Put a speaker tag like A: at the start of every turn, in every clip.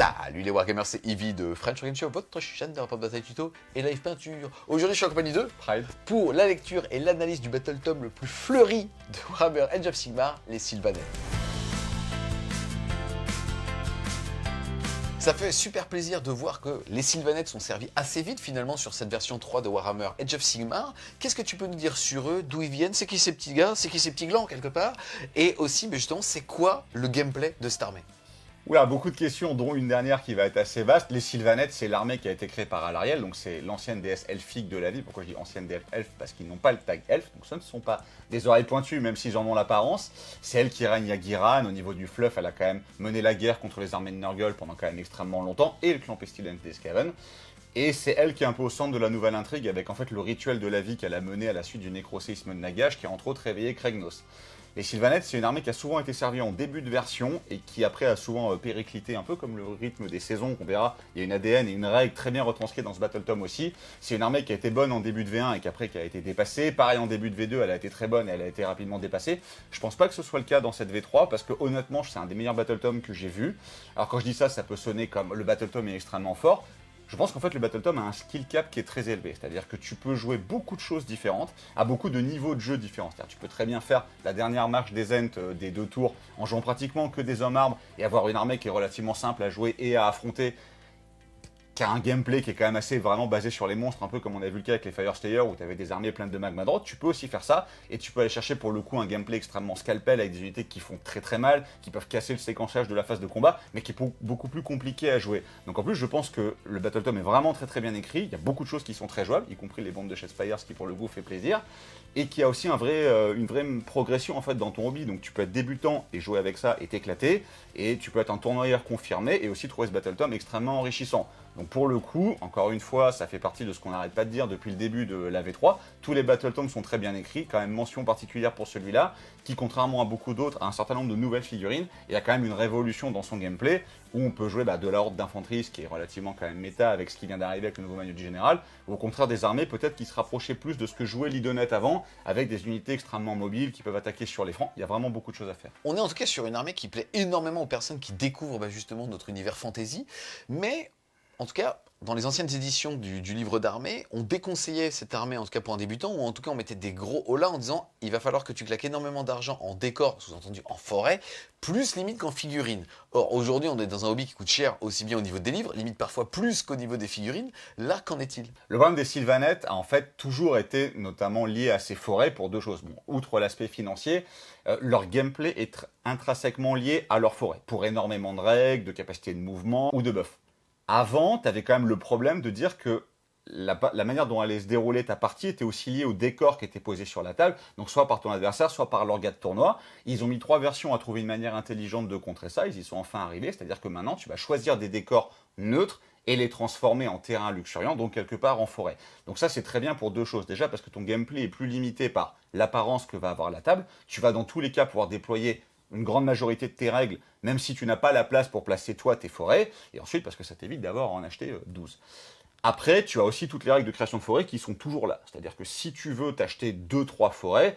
A: Salut les Wargamers, c'est Eevee de French Wargame Show, votre chaîne de rapport de bataille tuto et live peinture. Aujourd'hui je suis en compagnie de
B: Pride
A: pour la lecture et l'analyse du Battle Tome le plus fleuri de Warhammer Age of Sigmar, les Sylvaneth. Ça fait super plaisir de voir que les Sylvaneth sont servis assez vite finalement sur cette version 3 de Warhammer Age of Sigmar. Qu'est-ce que tu peux nous dire sur eux, d'où ils viennent, c'est qui ces petits gars, c'est qui ces petits glands quelque part, et aussi justement c'est quoi le gameplay de cette armée?
B: Oula, beaucoup de questions, dont une dernière qui va être assez vaste. Les Sylvaneth, c'est l'armée qui a été créée par Alarielle, donc c'est l'ancienne déesse elfique de la vie. Pourquoi je dis ancienne déesse elfe? Parce qu'ils n'ont pas le tag elfe, donc ce ne sont pas des oreilles pointues, même s'ils en ont l'apparence. C'est elle qui règne à Ghiran. Au niveau du fluff, elle a quand même mené la guerre contre les armées de Nurgle pendant quand même extrêmement longtemps, et le clan pestilent des Skaven. Et c'est elle qui est un peu au centre de la nouvelle intrigue, avec en fait le rituel de la vie qu'elle a mené à la suite du nécroséisme de Nagash, qui a entre autres réveillé Kragnos. Les Sylvaneth, c'est une armée qui a souvent été servie en début de version et qui après a souvent périclité, un peu comme le rythme des saisons qu'on verra. Il y a une ADN et une règle très bien retranscrites dans ce Battle Tome aussi. C'est une armée qui a été bonne en début de V1 et qu'après qui a été dépassée. Pareil en début de V2, elle a été très bonne et elle a été rapidement dépassée. Je pense pas que ce soit le cas dans cette V3 parce que honnêtement, c'est un des meilleurs Battle Tome que j'ai vu. Alors quand je dis ça, ça peut sonner comme le Battle Tome est extrêmement fort. Je pense qu'en fait le Battle Tome a un skill cap qui est très élevé, c'est-à-dire que tu peux jouer beaucoup de choses différentes, à beaucoup de niveaux de jeu différents. C'est-à-dire tu peux très bien faire la dernière marche des Ents des 2 tours en jouant pratiquement que des hommes arbres et avoir une armée qui est relativement simple à jouer et à affronter, qui a un gameplay qui est quand même assez vraiment basé sur les monstres, un peu comme on a vu le cas avec les Firestayers où tu avais des armées pleines de magma droite. Tu peux aussi faire ça et tu peux aller chercher pour le coup un gameplay extrêmement scalpel avec des unités qui font très très mal, qui peuvent casser le séquençage de la phase de combat, mais qui est beaucoup plus compliqué à jouer. Donc en plus je pense que le Battle Tome est vraiment très très bien écrit, il y a beaucoup de choses qui sont très jouables, y compris les bombes de Chestfire, ce qui pour le coup fait plaisir, et qui a aussi une vraie progression en fait dans ton hobby. Donc tu peux être débutant et jouer avec ça et t'éclater, et tu peux être un tournoyeur confirmé et aussi trouver ce Battle Tome extrêmement enrichissant. Donc pour le coup, encore une fois, ça fait partie de ce qu'on n'arrête pas de dire depuis le début de la V3. Tous les Battle Tomes sont très bien écrits, quand même mention particulière pour celui-là, qui contrairement à beaucoup d'autres, a un certain nombre de nouvelles figurines, et a quand même une révolution dans son gameplay, où on peut jouer de la horde d'infanterie, ce qui est relativement quand même méta avec ce qui vient d'arriver avec le nouveau manuel du général, ou au contraire des armées peut-être qui se rapprochaient plus de ce que jouait l'Idonet avant, avec des unités extrêmement mobiles qui peuvent attaquer sur les fronts. Il y a vraiment beaucoup de choses à faire.
A: On est en tout cas sur une armée qui plaît énormément aux personnes qui découvrent justement notre univers fantasy, mais en tout cas, dans les anciennes éditions du livre d'armée, on déconseillait cette armée, en tout cas pour un débutant, ou en tout cas on mettait des gros holà en disant il va falloir que tu claques énormément d'argent en décor, sous-entendu en forêt, plus limite qu'en figurines. Or aujourd'hui on est dans un hobby qui coûte cher aussi bien au niveau des livres, limite parfois plus qu'au niveau des figurines. Là, qu'en est-il?
B: Le problème des Sylvaneth a en fait toujours été notamment lié à ces forêts pour deux choses. Bon, outre l'aspect financier, leur gameplay est intrinsèquement lié à leur forêt, pour énormément de règles, de capacité de mouvement ou de buff. Avant, tu avais quand même le problème de dire que la manière dont allait se dérouler ta partie était aussi liée au décor qui était posé sur la table, donc soit par ton adversaire, soit par l'orga de tournoi. Ils ont mis 3 versions à trouver une manière intelligente de contrer ça, ils y sont enfin arrivés, c'est-à-dire que maintenant tu vas choisir des décors neutres et les transformer en terrain luxuriant, donc quelque part en forêt. Donc ça c'est très bien pour deux choses. Déjà parce que ton gameplay est plus limité par l'apparence que va avoir la table, tu vas dans tous les cas pouvoir déployer une grande majorité de tes règles, même si tu n'as pas la place pour placer toi tes forêts, et ensuite parce que ça t'évite d'avoir à en acheter 12. Après, tu as aussi toutes les règles de création de forêt qui sont toujours là. C'est-à-dire que si tu veux t'acheter 2-3 forêts,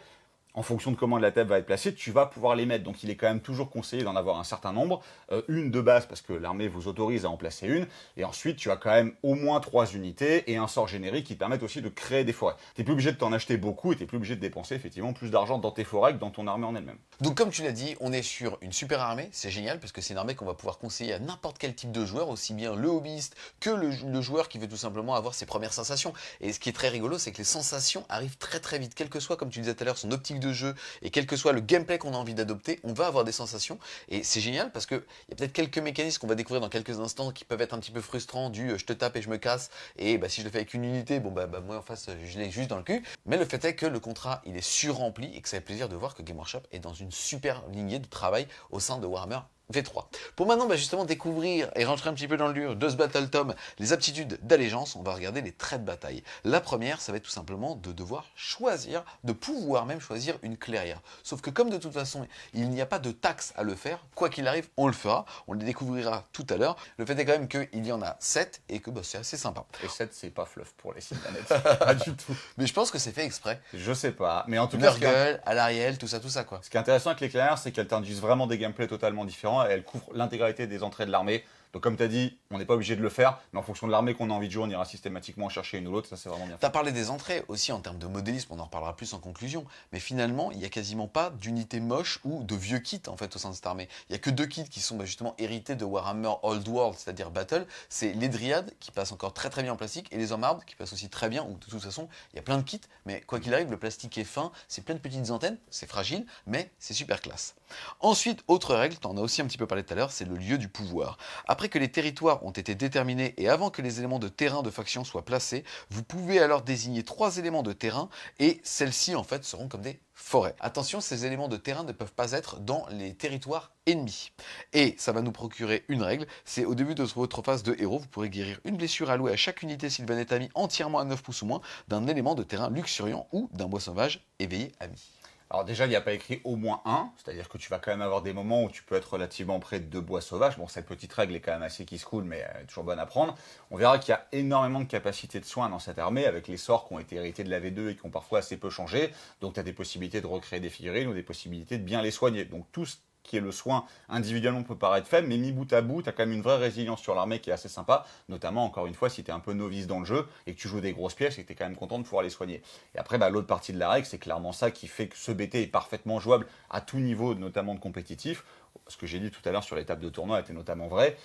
B: en fonction de comment la table va être placée, tu vas pouvoir les mettre. Donc il est quand même toujours conseillé d'en avoir un certain nombre. Une de base, parce que l'armée vous autorise à en placer une. Et ensuite, tu as quand même au moins 3 unités et un sort générique qui permettent aussi de créer des forêts. Tu n'es plus obligé de t'en acheter beaucoup et tu n'es plus obligé de dépenser effectivement plus d'argent dans tes forêts que dans ton armée en elle-même.
A: Donc comme tu l'as dit, on est sur une super armée, c'est génial parce que c'est une armée qu'on va pouvoir conseiller à n'importe quel type de joueur, aussi bien le hobbyiste que le joueur qui veut tout simplement avoir ses premières sensations. Et ce qui est très rigolo, c'est que les sensations arrivent très très vite, quel que soit, comme tu disais tout à l'heure, son optique de jeu et quel que soit le gameplay qu'on a envie d'adopter, on va avoir des sensations. Et c'est génial parce qu'il y a peut-être quelques mécanismes qu'on va découvrir dans quelques instants qui peuvent être un petit peu frustrants, du je te tape et je me casse, et si je le fais avec une unité, bon moi en face je l'ai juste dans le cul. Mais le fait est que le contrat il est surrempli et que ça fait plaisir de voir que Game Workshop est dans une super lignée de travail au sein de Warhammer V3. Pour maintenant justement découvrir et rentrer un petit peu dans le dur de ce Battle Tome, les aptitudes d'allégeance, on va regarder les traits de bataille. La première, ça va être tout simplement de devoir choisir, de pouvoir même choisir une clairière. Sauf que comme de toute façon, il n'y a pas de taxe à le faire, quoi qu'il arrive, on le fera, on le découvrira tout à l'heure. Le fait est quand même qu'il y en a 7 et que c'est assez sympa.
B: Et 7, c'est pas fluff pour les Sylvaneth, pas du tout.
A: Mais je pense que c'est fait exprès.
B: Je sais pas, mais en tout cas...
A: Nurgle, Alarielle, tout ça quoi.
B: Ce qui est intéressant avec les clairières, c'est qu'elles t'induisent vraiment des gameplays totalement différents et elles couvrent l'intégralité des entrées de l'armée. Donc comme tu as dit, on n'est pas obligé de le faire, mais en fonction de l'armée qu'on a envie de jouer, on ira systématiquement chercher une ou l'autre, ça c'est vraiment bien fait.
A: Tu as parlé des entrées aussi en termes de modélisme, on en reparlera plus en conclusion, mais finalement, il n'y a quasiment pas d'unités moches ou de vieux kits en fait au sein de cette armée. Il n'y a que 2 kits qui sont justement hérités de Warhammer Old World, c'est-à-dire Battle. C'est les Dryades qui passent encore très très bien en plastique et les Hommes Arbres qui passent aussi très bien, ou de toute façon, il y a plein de kits, mais quoi qu'il arrive, le plastique est fin, c'est plein de petites antennes, c'est fragile, mais c'est super classe. Ensuite, autre règle, tu en as aussi un petit peu parlé tout à l'heure, c'est le lieu du pouvoir. Après que les territoires ont été déterminés et avant que les éléments de terrain de faction soient placés, vous pouvez alors désigner 3 éléments de terrain et celles-ci en fait seront comme des forêts. Attention, ces éléments de terrain ne peuvent pas être dans les territoires ennemis. Et ça va nous procurer une règle, c'est au début de votre phase de héros, vous pourrez guérir une blessure allouée à chaque unité sylvanette amie entièrement à 9 pouces ou moins d'un élément de terrain luxuriant ou d'un bois sauvage éveillé ami.
B: Alors déjà, il n'y a pas écrit au moins un, c'est-à-dire que tu vas quand même avoir des moments où tu peux être relativement près de 2 bois sauvages. Bon, cette petite règle est quand même assez kiss cool, mais toujours bonne à prendre. On verra qu'il y a énormément de capacités de soins dans cette armée, avec les sorts qui ont été hérités de la V2 et qui ont parfois assez peu changé. Donc tu as des possibilités de recréer des figurines ou des possibilités de bien les soigner. Donc tout ce qui est le soin individuellement peut paraître faible, mais mis bout à bout, tu as quand même une vraie résilience sur l'armée qui est assez sympa, notamment encore une fois si tu es un peu novice dans le jeu et que tu joues des grosses pièces et que tu es quand même content de pouvoir les soigner. Et après, l'autre partie de la règle, c'est clairement ça qui fait que ce BT est parfaitement jouable à tout niveau, notamment de compétitif. Ce que j'ai dit tout à l'heure sur les tables de tournoi était notamment vrai.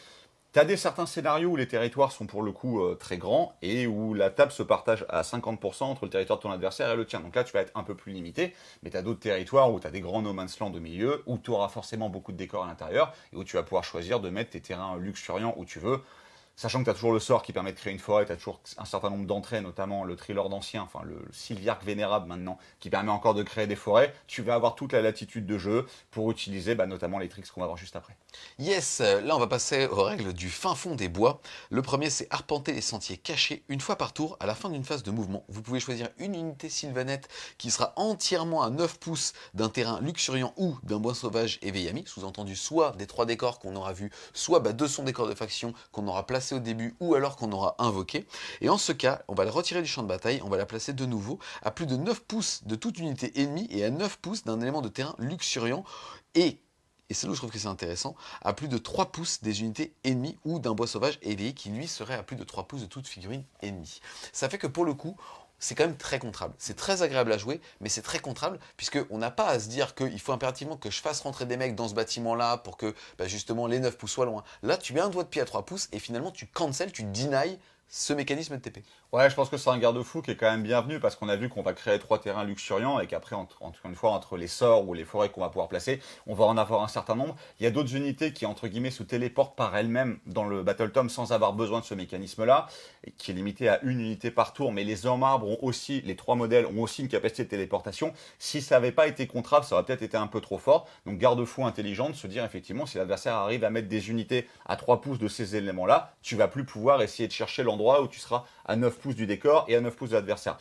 B: Tu as certains scénarios où les territoires sont pour le coup très grands et où la table se partage à 50% entre le territoire de ton adversaire et le tien. Donc là, tu vas être un peu plus limité, mais tu as d'autres territoires où tu as des grands no man's land au milieu, où tu auras forcément beaucoup de décors à l'intérieur et où tu vas pouvoir choisir de mettre tes terrains luxuriants où tu veux. Sachant que tu as toujours le sort qui permet de créer une forêt, tu as toujours un certain nombre d'entrées, notamment le Trilord ancien, enfin le Sylviarque Vénérable maintenant, qui permet encore de créer des forêts. Tu vas avoir toute la latitude de jeu pour utiliser notamment les tricks qu'on va voir juste après.
A: Yes, là on va passer aux règles du fin fond des bois. Le premier, c'est arpenter les sentiers cachés une fois par tour à la fin d'une phase de mouvement. Vous pouvez choisir une unité sylvanette qui sera entièrement à 9 pouces d'un terrain luxuriant ou d'un bois sauvage éveillé ami, sous-entendu soit des 3 décors qu'on aura vus, soit 200 décors de faction qu'on aura placés au début ou alors qu'on aura invoqué. Et en ce cas, on va la retirer du champ de bataille, on va la placer de nouveau à plus de 9 pouces de toute unité ennemie et à 9 pouces d'un élément de terrain luxuriant et c'est là où je trouve que c'est intéressant, à plus de 3 pouces des unités ennemies ou d'un bois sauvage éveillé qui lui serait à plus de 3 pouces de toute figurine ennemie. Ça fait que pour le coup, c'est quand même très contrable. C'est très agréable à jouer, mais c'est très contrable, puisqu'on n'a pas à se dire qu'il faut impérativement que je fasse rentrer des mecs dans ce bâtiment-là pour que justement les 9 pouces soient loin. Là, tu mets un doigt de pied à 3 pouces et finalement tu cancels, tu denies ce mécanisme de TP.
B: Ouais, je pense que c'est un garde-fou qui est quand même bienvenu parce qu'on a vu qu'on va créer 3 terrains luxuriants et qu'après, encore une fois, entre les sorts ou les forêts qu'on va pouvoir placer, on va en avoir un certain nombre. Il y a d'autres unités qui, entre guillemets, se téléportent par elles-mêmes dans le Battle Tome sans avoir besoin de ce mécanisme-là, et qui est limité à une unité par tour. Mais les hommes arbres ont aussi, les 3 modèles ont aussi une capacité de téléportation. Si ça n'avait pas été contrable, ça aurait peut-être été un peu trop fort. Donc garde-fou intelligent de se dire effectivement, si l'adversaire arrive à mettre des unités à 3 pouces de ces éléments-là, tu vas plus pouvoir essayer de chercher l'endroit où tu seras à 9 pouces du décor et à 9 pouces de l'adversaire.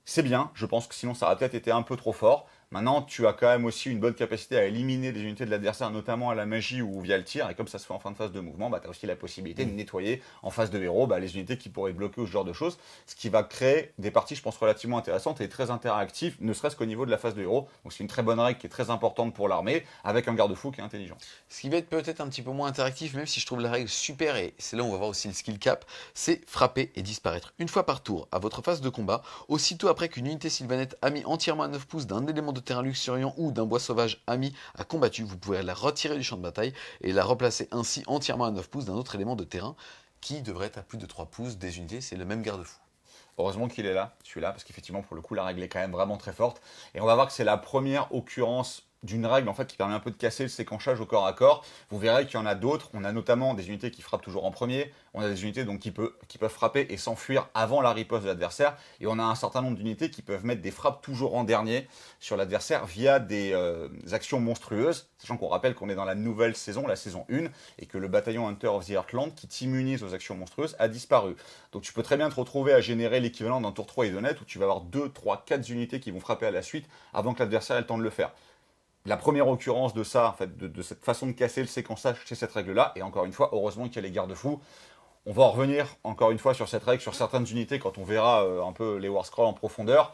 B: C'est bien, je pense que sinon ça aurait peut-être été un peu trop fort. Maintenant, tu as quand même aussi une bonne capacité à éliminer des unités de l'adversaire, notamment à la magie ou via le tir. Et comme ça se fait en fin de phase de mouvement, tu as aussi la possibilité de nettoyer en phase de héros les unités qui pourraient bloquer ou ce genre de choses. Ce qui va créer des parties, je pense, relativement intéressantes et très interactives, ne serait-ce qu'au niveau de la phase de héros. Donc c'est une très bonne règle qui est très importante pour l'armée, avec un garde-fou qui est intelligent.
A: Ce qui va être peut-être un petit peu moins interactif, même si je trouve la règle super, et c'est là où on va voir aussi le skill cap, c'est frapper et disparaître. Une fois par tour, à votre phase de combat, aussitôt après qu'une unité sylvanette a mis entièrement à 9 pouces d'un élément de terrain luxuriant ou d'un bois sauvage ami a combattu, vous pouvez la retirer du champ de bataille et la replacer ainsi entièrement à 9 pouces d'un autre élément de terrain qui devrait être à plus de 3 pouces des unités, c'est le même garde-fou.
B: Heureusement qu'il est là, celui-là, parce qu'effectivement, pour le coup, la règle est quand même vraiment très forte. Et on va voir que c'est la première occurrence d'une règle en fait qui permet un peu de casser le séquençage au corps à corps. Vous verrez qu'il y en a d'autres. On a notamment des unités qui frappent toujours en premier. On a des unités donc qui peuvent frapper et s'enfuir avant la riposte de l'adversaire. Et on a un certain nombre d'unités qui peuvent mettre des frappes toujours en dernier sur l'adversaire via des actions monstrueuses. Sachant qu'on rappelle qu'on est dans la nouvelle saison, la saison 1, et que le bataillon Hunter of the Heartland qui t'immunise aux actions monstrueuses a disparu. Donc tu peux très bien te retrouver à générer l'équivalent d'un tour 3 Hedonette où tu vas avoir 2, 3, 4 unités qui vont frapper à la suite avant que l'adversaire ait le temps de le faire. La première occurrence de ça, en fait, de cette façon de casser le séquençage, c'est cette règle-là. Et encore une fois, heureusement qu'il y a les garde-fous. On va en revenir encore une fois sur cette règle, sur certaines unités, quand on verra un peu les War Scrolls en profondeur.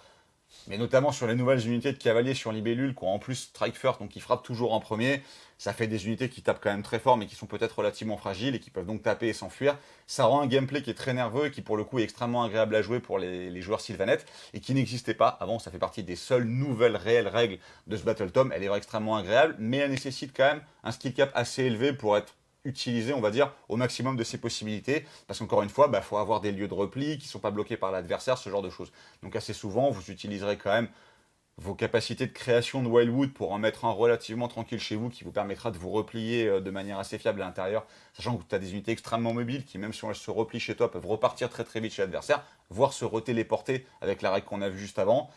B: Mais notamment sur les nouvelles unités de cavaliers sur Libellule, qui ont en plus Strike First, donc qui frappent toujours en premier. Ça fait des unités qui tapent quand même très fort, mais qui sont peut-être relativement fragiles et qui peuvent donc taper et s'enfuir. Ça rend un gameplay qui est très nerveux et qui, pour le coup, est extrêmement agréable à jouer pour les joueurs Sylvaneth et qui n'existait pas avant. Ça fait partie des seules nouvelles réelles règles de ce Battle Tome. Elle est extrêmement agréable, mais elle nécessite quand même un skill cap assez élevé pour être utilisé, on va dire, au maximum de ses possibilités. Parce qu'encore une fois, faut avoir des lieux de repli qui ne sont pas bloqués par l'adversaire, ce genre de choses. Donc assez souvent, vous utiliserez quand même vos capacités de création de Wildwood pour en mettre un relativement tranquille chez vous qui vous permettra de vous replier de manière assez fiable à l'intérieur, sachant que tu as des unités extrêmement mobiles qui, même si elles se replient chez toi, peuvent repartir très très vite chez l'adversaire, voire se retéléporter avec la règle qu'on a vue juste avant.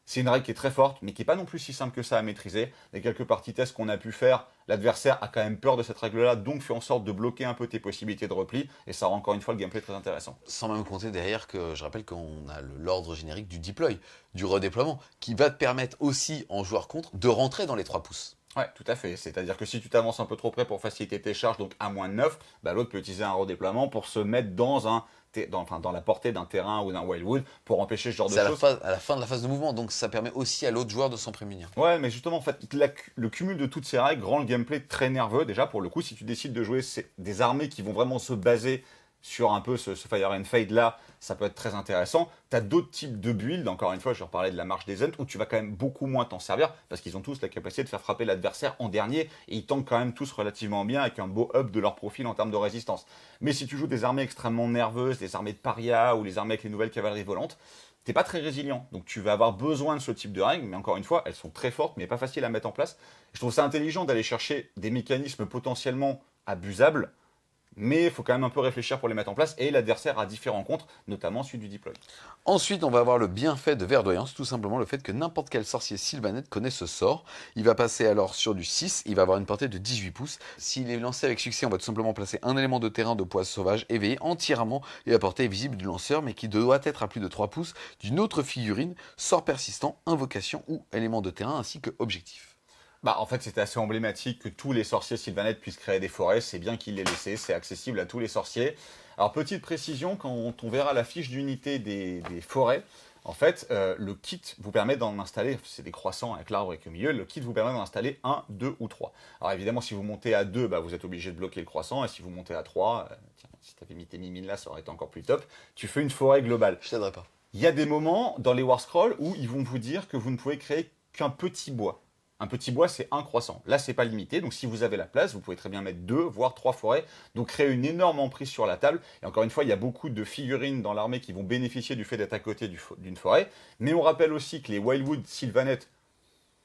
B: C'est une règle qui est très forte, mais qui n'est pas non plus si simple que ça à maîtriser. Les quelques parties tests qu'on a pu faire, l'adversaire a quand même peur de cette règle-là, donc fait en sorte de bloquer un peu tes possibilités de repli, et ça rend encore une fois le gameplay très intéressant.
A: Sans même compter derrière que je rappelle qu'on a l'ordre générique du deploy, du redéploiement, qui va te permettre aussi, en joueur contre, de rentrer dans les 3 pouces.
B: Ouais, tout à fait. C'est-à-dire que si tu t'avances un peu trop près pour faciliter tes charges, donc à moins de 9, l'autre peut utiliser un redéploiement pour se mettre dans la portée d'un terrain ou d'un Wildwood pour empêcher ce genre de choses.
A: C'est à la fin de la phase de mouvement, donc ça permet aussi à l'autre joueur de s'en prémunir.
B: Ouais, mais justement, en fait, le cumul de toutes ces règles rend le gameplay très nerveux. Déjà, pour le coup, si tu décides de jouer des armées qui vont vraiment se baser sur un peu ce Fire and Fade là, ça peut être très intéressant. Tu as d'autres types de builds, encore une fois, je vais reparler de la marche des Ents, où tu vas quand même beaucoup moins t'en servir, parce qu'ils ont tous la capacité de faire frapper l'adversaire en dernier, et ils tankent quand même tous relativement bien, avec un beau up de leur profil en termes de résistance. Mais si tu joues des armées extrêmement nerveuses, des armées de paria, ou les armées avec les nouvelles cavaleries volantes, t'es pas très résilient. Donc tu vas avoir besoin de ce type de règles, mais encore une fois, elles sont très fortes, mais pas faciles à mettre en place. Je trouve ça intelligent d'aller chercher des mécanismes potentiellement abusables, mais il faut quand même un peu réfléchir pour les mettre en place, et l'adversaire a différents contres, notamment celui du deploy.
A: Ensuite, on va avoir le bienfait de Verdoyance, tout simplement le fait que n'importe quel sorcier Sylvaneth connaît ce sort. Il va passer alors sur du 6, il va avoir une portée de 18 pouces. S'il est lancé avec succès, on va tout simplement placer un élément de terrain de poids sauvage éveillé entièrement et la portée est visible du lanceur, mais qui doit être à plus de 3 pouces d'une autre figurine, sort persistant, invocation ou élément de terrain ainsi que objectif.
B: En fait, c'était assez emblématique que tous les sorciers Sylvaneth puissent créer des forêts. C'est bien qu'il l'ait laissé, c'est accessible à tous les sorciers. Alors, petite précision, quand on verra la fiche d'unité des forêts, en fait, le kit vous permet d'en installer, c'est des croissants avec l'arbre et au milieu, le kit vous permet d'en installer 1, 2 ou 3. Alors évidemment, si vous montez à 2, vous êtes obligé de bloquer le croissant, et si vous montez à 3, tiens, si tu avais mis tes mimines là, ça aurait été encore plus top, tu fais une forêt globale.
A: Je t'aiderai pas.
B: Il y a des moments dans les War Scrolls où ils vont vous dire que vous ne pouvez créer qu'un petit bois. Un petit bois, c'est un croissant. Là, c'est pas limité. Donc, si vous avez la place, vous pouvez très bien mettre 2, voire 3 forêts. Donc, créer une énorme emprise sur la table. Et encore une fois, il y a beaucoup de figurines dans l'armée qui vont bénéficier du fait d'être à côté d'une forêt. Mais on rappelle aussi que les Wildwood Sylvaneth,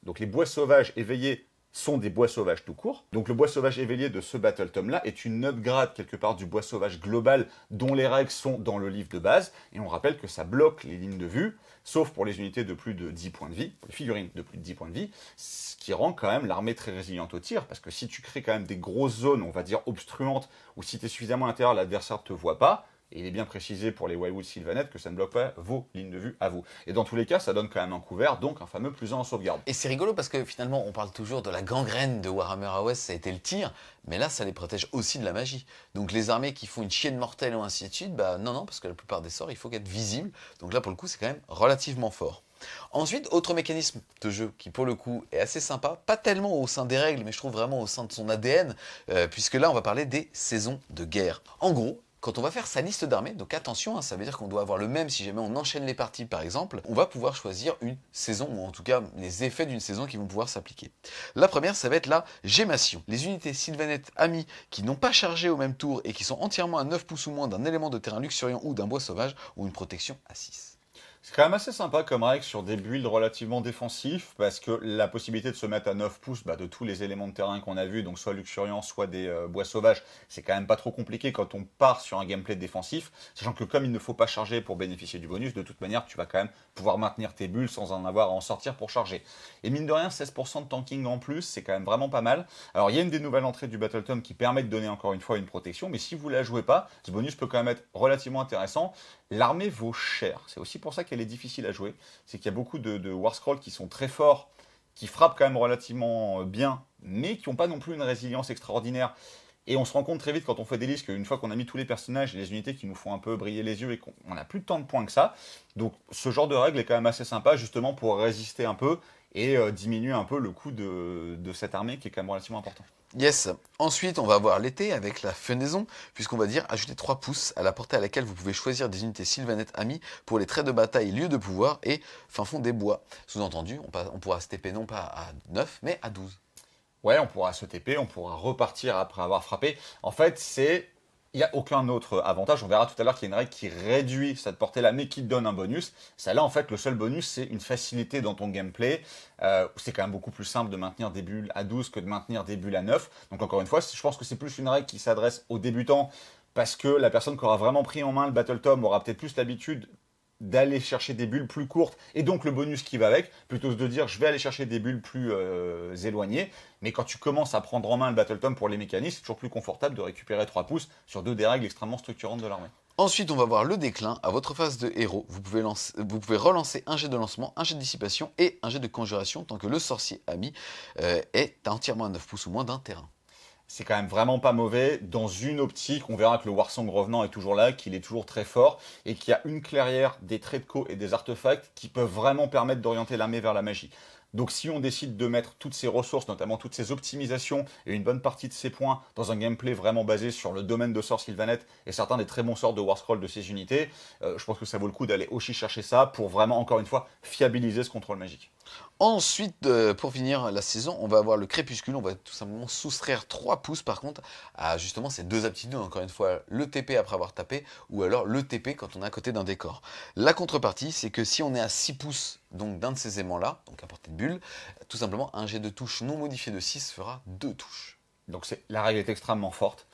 B: donc les bois sauvages éveillés, sont des bois sauvages tout court. Donc le bois sauvage éveillé de ce Battle Tome là est une upgrade quelque part du bois sauvage global dont les règles sont dans le livre de base. Et on rappelle que ça bloque les lignes de vue, sauf pour les unités de plus de 10 points de vie, pour les figurines de plus de 10 points de vie, ce qui rend quand même l'armée très résiliente au tir, parce que si tu crées quand même des grosses zones, on va dire obstruantes, ou si tu es suffisamment à l'intérieur, l'adversaire ne te voit pas, et il est bien précisé pour les Wildwood Sylvaneth que ça ne bloque pas vos lignes de vue à vous. Et dans tous les cas, ça donne quand même un couvert, donc un fameux +1 en sauvegarde.
A: Et c'est rigolo parce que finalement, on parle toujours de la gangrène de Warhammer AOS, ça a été le tir, mais là, ça les protège aussi de la magie. Donc les armées qui font une chienne mortelle ou ainsi de suite, non, parce que la plupart des sorts, il faut être visible. Donc là, pour le coup, c'est quand même relativement fort. Ensuite, autre mécanisme de jeu qui, pour le coup, est assez sympa, pas tellement au sein des règles, mais je trouve vraiment au sein de son ADN, puisque là, on va parler des saisons de guerre. En gros, quand on va faire sa liste d'armées, donc attention, ça veut dire qu'on doit avoir le même si jamais on enchaîne les parties par exemple, on va pouvoir choisir une saison, ou en tout cas les effets d'une saison qui vont pouvoir s'appliquer. La première, ça va être la gémation. Les unités Sylvaneth amis qui n'ont pas chargé au même tour et qui sont entièrement à 9 pouces ou moins d'un élément de terrain luxuriant ou d'un bois sauvage ont une protection à 6.
B: C'est quand même assez sympa comme règle sur des builds relativement défensifs, parce que la possibilité de se mettre à 9 pouces de tous les éléments de terrain qu'on a vus, donc soit luxuriant, soit des bois sauvages, c'est quand même pas trop compliqué quand on part sur un gameplay défensif, sachant que comme il ne faut pas charger pour bénéficier du bonus, de toute manière tu vas quand même pouvoir maintenir tes bulles sans en avoir à en sortir pour charger. Et mine de rien, 16% de tanking en plus, c'est quand même vraiment pas mal. Alors il y a une des nouvelles entrées du Battle Tome qui permet de donner encore une fois une protection, mais si vous la jouez pas, ce bonus peut quand même être relativement intéressant. L'armée vaut cher, c'est aussi pour ça qu'elle est difficile à jouer, c'est qu'il y a beaucoup de War Scrolls qui sont très forts, qui frappent quand même relativement bien, mais qui n'ont pas non plus une résilience extraordinaire. Et on se rend compte très vite quand on fait des listes qu'une fois qu'on a mis tous les personnages et les unités qui nous font un peu briller les yeux et qu'on n'a plus tant de points que ça. Donc ce genre de règle est quand même assez sympa justement pour résister un peu et diminuer un peu le coût de cette armée qui est quand même relativement important.
A: Yes. Ensuite, on va avoir l'été avec la fenaison, puisqu'on va dire ajouter 3 pouces à la portée à laquelle vous pouvez choisir des unités sylvanettes amies pour les traits de bataille, lieu de pouvoir et fin fond des bois. Sous-entendu, on pourra se TP non pas à 9, mais à 12.
B: Ouais, on pourra se TP, on pourra repartir après avoir frappé. En fait, il n'y a aucun autre avantage. On verra tout à l'heure qu'il y a une règle qui réduit cette portée-là, mais qui donne un bonus. Celle-là, en fait, le seul bonus, c'est une facilité dans ton gameplay. C'est quand même beaucoup plus simple de maintenir des bulles à 12 que de maintenir des bulles à 9. Donc encore une fois, je pense que c'est plus une règle qui s'adresse aux débutants, parce que la personne qui aura vraiment pris en main le Battle Tom aura peut-être plus l'habitude d'aller chercher des bulles plus courtes et donc le bonus qui va avec, plutôt que de dire je vais aller chercher des bulles plus éloignées. Mais quand tu commences à prendre en main le Battle Tom pour les mécanismes, c'est toujours plus confortable de récupérer 3 pouces sur deux des règles extrêmement structurantes de l'armée.
A: Ensuite, on va voir le déclin. À votre phase de héros, vous pouvez relancer un jet de lancement, un jet de dissipation et un jet de conjuration tant que le sorcier ami est entièrement à 9 pouces ou moins d'un terrain.
B: C'est quand même vraiment pas mauvais. Dans une optique, on verra que le Warsong Revenant est toujours là, qu'il est toujours très fort, et qu'il y a une clairière, des traits de co et des artefacts qui peuvent vraiment permettre d'orienter l'armée vers la magie. Donc si on décide de mettre toutes ces ressources, notamment toutes ces optimisations et une bonne partie de ces points dans un gameplay vraiment basé sur le domaine de sorts sylvanette et certains des très bons sorts de Warscroll de ces unités, je pense que ça vaut le coup d'aller aussi chercher ça pour vraiment, encore une fois, fiabiliser ce contrôle magique.
A: Ensuite, pour finir la saison, on va avoir le crépuscule. On va tout simplement soustraire 3 pouces par contre à justement ces deux aptitudes. Encore une fois, le TP après avoir tapé ou alors le TP quand on est à côté d'un décor. La contrepartie, c'est que si on est à 6 pouces donc d'un de ces aimants-là, donc à portée de bulle, tout simplement un jet de touche non modifié de 6 fera 2 touches.
B: Donc la règle est extrêmement forte.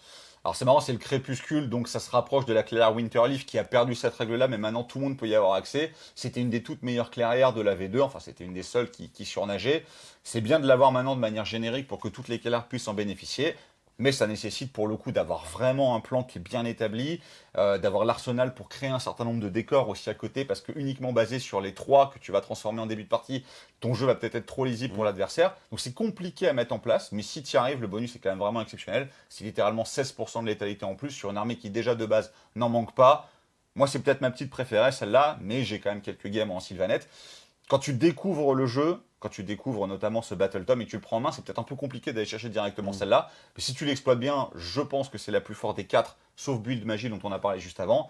B: Alors c'est marrant, c'est le crépuscule, donc ça se rapproche de la clairière Winterleaf qui a perdu cette règle-là, mais maintenant tout le monde peut y avoir accès. C'était une des toutes meilleures clairières de la V2, enfin c'était une des seules qui surnageait. C'est bien de l'avoir maintenant de manière générique pour que toutes les clairières puissent en bénéficier. Mais ça nécessite pour le coup d'avoir vraiment un plan qui est bien établi, d'avoir l'arsenal pour créer un certain nombre de décors aussi à côté, parce que uniquement basé sur les 3 que tu vas transformer en début de partie, ton jeu va peut-être être trop lisible pour l'adversaire. Donc c'est compliqué à mettre en place, mais si tu y arrives, le bonus est quand même vraiment exceptionnel. C'est littéralement 16% de létalité en plus sur une armée qui déjà de base n'en manque pas. Moi c'est peut-être ma petite préférée celle-là, mais j'ai quand même quelques games en sylvanette. Quand tu découvres le jeu, quand tu découvres notamment ce Battle Tom et que tu le prends en main, c'est peut-être un peu compliqué d'aller chercher directement celle-là. Mais si tu l'exploites bien, je pense que c'est la plus forte des 4, sauf build magie dont on a parlé juste avant.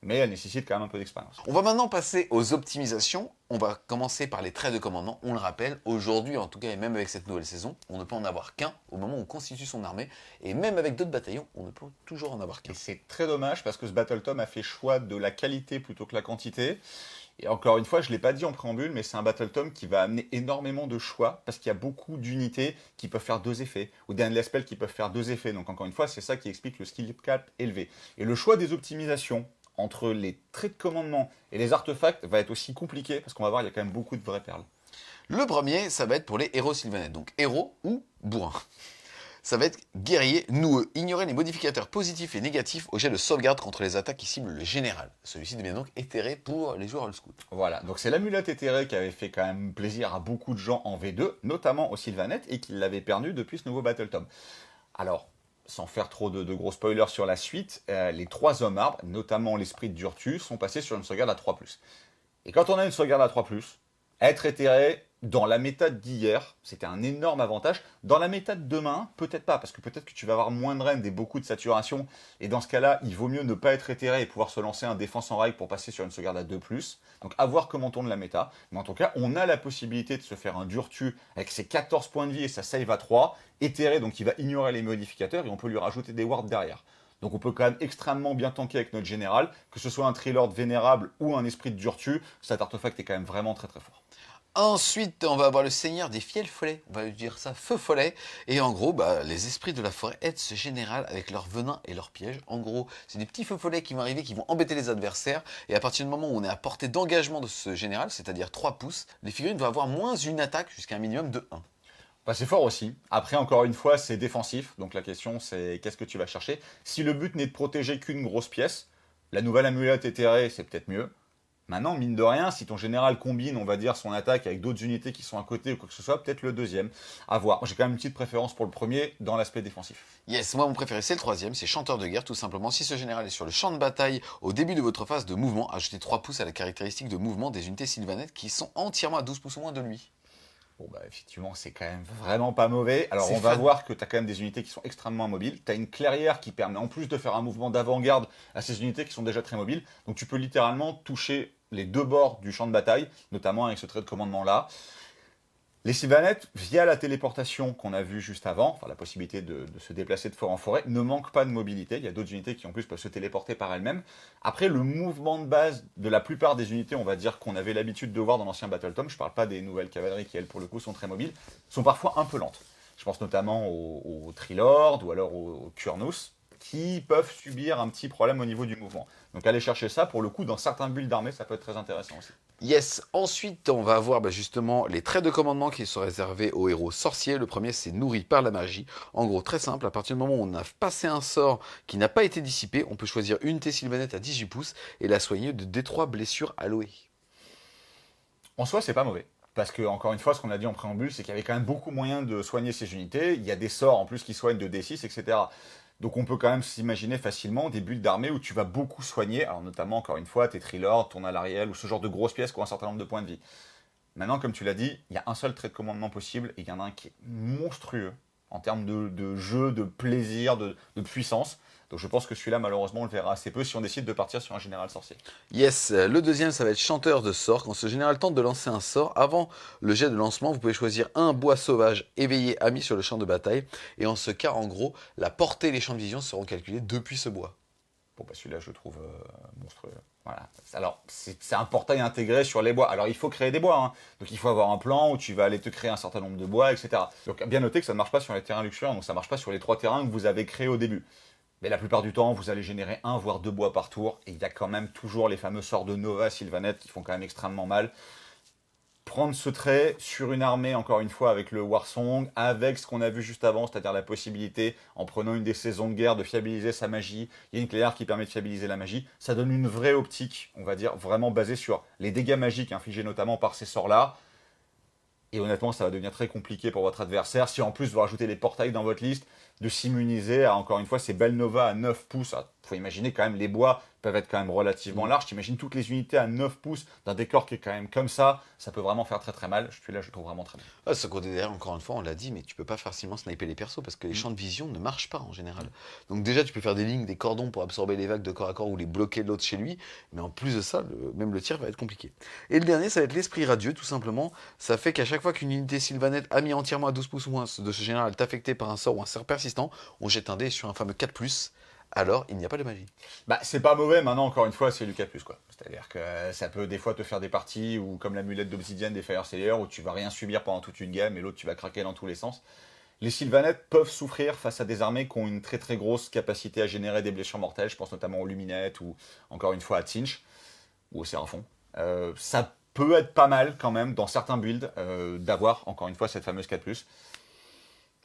B: Mais elle nécessite quand même un peu d'expérience.
A: On va maintenant passer aux optimisations. On va commencer par les traits de commandement. On le rappelle, aujourd'hui en tout cas, et même avec cette nouvelle saison, on ne peut en avoir qu'un au moment où on constitue son armée. Et même avec d'autres bataillons, on ne peut toujours en avoir qu'un.
B: Et c'est très dommage parce que ce Battle Tom a fait choix de la qualité plutôt que la quantité. Et encore une fois, je ne l'ai pas dit en préambule, mais c'est un Battle Tom qui va amener énormément de choix parce qu'il y a beaucoup d'unités qui peuvent faire 2 effets ou d'Endless Spell qui peuvent faire 2 effets. Donc encore une fois, c'est ça qui explique le skill cap élevé. Et le choix des optimisations entre les traits de commandement et les artefacts va être aussi compliqué parce qu'on va voir, il y a quand même beaucoup de vraies perles.
A: Le premier, ça va être pour les héros sylvanettes. Donc héros ou bourrin. Ça va être guerrier noueux. Ignorer les modificateurs positifs et négatifs au jet de sauvegarde contre les attaques qui ciblent le général. Celui-ci devient donc éthéré pour les joueurs old school.
B: Voilà, donc c'est l'amulette éthérée qui avait fait quand même plaisir à beaucoup de gens en V2, notamment aux Sylvanettes, et qui l'avait perdu depuis ce nouveau Battle Tom. Alors, sans faire trop de gros spoilers sur la suite, les 3 hommes arbres, notamment l'esprit de Durtu, sont passés sur une sauvegarde à 3+. Et quand on a une sauvegarde à 3+, être éthéré, dans la méta d'hier, c'était un énorme avantage. Dans la méta de demain, peut-être pas, parce que peut-être que tu vas avoir moins de reines et beaucoup de saturation. Et dans ce cas-là, il vaut mieux ne pas être éthéré et pouvoir se lancer un défense en règle pour passer sur une sauvegarde à 2+. Donc à voir comment tourne la méta. Mais en tout cas, on a la possibilité de se faire un Durtu avec ses 14 points de vie et sa save à 3. Éthéré, donc il va ignorer les modificateurs et on peut lui rajouter des wards derrière. Donc on peut quand même extrêmement bien tanker avec notre général, que ce soit un Trilord vénérable ou un esprit de Durtu, cet artefact est quand même vraiment très très fort.
A: Ensuite, on va avoir le seigneur des fiels follets, on va dire ça, feu follet. Et en gros, les esprits de la forêt aident ce général avec leurs venins et leurs pièges. En gros, c'est des petits feux follets qui vont arriver, qui vont embêter les adversaires. Et à partir du moment où on est à portée d'engagement de ce général, c'est-à-dire 3 pouces, les figurines vont avoir moins une attaque jusqu'à un minimum de 1.
B: C'est fort aussi. Après, encore une fois, c'est défensif. Donc la question, c'est qu'est-ce que tu vas chercher. Si le but n'est de protéger qu'une grosse pièce, la nouvelle amulette éthérée, c'est peut-être mieux. Maintenant, mine de rien, si ton général combine, on va dire, son attaque avec d'autres unités qui sont à côté ou quoi que ce soit, peut-être le deuxième. À voir. Moi, j'ai quand même une petite préférence pour le premier dans l'aspect défensif.
A: Yes, moi mon préféré c'est le troisième, c'est chanteur de guerre, tout simplement. Si ce général est sur le champ de bataille au début de votre phase de mouvement, ajoutez 3 pouces à la caractéristique de mouvement des unités sylvanettes qui sont entièrement à 12 pouces ou moins de lui.
B: Bon, bah, effectivement, c'est quand même vraiment pas mauvais. Alors,
A: C'est
B: on va
A: fun.
B: voir que tu as quand même des unités qui sont extrêmement mobiles. Tu as une clairière qui permet, en plus de faire un mouvement d'avant-garde à ces unités qui sont déjà très mobiles. Donc, tu peux littéralement toucher les deux bords du champ de bataille, notamment avec ce trait de commandement-là. Les Sylvanettes, via la téléportation qu'on a vue juste avant, enfin la possibilité de se déplacer de forêt en forêt, ne manquent pas de mobilité. Il y a d'autres unités qui en plus peuvent se téléporter par elles-mêmes. Après, le mouvement de base de la plupart des unités, on va dire qu'on avait l'habitude de voir dans l'ancien Battletome, je ne parle pas des nouvelles cavaleries qui, elles, pour le coup, sont très mobiles, sont parfois un peu lentes. Je pense notamment aux Trilord ou alors aux Kurnus, qui peuvent subir un petit problème au niveau du mouvement. Donc aller chercher ça, pour le coup, dans certains builds d'armée, ça peut être très intéressant aussi.
A: Yes, ensuite on va avoir justement les traits de commandement qui sont réservés aux héros sorciers. Le premier c'est nourri par la magie. En gros très simple, à partir du moment où on a passé un sort qui n'a pas été dissipé, on peut choisir une unité sylvanette à 18 pouces et la soigner de D3 blessures allouées.
B: En soi, c'est pas mauvais. Parce que, encore une fois, ce qu'on a dit en préambule, c'est qu'il y avait quand même beaucoup moyen de soigner ces unités. Il y a des sorts en plus qui soignent de D6, etc. Donc on peut quand même s'imaginer facilement des builds d'armée où tu vas beaucoup soigner, alors notamment, encore une fois, tes Trilord, ton Alariel, ou ce genre de grosses pièces qui ont un certain nombre de points de vie. Maintenant, comme tu l'as dit, il y a un seul trait de commandement possible, et il y en a un qui est monstrueux en termes de jeu, de plaisir, de puissance. Donc je pense que celui-là, malheureusement, on le verra assez peu si on décide de partir sur un général sorcier.
A: Yes, le deuxième ça va être chanteur de sort. Quand ce général tente de lancer un sort, avant le jet de lancement, vous pouvez choisir un bois sauvage éveillé ami sur le champ de bataille. Et en ce cas, en gros, la portée et les champs de vision seront calculés depuis ce bois.
B: Bon, bah celui-là, je le trouve monstrueux. Voilà. Alors, c'est un portail intégré sur les bois. Alors, il faut créer des bois. Hein. Donc, il faut avoir un plan où tu vas aller te créer un certain nombre de bois, etc. Donc, bien noter que ça ne marche pas sur les terrains luxuriants. Donc, ça ne marche pas sur les 3 terrains que vous avez créés au début. Mais la plupart du temps, vous allez générer 1 voire 2 bois par tour. Et il y a quand même toujours les fameux sorts de Nova Sylvanette qui font quand même extrêmement mal. Prendre ce trait sur une armée, encore une fois, avec le Warsong, avec ce qu'on a vu juste avant, c'est-à-dire la possibilité, en prenant une des saisons de guerre, de fiabiliser sa magie. Il y a une clairière qui permet de fiabiliser la magie. Ça donne une vraie optique, on va dire, vraiment basée sur les dégâts magiques infligés notamment par ces sorts-là. Et honnêtement, ça va devenir très compliqué pour votre adversaire. Si en plus vous rajoutez les portails dans votre liste, de s'immuniser à, encore une fois, ces belles Nova à 9 pouces. Il faut imaginer quand même, les bois peuvent être quand même relativement larges. T'imagines toutes les unités à 9 pouces d'un décor qui est quand même comme ça peut vraiment faire très très mal. Celui-là, je le trouve vraiment très bien.
A: Ah, ce côté derrière, encore une fois, on l'a dit, mais tu peux pas facilement sniper les persos parce que les champs de vision ne marchent pas en général. Donc déjà, tu peux faire des lignes, des cordons pour absorber les vagues de corps à corps ou les bloquer de l'autre chez lui, mais en plus de ça, même le tir va être compliqué. Et le dernier, ça va être l'esprit radieux, tout simplement. Ça fait qu'à chaque fois qu'une unité sylvanette a mis entièrement à 12 pouces ou moins de ce général est affectée par un sort ou un sort persistant, on jette un dé sur un fameux 4+, alors il n'y a pas de magie.
B: Bah, c'est pas mauvais, maintenant, encore une fois, c'est Lucas Plus, quoi. C'est-à-dire que ça peut des fois te faire des parties, ou comme l'amulette d'obsidienne des Fire Sailor, où tu vas rien subir pendant toute une game, et l'autre tu vas craquer dans tous les sens. Les Sylvanettes peuvent souffrir face à des armées qui ont une très très grosse capacité à générer des blessures mortelles, je pense notamment aux Luminettes, ou encore une fois à Tzinch, ou au Séraphon. Ça peut être pas mal quand même, dans certains builds, d'avoir, encore une fois, cette fameuse 4+.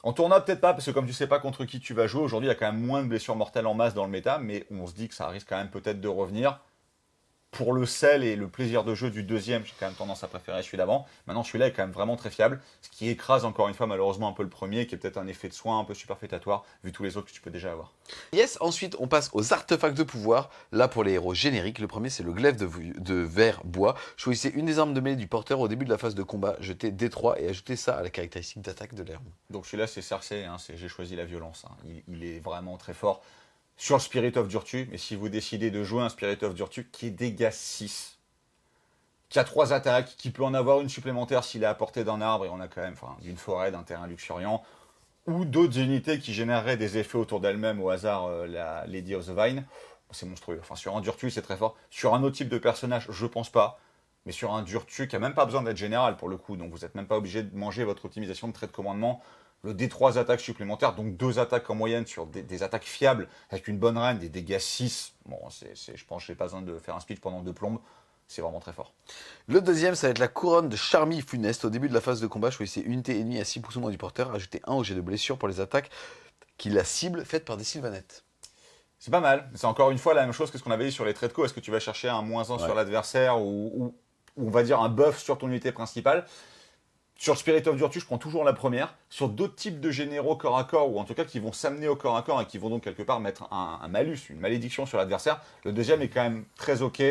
B: En tournoi, peut-être pas, parce que comme tu sais pas contre qui tu vas jouer, aujourd'hui il y a quand même moins de blessures mortelles en masse dans le méta, mais on se dit que ça risque quand même peut-être de revenir. Pour le sel et le plaisir de jeu du deuxième, j'ai quand même tendance à préférer celui d'avant. Maintenant, celui-là est quand même vraiment très fiable, ce qui écrase encore une fois malheureusement un peu le premier, qui est peut-être un effet de soin un peu superfétatoire, vu tous les autres que tu peux déjà avoir.
A: Yes, ensuite on passe aux artefacts de pouvoir. Là pour les héros génériques, le premier c'est le glaive de verre bois. Choisissez une des armes de mêlée du porteur au début de la phase de combat, jetez D3 et ajoutez ça à la caractéristique d'attaque de l'arme.
B: Donc celui-là c'est Cersei, hein, j'ai choisi la violence, hein. Il est vraiment très fort. Sur le Spirit of Durtu, mais si vous décidez de jouer un Spirit of Durtu qui est dégâts 6, qui a 3 attaques, qui peut en avoir une supplémentaire s'il est à portée d'un arbre, et on a quand même d'une forêt, d'un terrain luxuriant, ou d'autres unités qui généreraient des effets autour d'elles-mêmes au hasard, la Lady of the Vine, c'est monstrueux. Enfin, sur un Durtu, c'est très fort. Sur un autre type de personnage, je pense pas. Mais sur un Durtu qui a même pas besoin d'être général pour le coup, donc vous n'êtes même pas obligé de manger votre optimisation de trait de commandement, le D3 attaques supplémentaires, donc 2 attaques en moyenne sur des attaques fiables, avec une bonne reine, des dégâts 6. Bon, je pense que j'ai pas besoin de faire un speech pendant 2 plombes. C'est vraiment très fort.
A: Le deuxième, ça va être la couronne de Charmille Funeste. Au début de la phase de combat, choisissez unité ennemie à 6 pouces ou moins du porteur. Ajoutez 1 au jet de blessure pour les attaques qui la ciblent faites par des sylvanettes.
B: C'est pas mal. C'est encore une fois la même chose que ce qu'on avait dit sur les traits de co. Est-ce que tu vas chercher un -1 sur l'adversaire ou on va dire un buff sur ton unité principale? Sur Spirit of Virtue, je prends toujours la première. Sur d'autres types de généraux corps à corps, ou en tout cas qui vont s'amener au corps à corps et qui vont donc quelque part mettre un malus, une malédiction sur l'adversaire, le deuxième est quand même très ok.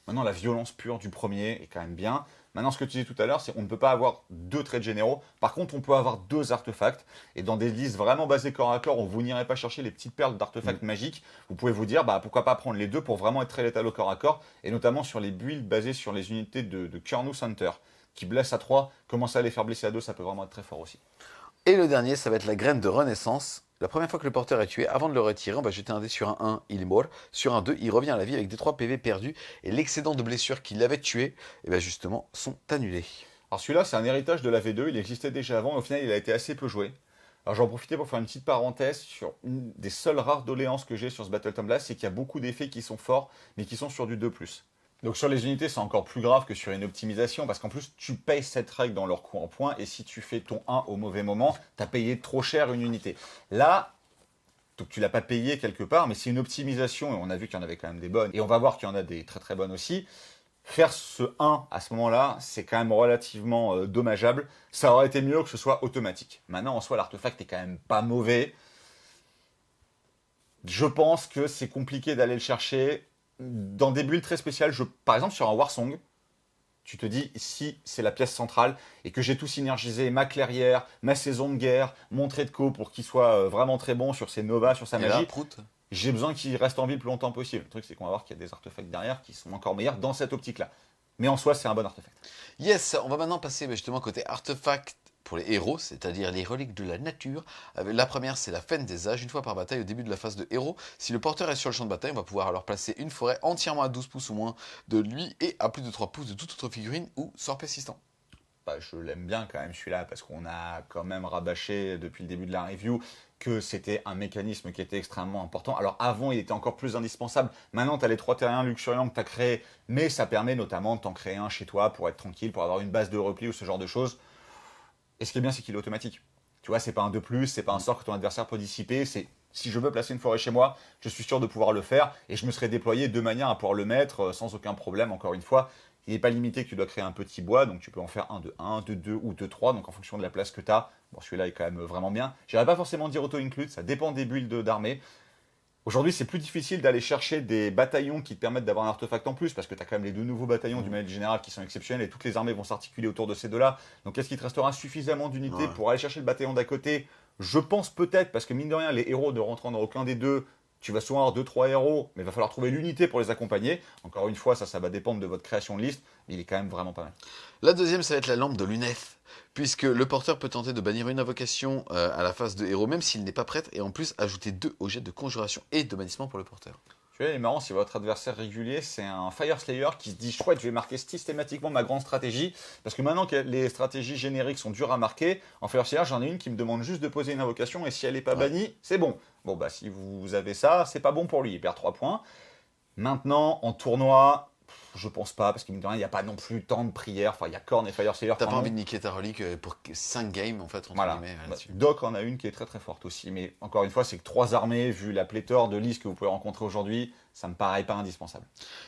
B: Maintenant, la violence pure du premier est quand même bien. Maintenant, ce que tu dis tout à l'heure, c'est qu'on ne peut pas avoir 2 traits de généraux. Par contre, on peut avoir 2 artefacts. Et dans des listes vraiment basées corps à corps, où vous n'irez pas chercher les petites perles d'artefacts magiques, vous pouvez vous dire, pourquoi pas prendre les 2 pour vraiment être très létal au corps à corps. Et notamment sur les builds basés sur les unités de Kernus Hunter, qui blessent à 3, commencer à les faire blesser à 2, ça peut vraiment être très fort aussi.
A: Et le dernier, ça va être la graine de renaissance. La première fois que le porteur est tué, avant de le retirer, on va jeter un dé sur un 1, il est mort. Sur un 2, il revient à la vie avec des 3 PV perdus. Et l'excédent de blessures qui l'avait tué, et bien justement, sont annulés.
B: Alors celui-là, c'est un héritage de la V2, il existait déjà avant, et au final, il a été assez peu joué. Alors j'en profitais pour faire une petite parenthèse sur une des seules rares doléances que j'ai sur ce Battletome-là, c'est qu'il y a beaucoup d'effets qui sont forts, mais qui sont sur du 2+. Donc sur les unités, c'est encore plus grave que sur une optimisation, parce qu'en plus, tu payes cette règle dans leur coût en points, et si tu fais ton 1 au mauvais moment, tu as payé trop cher une unité. Là, donc tu l'as pas payé quelque part, mais c'est une optimisation, et on a vu qu'il y en avait quand même des bonnes, et on va voir qu'il y en a des très très bonnes aussi. Faire ce 1 à ce moment-là, c'est quand même relativement dommageable. Ça aurait été mieux que ce soit automatique. Maintenant, en soi, l'artefact est quand même pas mauvais. Je pense que c'est compliqué d'aller le chercher. Dans des builds très spéciales, par exemple sur un Warsong, tu te dis, si c'est la pièce centrale et que j'ai tout synergisé, ma clairière, ma saison de guerre, mon trait de co pour qu'il soit vraiment très bon sur ses Nova, sur sa magie, j'ai besoin qu'il reste en vie le plus longtemps possible. Le truc, c'est qu'on va voir qu'il y a des artefacts derrière qui sont encore meilleurs dans cette optique-là. Mais en soi, c'est un bon artefact.
A: Yes, on va maintenant passer justement côté artefact pour les héros, c'est-à-dire les reliques de la nature. La première, c'est la Faine des âges. Une fois par bataille, au début de la phase de héros, si le porteur est sur le champ de bataille, on va pouvoir alors placer une forêt entièrement à 12 pouces ou moins de lui et à plus de 3 pouces de toute autre figurine ou sort persistant.
B: Je l'aime bien quand même celui-là, parce qu'on a quand même rabâché depuis le début de la review que c'était un mécanisme qui était extrêmement important. Alors avant, il était encore plus indispensable. Maintenant, tu as les 3 terriens luxuriants que tu as créés, mais ça permet notamment de t'en créer un chez toi pour être tranquille, pour avoir une base de repli ou ce genre de choses. Et ce qui est bien, c'est qu'il est automatique. Tu vois, c'est pas un 2+, c'est pas un sort que ton adversaire peut dissiper, c'est si je veux placer une forêt chez moi, je suis sûr de pouvoir le faire, et je me serais déployé de manière à pouvoir le mettre sans aucun problème, encore une fois. Il n'est pas limité que tu dois créer un petit bois, donc tu peux en faire un de 1, de 2 ou de 3, donc en fonction de la place que tu as. Bon, celui-là est quand même vraiment bien. Je n'irais pas forcément dire auto-include, ça dépend des builds d'armée. Aujourd'hui, c'est plus difficile d'aller chercher des bataillons qui te permettent d'avoir un artefact en plus, parce que tu as quand même les 2 nouveaux bataillons du Maître Général qui sont exceptionnels, et toutes les armées vont s'articuler autour de ces 2-là. Donc est-ce qu'il te restera suffisamment d'unités pour aller chercher le bataillon d'à côté? Je pense peut-être, parce que mine de rien, les héros ne rentrant dans aucun des 2, tu vas souvent avoir 2-3 héros, mais il va falloir trouver l'unité pour les accompagner. Encore une fois, ça va dépendre de votre création de liste, mais il est quand même vraiment pas mal.
A: La deuxième, ça va être la lampe de Lunef, puisque le porteur peut tenter de bannir une invocation à la phase de héros, même s'il n'est pas prêtre, et en plus ajouter 2 au jet de conjuration et de bannissement pour le porteur.
B: Celui-là, il est marrant, si votre adversaire régulier, c'est un Fire Slayer qui se dit chouette, je vais marquer systématiquement ma grande stratégie, parce que maintenant que les stratégies génériques sont dures à marquer, en Fire Slayer, j'en ai une qui me demande juste de poser une invocation, et si elle n'est pas bannie, c'est bon. Bon, si vous avez ça, c'est pas bon pour lui, il perd 3 points. Maintenant, en tournoi, je pense pas, parce qu'il n'y a pas non plus tant de prières. Enfin, il y a Korn et Fire Slayer.
A: T'as pas envie de niquer ta relique pour 5 games, en fait, entre guillemets.
B: Doc en a une qui est très très forte aussi. Mais encore une fois, c'est que 3 armées, vu la pléthore de listes que vous pouvez rencontrer aujourd'hui, ça me paraît pas indispensable.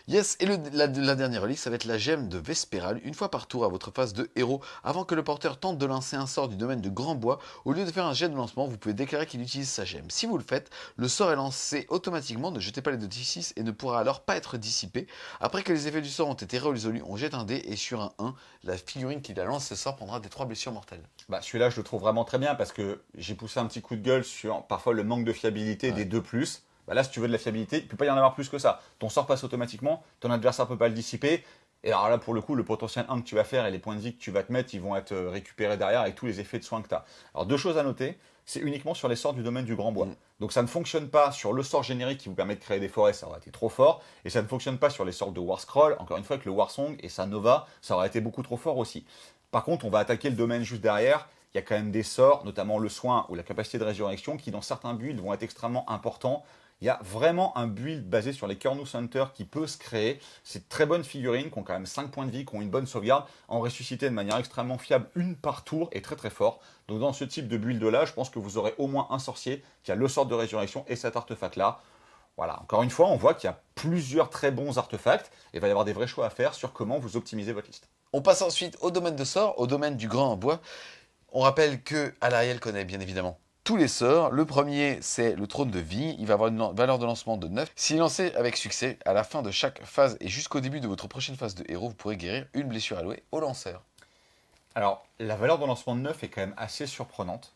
A: Yes, et la dernière relique, ça va être la gemme de Vespéral. Une fois par tour à votre phase de héros, avant que le porteur tente de lancer un sort du domaine de Grand Bois, au lieu de faire un jet de lancement, vous pouvez déclarer qu'il utilise sa gemme. Si vous le faites, le sort est lancé automatiquement, ne jetez pas les 2d6 et ne pourra alors pas être dissipé. Après que les effets du sort ont été résolus, on jette un dé et sur un 1, la figurine qui la lance ce sort prendra des 3 blessures mortelles.
B: Celui-là, je le trouve vraiment très bien parce que j'ai poussé un petit coup de gueule sur parfois le manque de fiabilité des 2+. Là, si tu veux de la fiabilité, il ne peut pas y en avoir plus que ça. Ton sort passe automatiquement, ton adversaire ne peut pas le dissiper. Et alors là, pour le coup, le potentiel 1 que tu vas faire et les points de vie que tu vas te mettre, ils vont être récupérés derrière avec tous les effets de soins que tu as. Alors, 2 choses à noter, c'est uniquement sur les sorts du domaine du Grand Bois. Donc ça ne fonctionne pas sur le sort générique qui vous permet de créer des forêts, ça aurait été trop fort. Et ça ne fonctionne pas sur les sorts de Warscroll, encore une fois, avec le Warsong et sa Nova, ça aurait été beaucoup trop fort aussi. Par contre, on va attaquer le domaine juste derrière. Il y a quand même des sorts, notamment le soin ou la capacité de résurrection, qui dans certains builds vont être extrêmement importants. Il y a vraiment un build basé sur les Kernus Hunter qui peut se créer. C'est de très bonnes figurines qui ont quand même 5 points de vie, qui ont une bonne sauvegarde, en ressuscité de manière extrêmement fiable, une par tour et très très fort. Donc dans ce type de build là, je pense que vous aurez au moins un sorcier qui a le sort de résurrection et cet artefact là. Voilà, encore une fois, on voit qu'il y a plusieurs très bons artefacts et il va y avoir des vrais choix à faire sur comment vous optimisez votre liste.
A: On passe ensuite au domaine de sort, au domaine du grand en bois. On rappelle que Alarielle connaît bien évidemment tous les sorts. Le premier, c'est le trône de vie. Il va avoir une valeur de lancement de 9. S'il est lancé avec succès, à la fin de chaque phase et jusqu'au début de votre prochaine phase de héros, vous pourrez guérir une blessure allouée au lanceur.
B: Alors, la valeur de lancement de 9 est quand même assez surprenante.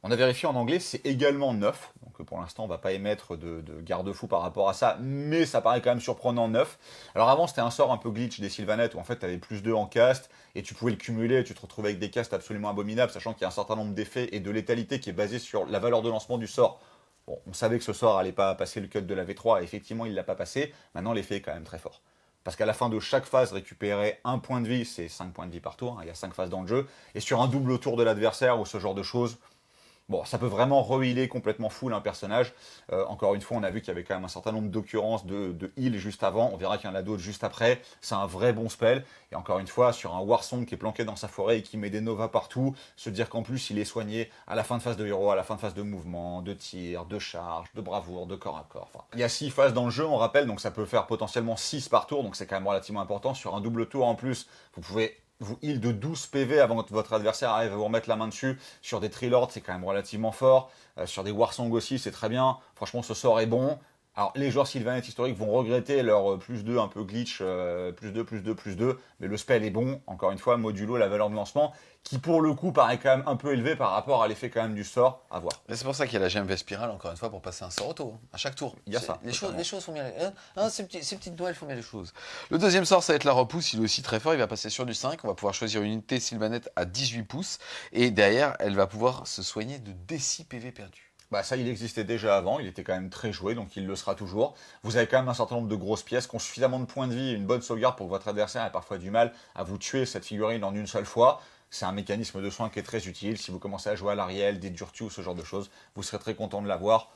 B: On a vérifié en anglais, c'est également 9. Donc pour l'instant, on ne va pas émettre de garde-fou par rapport à ça, mais ça paraît quand même surprenant 9. Alors avant, c'était un sort un peu glitch des Sylvanettes où en fait, tu avais plus 2 en cast et tu pouvais le cumuler et tu te retrouvais avec des castes absolument abominables, sachant qu'il y a un certain nombre d'effets et de létalité qui est basé sur la valeur de lancement du sort. Bon, on savait que ce sort allait pas passer le cut de la V3 et effectivement, il ne l'a pas passé. Maintenant, l'effet est quand même très fort. Parce qu'à la fin de chaque phase, récupérer un point de vie, c'est 5 points de vie par tour, hein, il y a 5 phases dans le jeu, et sur un double tour de l'adversaire ou ce genre de choses, bon, ça peut vraiment re-healer complètement full un personnage. Encore une fois, on a vu qu'il y avait quand même un certain nombre d'occurrences de heal juste avant. On verra qu'il y en a d'autres juste après. C'est un vrai bon spell. Et encore une fois, sur un Warsong qui est planqué dans sa forêt et qui met des Nova partout, se dire qu'en plus il est soigné à la fin de phase de héros, à la fin de phase de mouvement, de tir, de charge, de bravoure, de corps à corps. Enfin, il y a 6 phases dans le jeu, on rappelle, donc ça peut faire potentiellement 6 par tour. Donc c'est quand même relativement important. Sur un double tour en plus, vous pouvez vous heal de 12 PV avant que votre adversaire arrive à vous remettre la main dessus. Sur des Trilords, c'est quand même relativement fort. Sur des Warsong aussi, c'est très bien. Franchement, ce sort est bon. Alors, les joueurs Sylvaneth historiques vont regretter leur plus 2 un peu glitch, plus 2, plus 2, plus 2. Mais le spell est bon. Encore une fois, modulo la valeur de lancement, qui pour le coup paraît quand même un peu élevé par rapport à l'effet quand même du sort. À voir.
A: C'est pour ça qu'il y a la GMV spirale, encore une fois, pour passer un sort auto, à chaque tour.
B: Il y a ça.
A: Les choses font bien. Ces petites noëls font bien les choses. Le deuxième sort, ça va être la repousse. Il est aussi très fort. Il va passer sur du 5. On va pouvoir choisir une unité Sylvanette à 18 pouces. Et derrière, elle va pouvoir se soigner de D6 PV perdus.
B: Bah ça, il existait déjà avant, il était quand même très joué, donc il le sera toujours. Vous avez quand même un certain nombre de grosses pièces qui ont suffisamment de points de vie et une bonne sauvegarde pour que votre adversaire ait parfois du mal à vous tuer cette figurine en une seule fois. C'est un mécanisme de soin qui est très utile. Si vous commencez à jouer à l'Ariel, des Durtu, ce genre de choses, vous serez très content de l'avoir.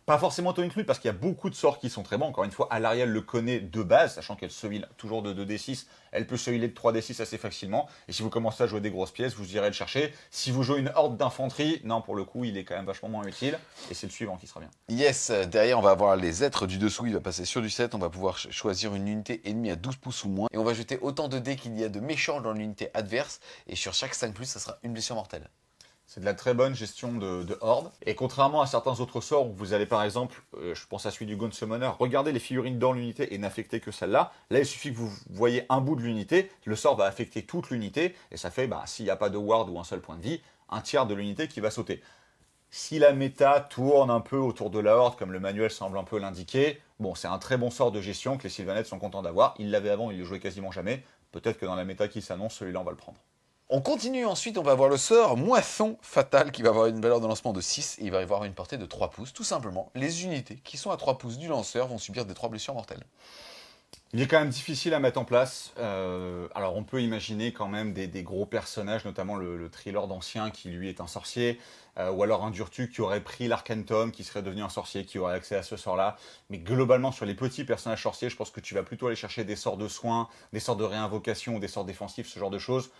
B: Pas forcément auto-inclus parce qu'il y a beaucoup de sorts qui sont très bons. Encore une fois, Alarielle le connaît de base, sachant qu'elle se heal toujours de 2d6. Elle peut se healer de 3d6 assez facilement. Et si vous commencez à jouer des grosses pièces, vous irez le chercher. Si vous jouez une horde d'infanterie, non, pour le coup, il est quand même vachement moins utile. Et c'est le suivant qui sera bien.
A: Yes, derrière, on va avoir les êtres du dessous. Il va passer sur du 7. On va pouvoir choisir une unité ennemie à 12 pouces ou moins. Et on va jeter autant de dés qu'il y a de méchants dans l'unité adverse. Et sur chaque 5+, ça sera une blessure mortelle.
B: C'est de la très bonne gestion de horde. Et contrairement à certains autres sorts où vous allez par exemple, je pense à celui du Gaunt Summoner, regarder les figurines dans l'unité et n'affecter que celle-là. Là, il suffit que vous voyez un bout de l'unité, le sort va affecter toute l'unité, et ça fait, s'il n'y a pas de ward ou un seul point de vie, un tiers de l'unité qui va sauter. Si la méta tourne un peu autour de la horde, comme le manuel semble un peu l'indiquer, bon, c'est un très bon sort de gestion que les Sylvanettes sont contents d'avoir. Ils l'avaient avant, ils le jouaient quasiment jamais. Peut-être que dans la méta qui s'annonce, celui-là, on va le prendre.
A: On continue ensuite, on va avoir le sort Moisson Fatale qui va avoir une valeur de lancement de 6 et il va avoir une portée de 3 pouces. Tout simplement, les unités qui sont à 3 pouces du lanceur vont subir des 3 blessures mortelles.
B: Il est quand même difficile à mettre en place. Alors on peut imaginer quand même des gros personnages, notamment le Trilord ancien qui lui est un sorcier, ou alors un Durtu qui aurait pris l'Arcantum, qui serait devenu un sorcier, qui aurait accès à ce sort-là. Mais globalement sur les petits personnages sorciers, je pense que tu vas plutôt aller chercher des sorts de soins, des sorts de réinvocation ou des sorts défensifs, ce genre de choses.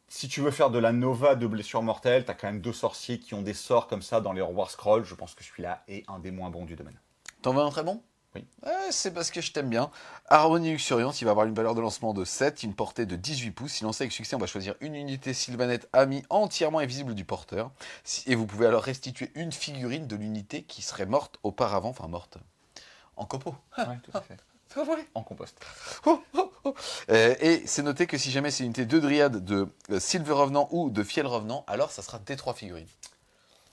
B: Si tu veux faire de la Nova de blessures mortelles, tu as quand même 2 sorciers qui ont des sorts comme ça dans les War Scrolls. Je pense que celui-là est un des moins bons du domaine.
A: T'en veux un très bon?
B: Oui.
A: C'est parce que je t'aime bien. Harmonie Luxuriante, il va avoir une valeur de lancement de 7, une portée de 18 pouces. Si lancé avec succès, on va choisir une unité Sylvanette amie entièrement invisible du porteur. Et vous pouvez alors restituer une figurine de l'unité qui serait morte auparavant, enfin morte en copeaux.
B: Ouais, tout à fait.
A: C'est vrai.
B: En compost.
A: Et c'est noté que si jamais c'est une unité de Dryade, de Silver Revenant ou de Fiel Revenant, alors ça sera des 3 figurines.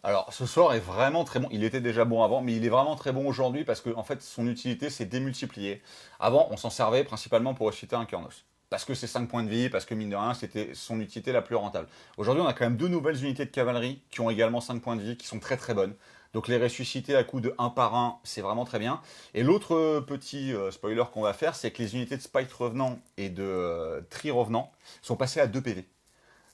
B: Alors, ce sort est vraiment très bon. Il était déjà bon avant, mais il est vraiment très bon aujourd'hui parce que, en fait, son utilité s'est démultipliée. Avant, on s'en servait principalement pour ressusciter un Kurnos. Parce que c'est 5 points de vie, parce que mine de rien, c'était son utilité la plus rentable. Aujourd'hui, on a quand même 2 nouvelles unités de cavalerie qui ont également 5 points de vie, qui sont très très bonnes. Donc les ressusciter à coup de 1 par 1, c'est vraiment très bien. Et l'autre petit spoiler qu'on va faire, c'est que les unités de Spite Revenant et de Tree Revenant sont passées à 2 PV.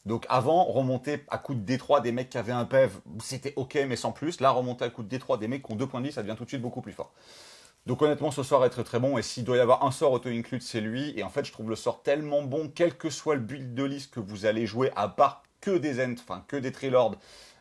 B: Donc avant, remonter à coup de D3 des mecs qui avaient un PEV, c'était ok mais sans plus. Là, remonter à coup de D3 des mecs qui ont 2 points de vie, ça devient tout de suite beaucoup plus fort. Donc honnêtement, ce sort est très très bon. Et s'il doit y avoir un sort auto-include, c'est lui. Et en fait, je trouve le sort tellement bon, quel que soit le build de liste que vous allez jouer, à part que des Ents, enfin que des Trilords,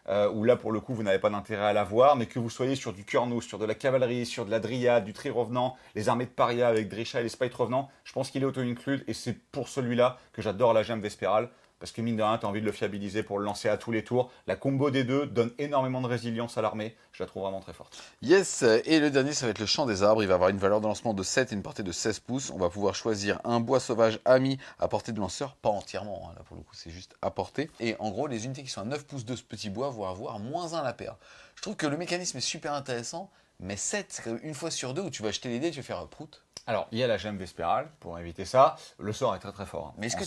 B: où là pour le coup vous n'avez pas d'intérêt à l'avoir, mais que vous soyez sur du Kurnoss, sur de la cavalerie, sur de la Dryade, du Tri Revenant, les armées de Paria avec Drisha et les Spite Revenants, je pense qu'il est auto-include et c'est pour celui-là que j'adore la gemme Vespérale. Parce que mine de rien, tu as envie de le fiabiliser pour le lancer à tous les tours. La combo des deux donne énormément de résilience à l'armée. Je la trouve vraiment très forte.
A: Yes, et le dernier, ça va être le champ des arbres. Il va avoir une valeur de lancement de 7 et une portée de 16 pouces. On va pouvoir choisir un bois sauvage ami à portée de lanceur, pas entièrement, hein. Là pour le coup c'est juste à portée. Et en gros, les unités qui sont à 9 pouces de ce petit bois vont avoir -1 à la PA. Je trouve que le mécanisme est super intéressant, mais 7, c'est une fois sur deux où tu vas acheter les dés, tu vas faire prout.
B: Alors, il y a la gemme Vespérale, pour éviter ça. Le sort est très très fort.
A: Mais est-ce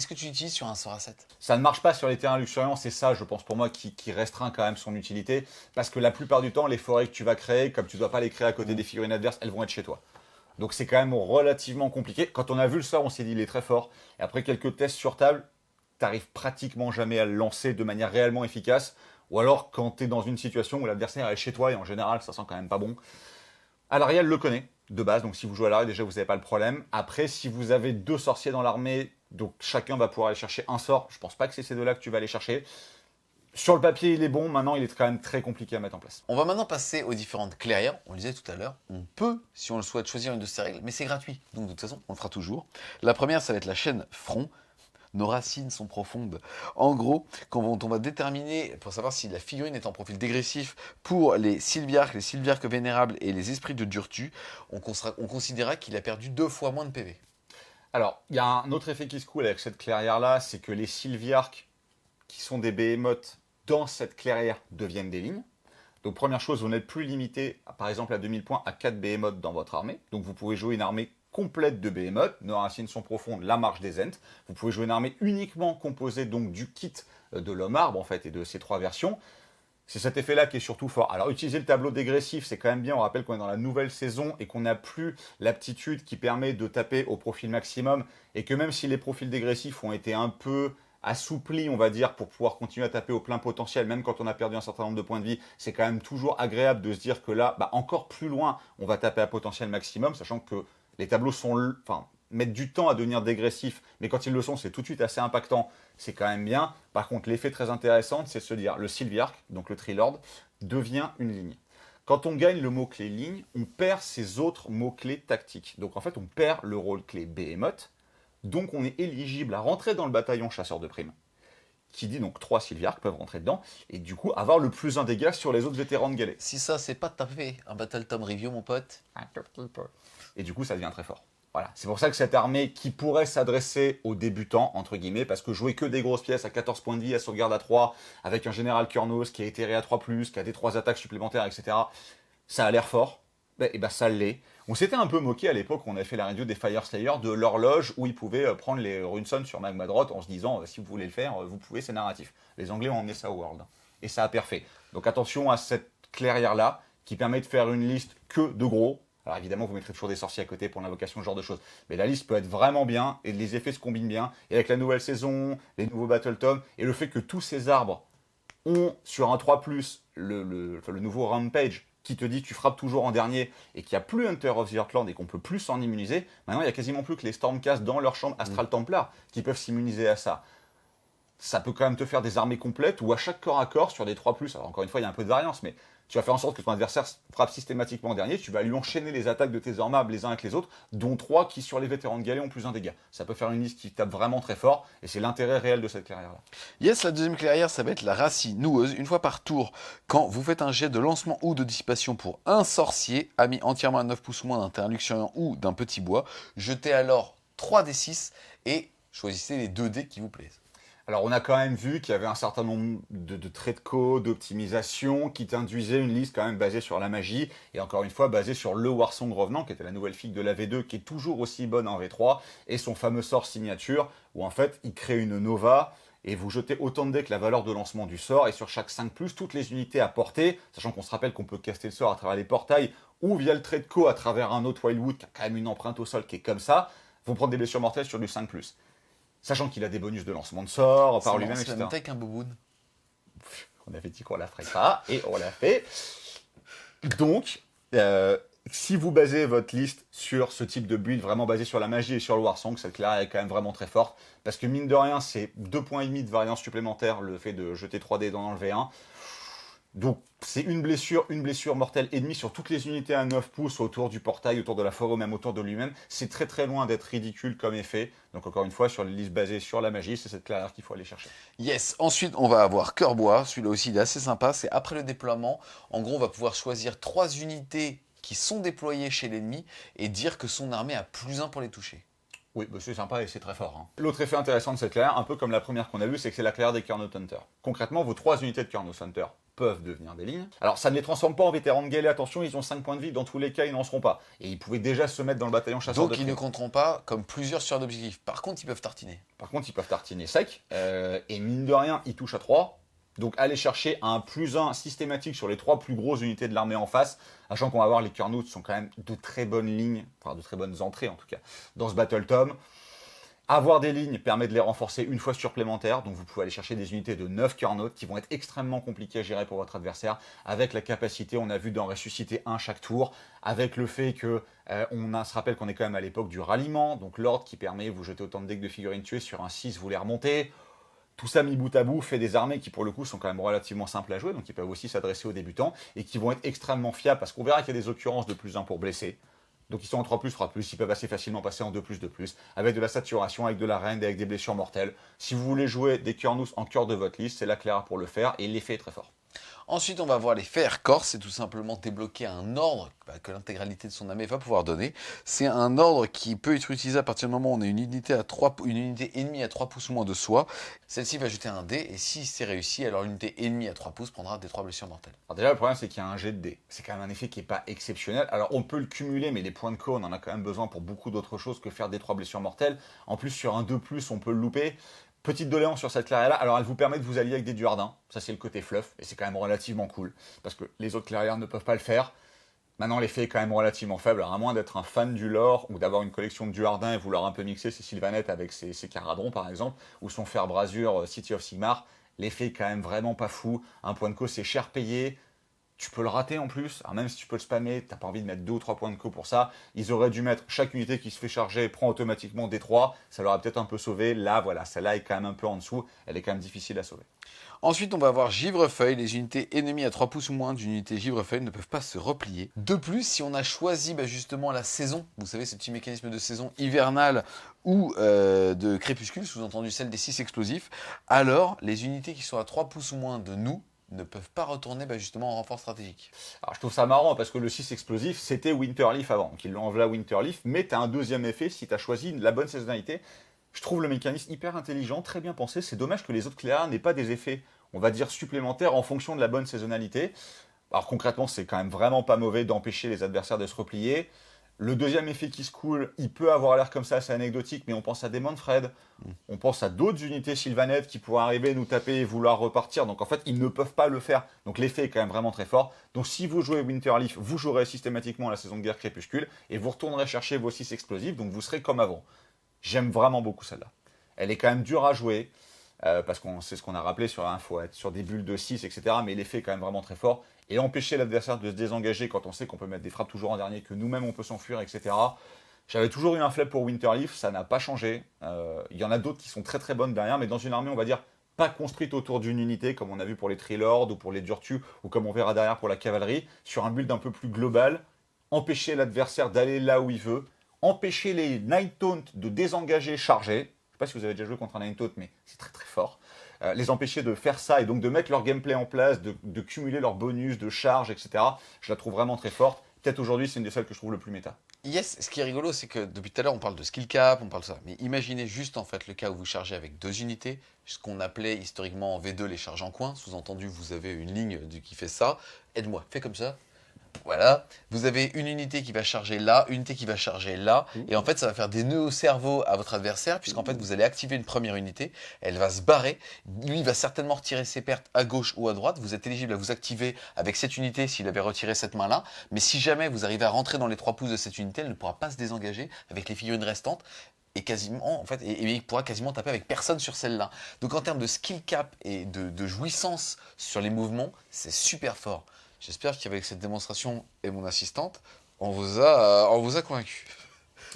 A: que tu l'utilises sur un sort à 7?
B: Ça ne marche pas sur les terrains luxuriants, c'est ça, je pense, pour moi, qui restreint quand même son utilité. Parce que la plupart du temps, les forêts que tu vas créer, comme tu ne dois pas les créer à côté des figurines adverses, elles vont être chez toi. Donc c'est quand même relativement compliqué. Quand on a vu le sort, on s'est dit il est très fort. Et après quelques tests sur table, tu n'arrives pratiquement jamais à le lancer de manière réellement efficace. Ou alors quand tu es dans une situation où l'adversaire est chez toi, et en général, ça sent quand même pas bon. Alarielle le connaît de base, donc si vous jouez à l'arrêt, déjà vous n'avez pas le problème. Après, si vous avez 2 sorciers dans l'armée, donc chacun va pouvoir aller chercher un sort, je pense pas que c'est ces deux-là que tu vas aller chercher. Sur le papier, il est bon, maintenant il est quand même très compliqué à mettre en place.
A: On va maintenant passer aux différentes clairières. On le disait tout à l'heure, on peut, si on le souhaite, choisir une de ces règles, mais c'est gratuit, donc de toute façon, on le fera toujours. La première, ça va être la chaîne front. Nos racines sont profondes. En gros, quand on va déterminer, pour savoir si la figurine est en profil dégressif, pour les Sylviarques vénérables et les esprits de Durtu, on considérera qu'il a perdu 2 fois moins de PV.
B: Alors, il y a un autre effet qui se coule avec cette clairière-là, c'est que les Sylviarques, qui sont des behemoths, dans cette clairière, deviennent des lignes. Donc première chose, vous n'êtes plus limité, par exemple à 2000 points, à 4 behemoths dans votre armée. Donc vous pouvez jouer une armée complète de behemoths, nos racines sont profondes, la marche des Ents. Vous pouvez jouer une armée uniquement composée donc du kit de l'homme arbre en fait et de ces 3 versions. C'est cet effet-là qui est surtout fort. Alors utiliser le tableau dégressif, c'est quand même bien. On rappelle qu'on est dans la nouvelle saison et qu'on n'a plus l'aptitude qui permet de taper au profil maximum et que même si les profils dégressifs ont été un peu assoupli, on va dire, pour pouvoir continuer à taper au plein potentiel, même quand on a perdu un certain nombre de points de vie, c'est quand même toujours agréable de se dire que là, encore plus loin, on va taper à potentiel maximum, sachant que les tableaux mettent du temps à devenir dégressifs, mais quand ils le sont, c'est tout de suite assez impactant, c'est quand même bien. Par contre, l'effet très intéressant, c'est de se dire, le Sylviarque, donc le Trilord, devient une ligne. Quand on gagne le mot-clé ligne, on perd ses autres mots-clés tactiques. Donc en fait, on perd le rôle-clé Behemoth, donc on est éligible à rentrer dans le bataillon chasseur de primes, qui dit donc 3 Sylviarques peuvent rentrer dedans, et du coup avoir le plus un dégât sur les autres vétérans de Galet.
A: Si ça, c'est pas taper un Battle Tom Review, mon pote.
B: Et du coup, ça devient très fort. Voilà. C'est pour ça que cette armée qui pourrait s'adresser aux débutants, entre guillemets, parce que jouer que des grosses pièces à 14 points de vie, à sauvegarde à 3, avec un général Kurnoss qui a itéré à 3+, qui a des 3 attaques supplémentaires, etc., ça a l'air fort. Et ben ça l'est. On s'était un peu moqué à l'époque où on avait fait la review des Fire Slayers de l'horloge où ils pouvaient prendre les Runestone sur Magmadroth en se disant si vous voulez le faire, vous pouvez, c'est narratif. Les Anglais ont emmené ça au World. Et ça a perfait. Donc attention à cette clairière-là qui permet de faire une liste que de gros. Alors évidemment, vous mettrez toujours des sorciers à côté pour l'invocation, ce genre de choses. Mais la liste peut être vraiment bien et les effets se combinent bien. Et avec la nouvelle saison, les nouveaux Battle Tom et le fait que tous ces arbres ont sur un 3+, le nouveau Rampage qui te dit tu frappes toujours en dernier et qu'il n'y a plus Hunter of the Heartland et qu'on peut plus s'en immuniser, maintenant il n'y a quasiment plus que les Stormcast dans leur chambre Astral Templar qui peuvent s'immuniser à ça. Ça peut quand même te faire des armées complètes où à chaque corps à corps sur des 3+, alors encore une fois il y a un peu de variance, mais tu vas faire en sorte que ton adversaire frappe systématiquement en dernier, tu vas lui enchaîner les attaques de tes armables les uns avec les autres, dont 3 qui sur les vétérans de Galet ont plus un dégât. Ça peut faire une liste qui tape vraiment très fort, et c'est l'intérêt réel de cette clairière-là.
A: Yes, la deuxième clairière, ça va être la racine noueuse. Une fois par tour, quand vous faites un jet de lancement ou de dissipation pour un sorcier, ami entièrement à 9 pouces ou moins d'un terrain luxuriant ou d'un petit bois, jetez alors 3d6 et choisissez les 2 dés qui vous plaisent.
B: Alors, on a quand même vu qu'il y avait un certain nombre de traits de code, d'optimisation, qui t'induisaient une liste quand même basée sur la magie, et encore une fois basée sur le Warsong Revenant, qui était la nouvelle figue de la V2, qui est toujours aussi bonne en V3, et son fameux sort signature, où en fait, il crée une Nova, et vous jetez autant de dés que la valeur de lancement du sort, et sur chaque 5+, toutes les unités à portée, sachant qu'on se rappelle qu'on peut caster le sort à travers les portails, ou via le trait de co à travers un autre Wildwood, qui a quand même une empreinte au sol qui est comme ça, vont prendre des blessures mortelles sur du 5+. Sachant qu'il a des bonus de lancement de sort par lui-même, etc.
A: C'est la même taille qu'un bouboune.
B: On avait dit qu'on la ferait pas, et on l'a fait. Donc, Si vous basez votre liste sur ce type de build vraiment basé sur la magie et sur le Warsong, cette clairière est quand même vraiment très forte. Parce que mine de rien, c'est 2,5 points de variance supplémentaire le fait de jeter 3D dans le V1. Donc c'est une blessure mortelle et demie sur toutes les unités à 9 pouces autour du portail, autour de la forêt ou même autour de lui-même. C'est très très loin d'être ridicule comme effet. Donc encore une fois, sur les listes basées sur la magie, c'est cette clairière qu'il faut aller chercher.
A: Yes, ensuite on va avoir Cœur Bois, celui-là aussi il est assez sympa, c'est après le déploiement, en gros on va pouvoir choisir 3 unités qui sont déployées chez l'ennemi et dire que son armée a +1 pour les toucher.
B: Oui, bah c'est sympa et c'est très fort. L'autre effet intéressant de cette clairière, un peu comme la première qu'on a vue, c'est que c'est la clairière des Kurnoth Hunter. Concrètement, vos 3 unités de Kurnoth Hunter peuvent devenir des lignes. Alors ça ne les transforme pas en vétérans de guerre, attention, ils ont 5 points de vie, dans tous les cas ils n'en seront pas. Et ils pouvaient déjà se mettre dans le bataillon chasseur de
A: Donc ils ne
B: primes.
A: compteront pas comme plusieurs sur d'objectifs. Par contre ils peuvent tartiner.
B: Par contre, ils peuvent tartiner sec, et mine de rien, ils touchent à 3. Donc aller chercher un +1 systématique sur les 3 plus grosses unités de l'armée en face, sachant qu'on va voir les Kurnoth sont quand même de très bonnes lignes, enfin de très bonnes entrées en tout cas, dans ce Battle Tome. Avoir des lignes permet de les renforcer une fois supplémentaire, donc vous pouvez aller chercher des unités de 9 Kurnoth qui vont être extrêmement compliquées à gérer pour votre adversaire, avec la capacité, on a vu, d'en ressusciter un chaque tour, avec le fait que se rappelle qu'on est quand même à l'époque du ralliement, donc l'ordre qui permet, vous jetez autant de decks de figurines tuées sur un 6, vous les remontez. Tout ça mis bout à bout fait des armées qui pour le coup sont quand même relativement simples à jouer, donc ils peuvent aussi s'adresser aux débutants, et qui vont être extrêmement fiables, parce qu'on verra qu'il y a des occurrences de +1 pour blesser. Donc ils sont en 3+, 3+, ils peuvent assez facilement passer en 2+, avec de la saturation, avec de la reine, avec des blessures mortelles. Si vous voulez jouer des Kurnoth en cœur de votre liste, c'est la clairière pour le faire, et l'effet est très fort.
A: Ensuite, on va voir les Fer Corse, c'est tout simplement débloquer un ordre que l'intégralité de son armée va pouvoir donner. C'est un ordre qui peut être utilisé à partir du moment où on a une unité ennemie à 3 pouces ou moins de soi. Celle-ci va jeter un dé, et si c'est réussi, alors l'unité ennemie à 3 pouces prendra des 3 blessures mortelles.
B: Alors déjà, le problème, c'est qu'il y a un jet de dés. C'est quand même un effet qui n'est pas exceptionnel. Alors on peut le cumuler, mais les points de co, on en a quand même besoin pour beaucoup d'autres choses que faire des 3 blessures mortelles. En plus, sur un 2+, on peut le louper. Petite doléance sur cette clairière-là, alors elle vous permet de vous allier avec des Duardins, ça c'est le côté fluff, et c'est quand même relativement cool, parce que les autres clairières ne peuvent pas le faire. Maintenant l'effet est quand même relativement faible, alors à moins d'être un fan du lore, ou d'avoir une collection de Duardins et vouloir un peu mixer ses Sylvanettes avec ses Caradrons par exemple, ou son Fer Brasure City of Sigmar, l'effet est quand même vraiment pas fou, un point de co c'est cher payé, tu peux le rater en plus, alors même si tu peux le spammer, t'as pas envie de mettre 2 ou 3 points de co pour ça, ils auraient dû mettre chaque unité qui se fait charger prend automatiquement des 3, ça leur a peut-être un peu sauvé, là voilà, celle-là est quand même un peu en dessous, elle est quand même difficile à sauver.
A: Ensuite, on va avoir Givrefeuille. Les unités ennemies à 3 pouces ou moins d'une unité Givrefeuille ne peuvent pas se replier. De plus, si on a choisi justement la saison, vous savez, ce petit mécanisme de saison hivernale ou de crépuscule, sous-entendu celle des 6 explosifs, alors les unités qui sont à 3 pouces ou moins de nous ne peuvent pas retourner justement en renfort stratégique.
B: Alors je trouve ça marrant parce que le 6 explosif c'était Winterleaf avant, donc ils l'ont enlevé à Winterleaf, mais tu as un deuxième effet si tu as choisi la bonne saisonnalité. Je trouve le mécanisme hyper intelligent, très bien pensé, c'est dommage que les autres clairières n'aient pas des effets, on va dire, supplémentaires en fonction de la bonne saisonnalité. Alors concrètement c'est quand même vraiment pas mauvais d'empêcher les adversaires de se replier. Le deuxième effet qui se coule, il peut avoir l'air comme ça, c'est anecdotique, mais on pense à des Manfred, on pense à d'autres unités Sylvanettes qui pourraient arriver, nous taper et vouloir repartir. Donc en fait, ils ne peuvent pas le faire. Donc l'effet est quand même vraiment très fort. Donc si vous jouez Winterleaf, vous jouerez systématiquement la saison de guerre Crépuscule et vous retournerez chercher vos 6 explosifs, donc vous serez comme avant. J'aime vraiment beaucoup celle-là. Elle est quand même dure à jouer, parce qu'on sait ce qu'on a rappelé sur il faut être sur des bulles de 6, etc. Mais l'effet est quand même vraiment très fort. Et empêcher l'adversaire de se désengager quand on sait qu'on peut mettre des frappes toujours en dernier, que nous-mêmes on peut s'enfuir, etc. J'avais toujours eu un flip pour Winterleaf, ça n'a pas changé. Il y en a d'autres qui sont très très bonnes derrière, mais dans une armée, on va dire, pas construite autour d'une unité, comme on a vu pour les Trilords ou pour les Durtu, ou comme on verra derrière pour la cavalerie, sur un build un peu plus global, empêcher l'adversaire d'aller là où il veut, empêcher les Night Taunt de désengager charger. Je ne sais pas si vous avez déjà joué contre un Night Taunt, mais c'est très très fort. Les empêcher de faire ça et donc de mettre leur gameplay en place, de cumuler leurs bonus, de charge, etc. Je la trouve vraiment très forte. Peut-être aujourd'hui, c'est une des celles que je trouve le plus méta.
A: Yes, ce qui est rigolo, c'est que depuis tout à l'heure, on parle de skill cap, on parle de ça. Mais imaginez juste en fait le cas où vous chargez avec 2 unités, ce qu'on appelait historiquement en V2 les charges en coin. Sous-entendu, vous avez une ligne qui fait ça. Aide-moi, fais comme ça. Voilà, vous avez une unité qui va charger là, une unité qui va charger là, et en fait ça va faire des nœuds au cerveau à votre adversaire, puisqu'en fait vous allez activer une première unité, elle va se barrer, lui il va certainement retirer ses pertes à gauche ou à droite, vous êtes éligible à vous activer avec cette unité s'il avait retiré cette main-là, mais si jamais vous arrivez à rentrer dans les 3 pouces de cette unité, elle ne pourra pas se désengager avec les figurines restantes, et quasiment, en fait, et il pourra quasiment taper avec personne sur celle-là. Donc en termes de skill cap et de jouissance sur les mouvements, c'est super fort. J'espère qu'avec cette démonstration et mon assistante, On vous a convaincu.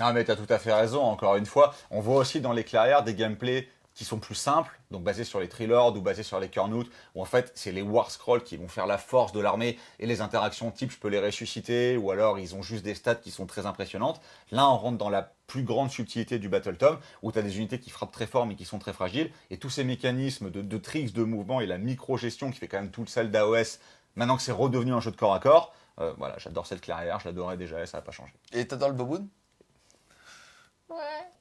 B: Non, mais tu as tout à fait raison, encore une fois. On voit aussi dans les clairières des gameplays qui sont plus simples, donc basés sur les Trilords ou basés sur les Kernoots, où en fait c'est les War Scrolls qui vont faire la force de l'armée et les interactions type je peux les ressusciter, ou alors ils ont juste des stats qui sont très impressionnantes. Là on rentre dans la plus grande subtilité du Battle Tom, où tu as des unités qui frappent très fort mais qui sont très fragiles, et tous ces mécanismes de tricks, de mouvement et la micro-gestion qui fait quand même tout le sel d'AOS, maintenant que c'est redevenu un jeu de corps à corps, voilà, j'adore cette clairière, je l'adorais déjà et ça n'a pas changé.
A: Et t'adores le Boboon?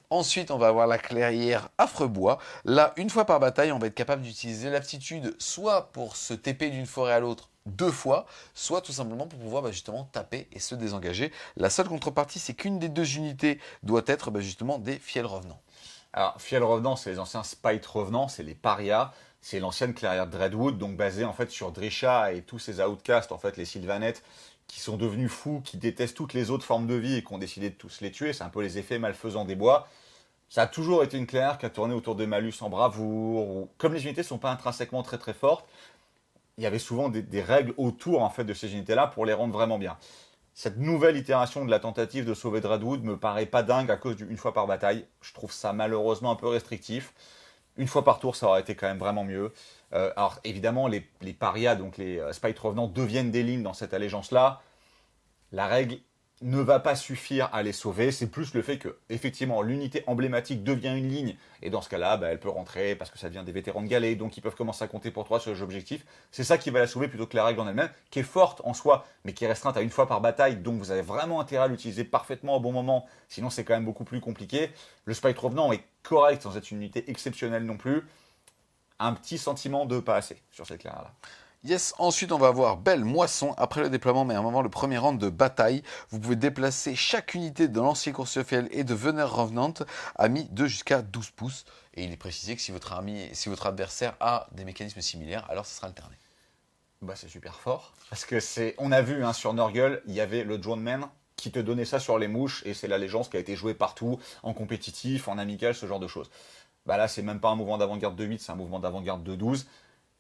A: Ensuite, on va avoir la clairière Affrebois. Là, une fois par bataille, on va être capable d'utiliser l'aptitude soit pour se TP d'une forêt à l'autre 2 fois, soit tout simplement pour pouvoir justement taper et se désengager. La seule contrepartie, c'est qu'une des 2 unités doit être justement des fiels revenants.
B: Alors, Fiel Revenant, c'est les anciens Spite Revenants, c'est les parias, c'est l'ancienne clairière Dreadwood, donc basée en fait sur Drisha et tous ces outcasts, en fait les Sylvanettes, qui sont devenus fous, qui détestent toutes les autres formes de vie et qui ont décidé de tous les tuer. C'est un peu les effets malfaisants des bois. Ça a toujours été une clairière qui a tourné autour de malus en bravoure. Comme les unités ne sont pas intrinsèquement très très fortes, il y avait souvent des règles autour en fait de ces unités-là pour les rendre vraiment bien. Cette nouvelle itération de la tentative de sauver Dreadwood me paraît pas dingue à cause d'une fois par bataille. Je trouve ça malheureusement un peu restrictif. Une fois par tour, ça aurait été quand même vraiment mieux. Alors évidemment, les parias, donc les Spite Revenants, deviennent des lignes dans cette allégeance-là. La règle ne va pas suffire à les sauver. C'est plus le fait que, effectivement, l'unité emblématique devient une ligne. Et dans ce cas-là, elle peut rentrer parce que ça devient des vétérans de galets, donc ils peuvent commencer à compter pour toi sur les objectifs. C'est ça qui va la sauver plutôt que la règle en elle-même, qui est forte en soi, mais qui est restreinte à une fois par bataille. Donc vous avez vraiment intérêt à l'utiliser parfaitement au bon moment. Sinon, c'est quand même beaucoup plus compliqué. Le Spite Revenant est correct sans être une unité exceptionnelle non plus. Un petit sentiment de pas assez sur cette clairière-là.
A: Yes, ensuite on va avoir Belle Moisson. Après le déploiement, mais avant le premier round de bataille, vous pouvez déplacer chaque unité de l'ancien coursier fiel et de Vener Revenant à mi de jusqu'à 12 pouces. Et il est précisé que si votre adversaire a des mécanismes similaires, alors ça sera alterné.
B: Bah, c'est super fort. Parce que on a vu sur Nurgle, il y avait le Drone Man qui te donnait ça sur les mouches, et c'est l'allégeance qui a été jouée partout, en compétitif, en amical, ce genre de choses. Bah là, c'est même pas un mouvement d'avant-garde de 8, c'est un mouvement d'avant-garde de 12.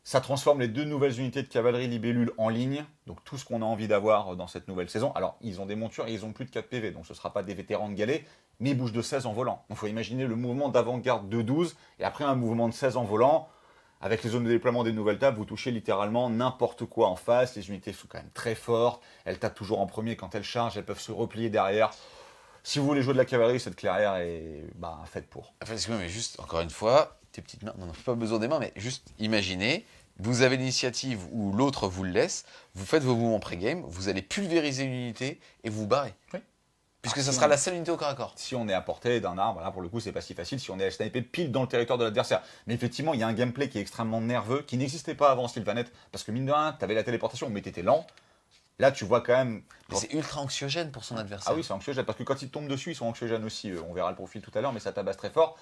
B: Ça transforme les 2 nouvelles unités de cavalerie libellule en ligne, donc tout ce qu'on a envie d'avoir dans cette nouvelle saison. Alors, ils ont des montures et ils ont plus de 4 PV, donc ce ne sera pas des vétérans de galets, mais ils bougent de 16 en volant. Donc il faut imaginer le mouvement d'avant-garde de 12, et après un mouvement de 16 en volant. Avec les zones de déploiement des nouvelles tables, vous touchez littéralement n'importe quoi en face. Les unités sont quand même très fortes, elles tapent toujours en premier quand elles chargent, elles peuvent se replier derrière. Si vous voulez jouer de la cavalerie, cette clairière est faite pour.
A: Enfin, excuse-moi, mais juste, encore une fois, tes petites mains, non, pas besoin des mains, mais juste imaginez, vous avez l'initiative ou l'autre vous le laisse, vous faites vos mouvements pré-game, vous allez pulvériser une unité et vous vous barrez.
B: Oui.
A: Puisque ça sera la seule unité au corps à corps.
B: Si on est à portée d'un arbre, là pour le coup c'est pas si facile si on est snipé pile dans le territoire de l'adversaire. Mais effectivement, il y a un gameplay qui est extrêmement nerveux, qui n'existait pas avant Sylvanette, parce que mine de rien, t'avais la téléportation, mais t'étais lent. Là, tu vois quand même.
A: C'est ultra anxiogène pour son adversaire.
B: Ah oui, c'est anxiogène, parce que quand ils tombent dessus, ils sont anxiogènes aussi. On verra le profil tout à l'heure, mais ça tabasse très fort.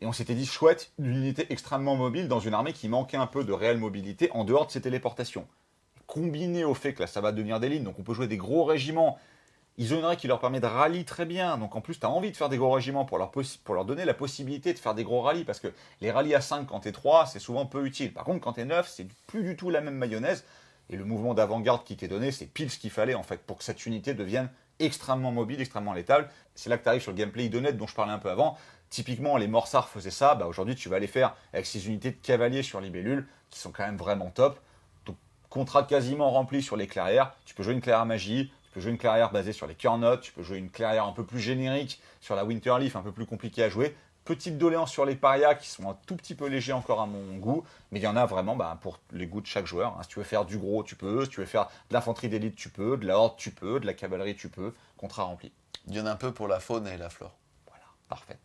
B: Et on s'était dit, chouette, une unité extrêmement mobile dans une armée qui manquait un peu de réelle mobilité en dehors de ses téléportations. Combiné au fait que là, ça va devenir des lignes, donc on peut jouer des gros régiments. Ils ont une règle qui leur permet de rallye très bien, donc en plus tu as envie de faire des gros régiments pour leur donner la possibilité de faire des gros rallyes, parce que les rallyes à 5 quand t'es 3, c'est souvent peu utile. Par contre quand t'es 9, c'est plus du tout la même mayonnaise, et le mouvement d'avant-garde qui t'est donné, c'est pile ce qu'il fallait en fait pour que cette unité devienne extrêmement mobile, extrêmement létale. C'est là que tu arrives sur le gameplay idonette dont je parlais un peu avant. Typiquement les Morsards faisaient ça, aujourd'hui tu vas les faire avec ces unités de cavaliers sur Libellule, qui sont quand même vraiment top. Donc contrat quasiment rempli sur les clairières, tu peux jouer une clairière magie, tu peux jouer une clairière basée sur les Kernoots, tu peux jouer une clairière un peu plus générique sur la Winterleaf, un peu plus compliquée à jouer. Petite doléance sur les parias qui sont un tout petit peu légers encore à mon goût, mais il y en a vraiment pour les goûts de chaque joueur. Si tu veux faire du gros, tu peux. Si tu veux faire de l'infanterie d'élite, tu peux. De la horde, tu peux. De la cavalerie, tu peux. Contrat rempli.
A: Il y en a un peu pour la faune et la flore.
B: Voilà, parfait.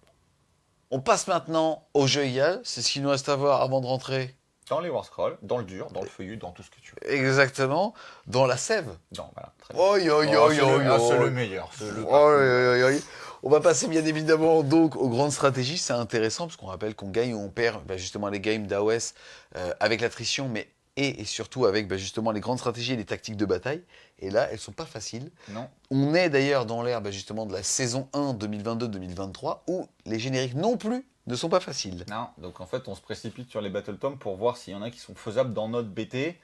A: On passe maintenant au jeu égal. C'est ce qu'il nous reste à voir avant de rentrer.
B: Dans les War Scrolls, dans le dur, dans le feuillu, dans tout ce que tu veux.
A: Exactement. Dans la sève.
B: Très bien. C'est le meilleur.
A: On va passer bien évidemment donc aux grandes stratégies. C'est intéressant parce qu'on rappelle qu'on gagne ou on perd justement les games d'AOS avec l'attrition, mais et surtout avec justement les grandes stratégies et les tactiques de bataille. Et là, elles sont pas faciles.
B: Non.
A: On est d'ailleurs dans l'ère justement de la saison 1 2022-2023 où les génériques non plus ne sont pas faciles.
B: Non, donc en fait, on se précipite sur les Battle Tom pour voir s'il y en a qui sont faisables dans notre BT.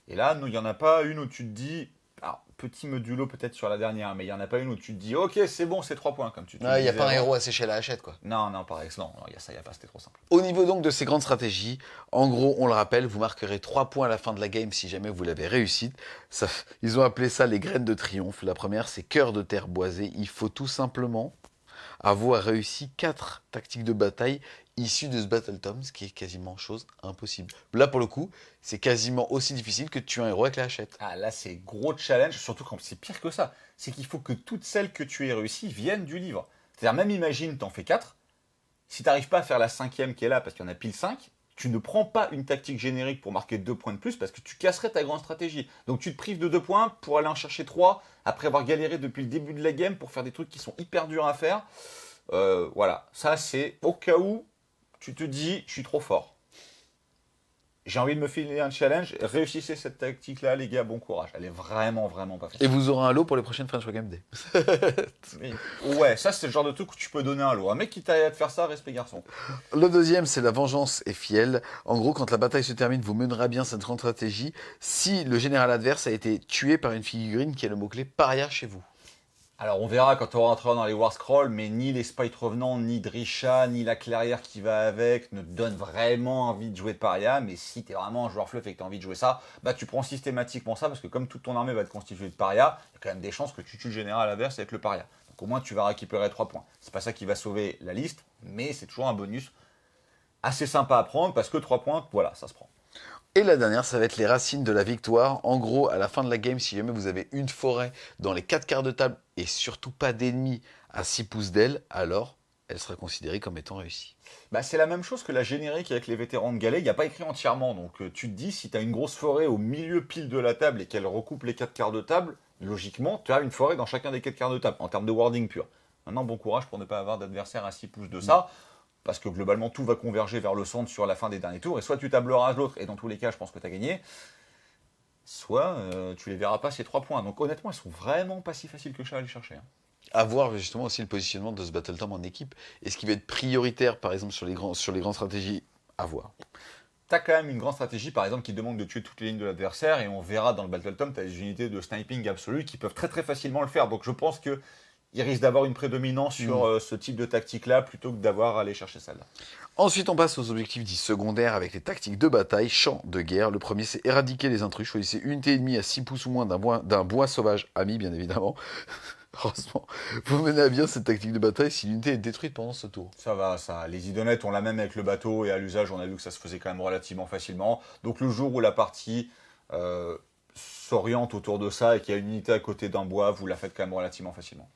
B: Et là, il n'y en a pas une où tu te dis, alors, petit modulo peut-être sur la dernière, mais il n'y en a pas une où tu te dis, ok, c'est bon, c'est 3 points, comme tu
A: Il n'y a
B: disais
A: pas un
B: avant.
A: héros à sécher la hachette, quoi.
B: Non, par exemple, non, il y a ça, il n'y a pas, c'était trop simple.
A: Au niveau donc de ces grandes stratégies, en gros, on le rappelle, vous marquerez 3 points à la fin de la game si jamais vous l'avez réussi. Ils ont appelé ça les graines de triomphe. La première, c'est cœur de terre boisé. Il faut tout simplement avoir réussi 4 tactiques de bataille issues de ce Battle Tom, ce qui est quasiment chose impossible. Là, pour le coup, c'est quasiment aussi difficile que de tuer un héros avec la hachette.
B: Ah, là, c'est gros challenge, surtout quand c'est pire que ça. C'est qu'il faut que toutes celles que tu aies réussies viennent du livre. C'est-à-dire, même imagine, t'en fais 4. Si t'arrives pas à faire la 5e qui est là, parce qu'il y en a pile 5, tu ne prends pas une tactique générique pour marquer 2 points de plus, parce que tu casserais ta grande stratégie. Donc tu te prives de 2 points pour aller en chercher 3, après avoir galéré depuis le début de la game pour faire des trucs qui sont hyper durs à faire. Voilà, ça c'est au cas où tu te dis, je suis trop fort. J'ai envie de me filer un challenge, réussissez cette tactique-là, les gars, bon courage. Elle est vraiment pas facile.
A: Et vous aurez un lot pour les prochaines French Game Day.
B: Ouais, ça c'est le genre de truc où tu peux donner un lot. Un mec qui t'arrive à te faire ça, respect garçon.
A: Le deuxième, c'est la vengeance est fielle. En gros, quand la bataille se termine, vous mènerez à bien cette grande stratégie si le général adverse a été tué par une figurine qui a le mot-clé paria chez vous.
B: Alors on verra quand on rentrera dans les War Scrolls, mais ni les Spite Revenants, ni Drisha, ni la clairière qui va avec ne te donnent vraiment envie de jouer de Paria, mais si t'es vraiment un joueur fluff et que t'as envie de jouer ça, bah tu prends systématiquement ça, parce que comme toute ton armée va être constituée de Paria, il y a quand même des chances que tu tues le général adverse avec le Paria. Donc au moins tu vas récupérer 3 points. C'est pas ça qui va sauver la liste, mais c'est toujours un bonus assez sympa à prendre, parce que 3 points, voilà, ça se prend.
A: Et la dernière, ça va être les racines de la victoire. En gros, à la fin de la game, si jamais vous avez une forêt dans les 4 quarts de table et surtout pas d'ennemis à 6 pouces d'aile, alors elle sera considérée comme étant réussie.
B: Bah, c'est la même chose que la générique avec les vétérans de Galais, il n'y a pas écrit entièrement. Donc tu te dis, si tu as une grosse forêt au milieu pile de la table et qu'elle recoupe les 4 quarts de table, logiquement, tu as une forêt dans chacun des 4 quarts de table, en termes de wording pur. Maintenant, bon courage pour ne pas avoir d'adversaire à 6 pouces de ça. Parce que globalement, tout va converger vers le centre sur la fin des derniers tours. Et soit tu tableras l'autre, et dans tous les cas, je pense que tu as gagné. Soit tu les verras pas ces 3 points. Donc honnêtement, ils sont vraiment pas si faciles que ça à aller chercher.
A: À voir justement aussi le positionnement de ce Battle Tom en équipe. Est-ce qu'il va être prioritaire, par exemple, sur les grandes stratégies? À voir.
B: Tu as quand même une grande stratégie, par exemple, qui demande de tuer toutes les lignes de l'adversaire. Et on verra dans le Battle Tom, tu as des unités de sniping absolu qui peuvent très facilement le faire. Donc je pense que il risque d'avoir une prédominance sur ce type de tactique-là plutôt que d'avoir à aller chercher celle-là.
A: Ensuite, on passe aux objectifs dits secondaires avec les tactiques de bataille, champ de guerre. Le premier, c'est éradiquer les intrus. Choisissez une unité ennemie à 6 pouces ou moins d'un bois sauvage ami, bien évidemment. Heureusement, vous menez à bien cette tactique de bataille si l'unité est détruite pendant ce tour.
B: Ça va, ça. Les idonettes ont la même avec le bateau et à l'usage, on a vu que ça se faisait quand même relativement facilement. Donc le jour où la partie s'oriente autour de ça et qu'il y a une unité à côté d'un bois, vous la faites quand même relativement facilement.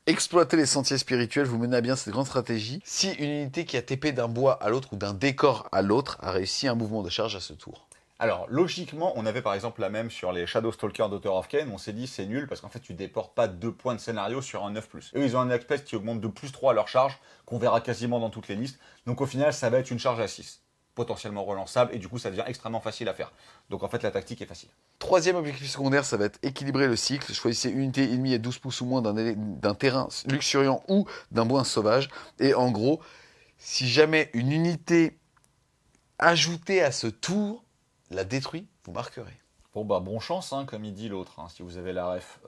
A: Exploiter les sentiers spirituels, vous menez à bien cette grande stratégie si une unité qui a TP d'un bois à l'autre ou d'un décor à l'autre a réussi un mouvement de charge à ce tour.
B: Alors, logiquement, on avait par exemple la même sur les Shadow Stalker d'Author of Kain. On s'est dit c'est nul parce qu'en fait, tu déportes pas 2 points de scénario sur un 9+. Eux, ils ont un aspect qui augmente de +3 à leur charge, qu'on verra quasiment dans toutes les listes. Donc au final, ça va être une charge à 6, potentiellement relançable, et du coup, ça devient extrêmement facile à faire. Donc en fait, la tactique est facile.
A: Troisième objectif secondaire, ça va être équilibrer le cycle. Choisissez une unité ennemie à 12 pouces ou moins d'un terrain luxuriant ou d'un bois sauvage. Et en gros, si jamais une unité ajoutée à ce tour la détruit, vous marquerez.
B: Bon bah bon chance, hein, comme il dit l'autre, hein, si vous avez la ref.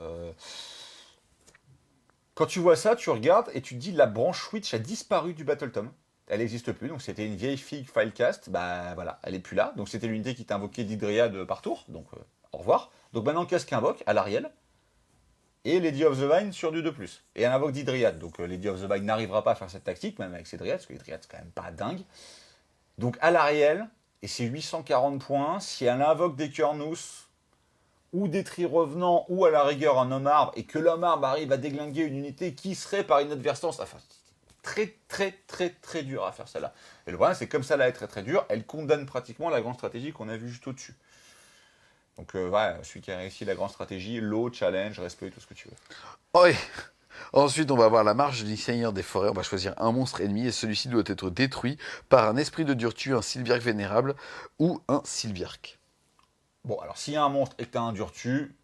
B: Quand tu vois ça, tu regardes et tu te dis la branche Switch a disparu du Battle Tom. Elle n'existe plus, donc c'était une vieille fig filecast, bah voilà, elle est plus là. Donc c'était l'unité qui t'invoquait d'Hydriade par tour, donc au revoir. Donc maintenant qu'est-ce qu'invoque à l'Ariel et Lady of the Vine sur du 2+. Et elle invoque d'Hydriade, donc Lady of the Vine n'arrivera pas à faire cette tactique, même avec ses Dryades, parce que les Dryades c'est quand même pas dingue. Donc à l'Ariel, et c'est 840 points, si elle invoque des Curnus, ou des Tri Revenants, ou à la rigueur un Homme Arbre, et que l'Homme Arbre arrive à déglinguer une unité qui serait par inadvertance, enfin, très dur à faire celle-là. Et le problème, c'est que comme ça, elle est très dure, elle condamne pratiquement la grande stratégie qu'on a vue juste au-dessus. Donc voilà, celui qui a réussi la grande stratégie, low, challenge, respect, tout ce que tu veux.
A: Oui. Ensuite, on va avoir la marche du Seigneur des Forêts. On va choisir un monstre ennemi et celui-ci doit être détruit par un esprit de Durtu, un Sylviarque vénérable ou un Sylviarque.
B: Bon, alors s'il y a un monstre et que tu as un Durtu,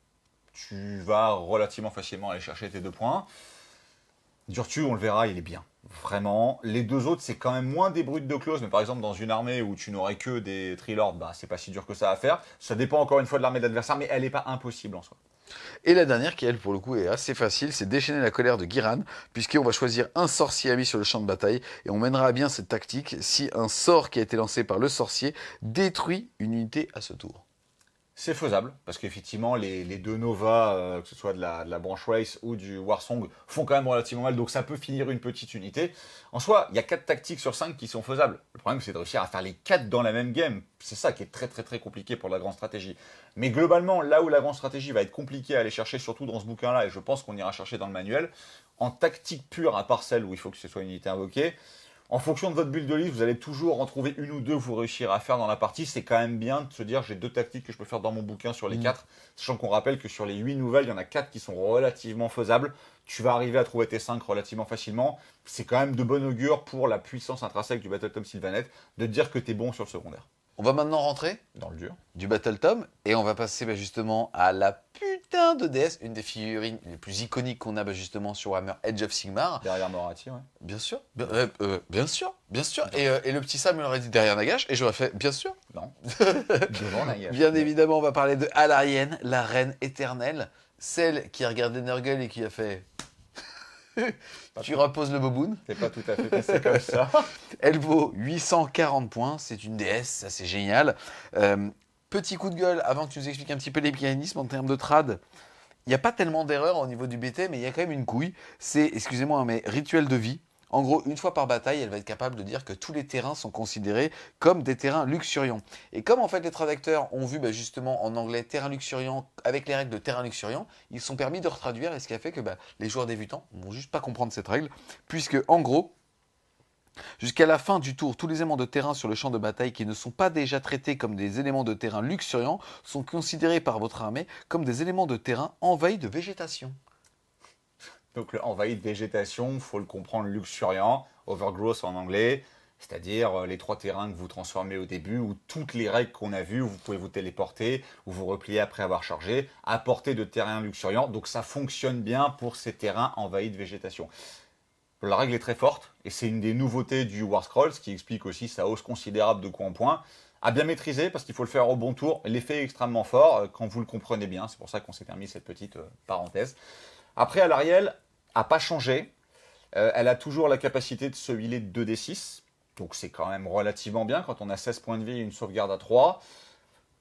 B: tu vas relativement facilement aller chercher tes 2 points. Durtu, on le verra, il est bien. Vraiment. Les 2 autres, c'est quand même moins des brutes de close, mais par exemple, dans une armée où tu n'aurais que des Trilords, bah, c'est pas si dur que ça à faire. Ça dépend encore une fois de l'armée d'adversaire, mais elle n'est pas impossible en soi.
A: Et la dernière, qui elle, pour le coup, est assez facile, c'est déchaîner la colère de Giran, puisqu'on va choisir un sorcier ami sur le champ de bataille, et on mènera à bien cette tactique si un sort qui a été lancé par le sorcier détruit une unité à ce tour.
B: C'est faisable, parce qu'effectivement, les deux Nova, que ce soit de la branche Race ou du Warsong, font quand même relativement mal, donc ça peut finir une petite unité. En soi, il y a 4 tactiques sur 5 qui sont faisables. Le problème, c'est de réussir à faire les 4 dans la même game. C'est ça qui est très très très compliqué pour la grande stratégie. Mais globalement, là où la grande stratégie va être compliquée à aller chercher, surtout dans ce bouquin-là, et je pense qu'on ira chercher dans le manuel, en tactique pure, à part celle où il faut que ce soit une unité invoquée, en fonction de votre build de liste, vous allez toujours en trouver une ou deux vous réussir à faire dans la partie. C'est quand même bien de se dire j'ai 2 tactiques que je peux faire dans mon bouquin sur les 4. Sachant qu'on rappelle que sur les 8 nouvelles, il y en a 4 qui sont relativement faisables. Tu vas arriver à trouver tes 5 relativement facilement. C'est quand même de bon augure pour la puissance intrinsèque du Battle Tom Sylvaneth de te dire que tu es bon sur le secondaire.
A: On va maintenant rentrer
B: Dans le dur.
A: du Battle Tom, et on va passer justement à la putain de déesse, une des figurines les plus iconiques qu'on a justement sur Warhammer Age of Sigmar.
B: Derrière Morati, ouais.
A: Bien sûr, bien sûr, bien sûr. Et le petit Sam me l'aurait dit derrière Nagash, et j'aurais fait bien sûr.
B: Non. Devant Nagash.
A: Bien évidemment, on va parler de Alarienne, la reine éternelle, celle qui a regardé Nurgle et qui a fait... Tu reposes le boboon.
B: C'est pas tout à fait passé comme ça.
A: Elle vaut 840 points, c'est une déesse, ça c'est génial. Petit coup de gueule, avant que tu nous expliques un petit peu les mécanismes en termes de trad. Il n'y a pas tellement d'erreurs au niveau du BT, mais il y a quand même une couille. C'est, excusez-moi, mais rituel de vie. En gros, une fois par bataille, elle va être capable de dire que tous les terrains sont considérés comme des terrains luxuriants. Et comme en fait les traducteurs ont vu justement en anglais terrain luxuriant avec les règles de terrain luxuriant, ils sont permis de retraduire, et ce qui a fait que les joueurs débutants ne vont juste pas comprendre cette règle, puisque en gros, jusqu'à la fin du tour, tous les éléments de terrain sur le champ de bataille qui ne sont pas déjà traités comme des éléments de terrain luxuriants sont considérés par votre armée comme des éléments de terrain envahis de végétation.
B: Donc le envahi de végétation, il faut le comprendre luxuriant, overgrowth en anglais, c'est-à-dire les 3 terrains que vous transformez au début, où toutes les règles qu'on a vues, vous pouvez vous téléporter, ou vous replier après avoir chargé, à portée de terrain luxuriant. Donc ça fonctionne bien pour ces terrains envahis de végétation. La règle est très forte, et c'est une des nouveautés du War Scrolls, qui explique aussi sa hausse considérable de coup en point. À bien maîtriser, parce qu'il faut le faire au bon tour. L'effet est extrêmement fort quand vous le comprenez bien. C'est pour ça qu'on s'est permis cette petite parenthèse. Après, Alarielle n'a pas changé. Elle a toujours la capacité de se healer de 2d6. Donc c'est quand même relativement bien quand on a 16 points de vie et une sauvegarde à 3.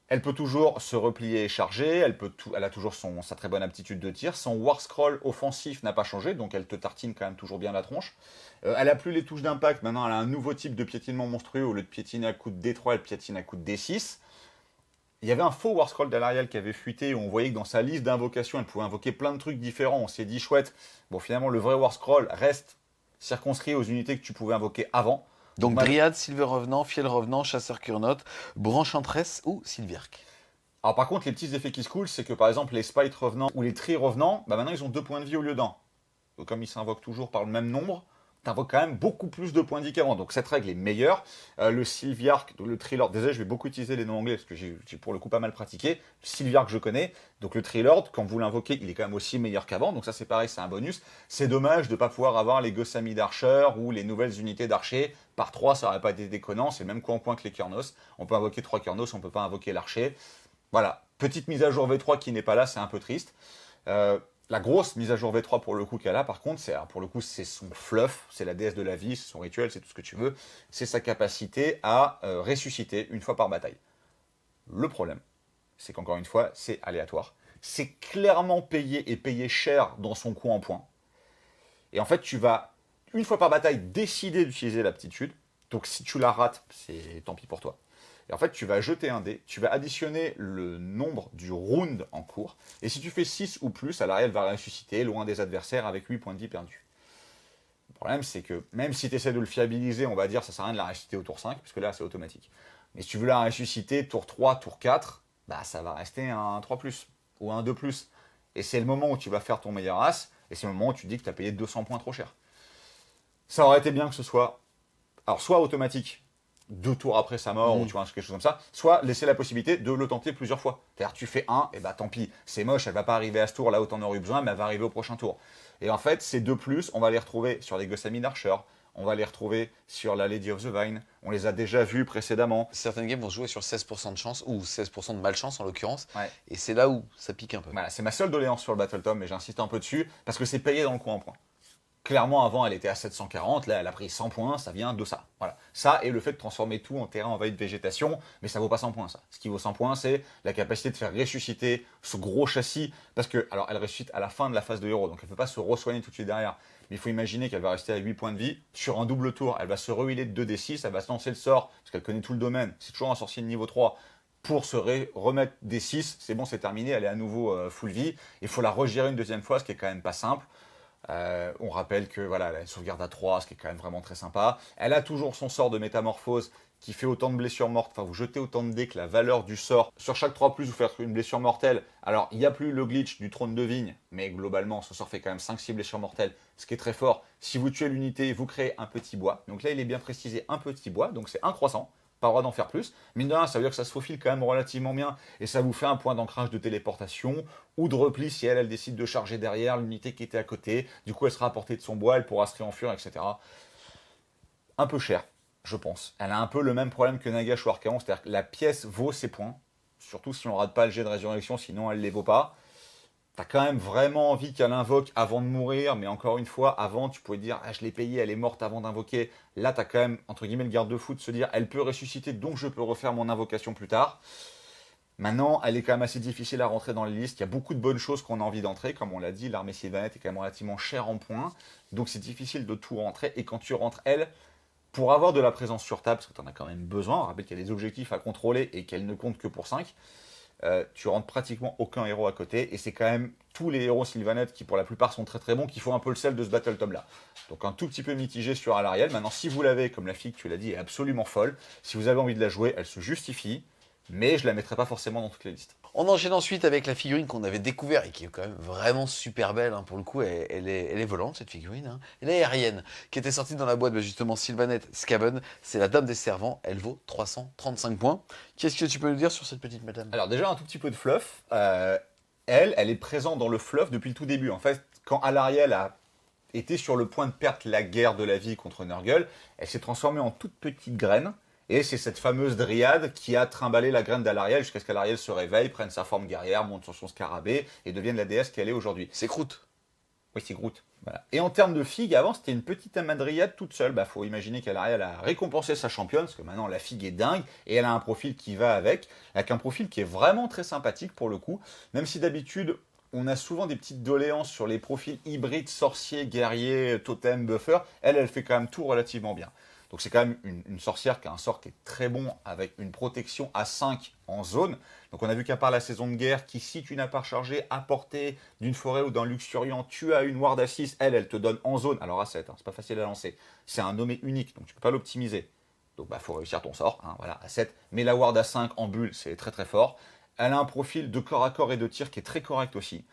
B: Elle peut toujours se replier et charger. Elle a toujours sa très bonne aptitude de tir. Son War Scroll offensif n'a pas changé, donc elle te tartine quand même toujours bien la tronche. Elle n'a plus les touches d'impact. Maintenant, elle a un nouveau type de piétinement monstrueux. Au lieu de piétiner à coup de D3, elle piétine à coup de D6. Il y avait un faux War Scroll d'Alarielle qui avait fuité, où on voyait que dans sa liste d'invocations, elle pouvait invoquer plein de trucs différents. On s'est dit, chouette, bon, finalement, le vrai War Scroll reste circonscrit aux unités que tu pouvais invoquer avant.
A: Donc Dryad, Silver Revenant, Fiel Revenant, Chasseur Curnote, Branch-Enchantress ou Sylvirk.
B: Alors par contre, les petits effets qui se coulent, c'est que par exemple, les Spite Revenants ou les Tree Revenants, maintenant ils ont 2 points de vie au lieu d'1. Donc comme ils s'invoquent toujours par le même nombre, t'invoques quand même beaucoup plus de points de vie qu'avant. Donc cette règle est meilleure. Le Sylviark, le Treelord, désolé, je vais beaucoup utiliser les noms anglais parce que j'ai pour le coup pas mal pratiqué. Le Sylviark, je connais. Donc le Treelord, quand vous l'invoquez, il est quand même aussi meilleur qu'avant. Donc ça c'est pareil, c'est un bonus. C'est dommage de ne pas pouvoir avoir les Gossamis d'Archer ou les nouvelles unités d'Archer. Par 3, ça n'aurait pas été déconnant. C'est le même coup en point que les Kurnos. On peut invoquer 3 Kurnos, on ne peut pas invoquer l'Archer. Voilà, petite mise à jour V3 qui n'est pas là, c'est un peu triste. La grosse mise à jour V3 pour le coup qu'elle a, par contre, c'est son fluff, c'est la déesse de la vie, c'est son rituel, c'est tout ce que tu veux. C'est sa capacité à ressusciter une fois par bataille. Le problème, c'est qu'encore une fois, c'est aléatoire. C'est clairement payé et payé cher dans son coût en points. Et en fait, tu vas, une fois par bataille, décider d'utiliser l'aptitude. Donc si tu la rates, c'est tant pis pour toi. Et en fait, tu vas jeter un dé, tu vas additionner le nombre du round en cours, et si tu fais 6 ou plus, Alarielle va ressusciter loin des adversaires avec 8 points de vie perdus. Le problème, c'est que même si tu essaies de le fiabiliser, on va dire ça sert à rien de la ressusciter au tour 5, puisque là, c'est automatique. Mais si tu veux la ressusciter tour 3, tour 4, ça va rester un 3+, ou un 2+. Et c'est le moment où tu vas faire ton meilleur as, et c'est le moment où tu dis que tu as payé 200 points trop cher. Ça aurait été bien que ce soit, alors soit automatique, 2 tours après sa mort, ou tu vois, quelque chose comme ça, soit laisser la possibilité de le tenter plusieurs fois. C'est-à-dire, tu fais un, et tant pis, c'est moche, elle va pas arriver à ce tour là où t'en aurais eu besoin, mais elle va arriver au prochain tour. Et en fait, ces 2+, on va les retrouver sur les Gossamis d'Archer, on va les retrouver sur la Lady of the Vine. On les a déjà vus précédemment.
A: Certaines games vont se jouer sur 16% de chance, ou 16% de malchance en l'occurrence,
B: Ouais.
A: et c'est là où ça pique un peu.
B: Voilà, c'est ma seule doléance sur le Battle Tom, mais j'insiste un peu dessus, parce que c'est payé dans le coin en points. Clairement, avant, elle était à 740, là, elle a pris 100 points, ça vient de ça. Voilà. Ça et le fait de transformer tout en terrain envahi de végétation, mais ça vaut pas 100 points, ça. Ce qui vaut 100 points, c'est la capacité de faire ressusciter ce gros châssis, parce que, alors, elle ressuscite à la fin de la phase de héros, donc elle ne peut pas se re-soigner tout de suite derrière. Mais il faut imaginer qu'elle va rester à 8 points de vie. Sur un double tour, elle va se rehealer de 2d6, elle va se lancer le sort, parce qu'elle connaît tout le domaine. C'est toujours un sorcier de niveau 3. Pour se remettre des 6, c'est bon, c'est terminé, elle est à nouveau full vie. Il faut la regérer une deuxième fois, ce qui est quand même pas simple. On rappelle que voilà, elle sauvegarde à 3, ce qui est quand même vraiment très sympa. Elle a toujours son sort de métamorphose qui fait autant de blessures mortes, enfin vous jetez autant de dés que la valeur du sort. Sur chaque 3+, vous faites une blessure mortelle. Alors, il n'y a plus le glitch du trône de vigne, mais globalement, ce sort fait quand même 5-6 blessures mortelles, ce qui est très fort. Si vous tuez l'unité, vous créez un petit bois. Donc là, il est bien précisé, un petit bois, donc c'est un croissant. Pas le droit d'en faire plus. Mine de rien, ça veut dire que ça se faufile quand même relativement bien et ça vous fait un point d'ancrage de téléportation ou de repli si elle décide de charger derrière l'unité qui était à côté. Du coup, elle sera à portée de son bois, elle pourra se réenfuir, etc. Un peu cher, je pense. Elle a un peu le même problème que Nagash ou Archaon, c'est-à-dire que la pièce vaut ses points, surtout si on rate pas le jet de résurrection, sinon elle les vaut pas. T'as quand même vraiment envie qu'elle invoque avant de mourir, mais encore une fois, avant, tu pouvais dire, ah, je l'ai payée, elle est morte avant d'invoquer. Là, t'as quand même, entre guillemets, le garde-fou de se dire, elle peut ressusciter, donc je peux refaire mon invocation plus tard. Maintenant, elle est quand même assez difficile à rentrer dans les listes. Il y a beaucoup de bonnes choses qu'on a envie d'entrer. Comme on l'a dit, l'armée sylvanette est quand même relativement chère en points. Donc c'est difficile de tout rentrer. Et quand tu rentres, elle, pour avoir de la présence sur table, parce que tu en as quand même besoin, on rappelle qu'il y a des objectifs à contrôler et qu'elle ne compte que pour 5. Tu rentres pratiquement aucun héros à côté, et c'est quand même tous les héros sylvanettes qui pour la plupart sont très très bons, qui font un peu le sel de ce battle tom là. Donc un tout petit peu mitigé sur Alarielle. Maintenant si vous l'avez, comme la fille que tu l'as dit, est absolument folle, si vous avez envie de la jouer, elle se justifie, mais je la mettrai pas forcément dans toutes les listes.
A: On enchaîne ensuite avec la figurine qu'on avait découvert et qui est quand même vraiment super belle, hein, pour le coup. Elle est volante, cette figurine. Hein. Elle est aérienne, qui était sortie dans la boîte, justement, Sylvanette Skaven. C'est la Dame des Servants. Elle vaut 335 points. Qu'est-ce que tu peux nous dire sur cette petite madame?
B: Alors déjà un tout petit peu de fluff. Elle est présente dans le fluff depuis le tout début. En fait, quand Alarielle a été sur le point de perdre la guerre de la vie contre Nurgle, elle s'est transformée en toute petite graine. Et c'est cette fameuse dryade qui a trimballé la graine d'Alarielle jusqu'à ce qu'Alarielle se réveille, prenne sa forme guerrière, monte sur son scarabée et devienne la déesse qu'elle est aujourd'hui.
A: C'est Groot.
B: Oui, c'est Groot. Voilà. Et en termes de figue, avant c'était une petite amadryade toute seule. Faut imaginer qu'Alarielle a récompensé sa championne, parce que maintenant la figue est dingue, et elle a un profil qui va avec un profil qui est vraiment très sympathique pour le coup, même si d'habitude on a souvent des petites doléances sur les profils hybrides, sorciers, guerriers, totem, buffer. Elle fait quand même tout relativement bien. Donc c'est quand même une sorcière qui a un sort qui est très bon, avec une protection à 5 en zone. Donc on a vu qu'à part la saison de guerre, qui si tu n'as pas rechargé à portée d'une forêt ou d'un luxuriant, tu as une ward à 6, elle te donne en zone, alors à 7, hein, c'est pas facile à lancer. C'est un nommé unique, donc tu peux pas l'optimiser. Donc faut réussir ton sort, hein, voilà, à 7. Mais la ward à 5 en bulle, c'est très très fort. Elle a un profil de corps à corps et de tir qui est très correct aussi.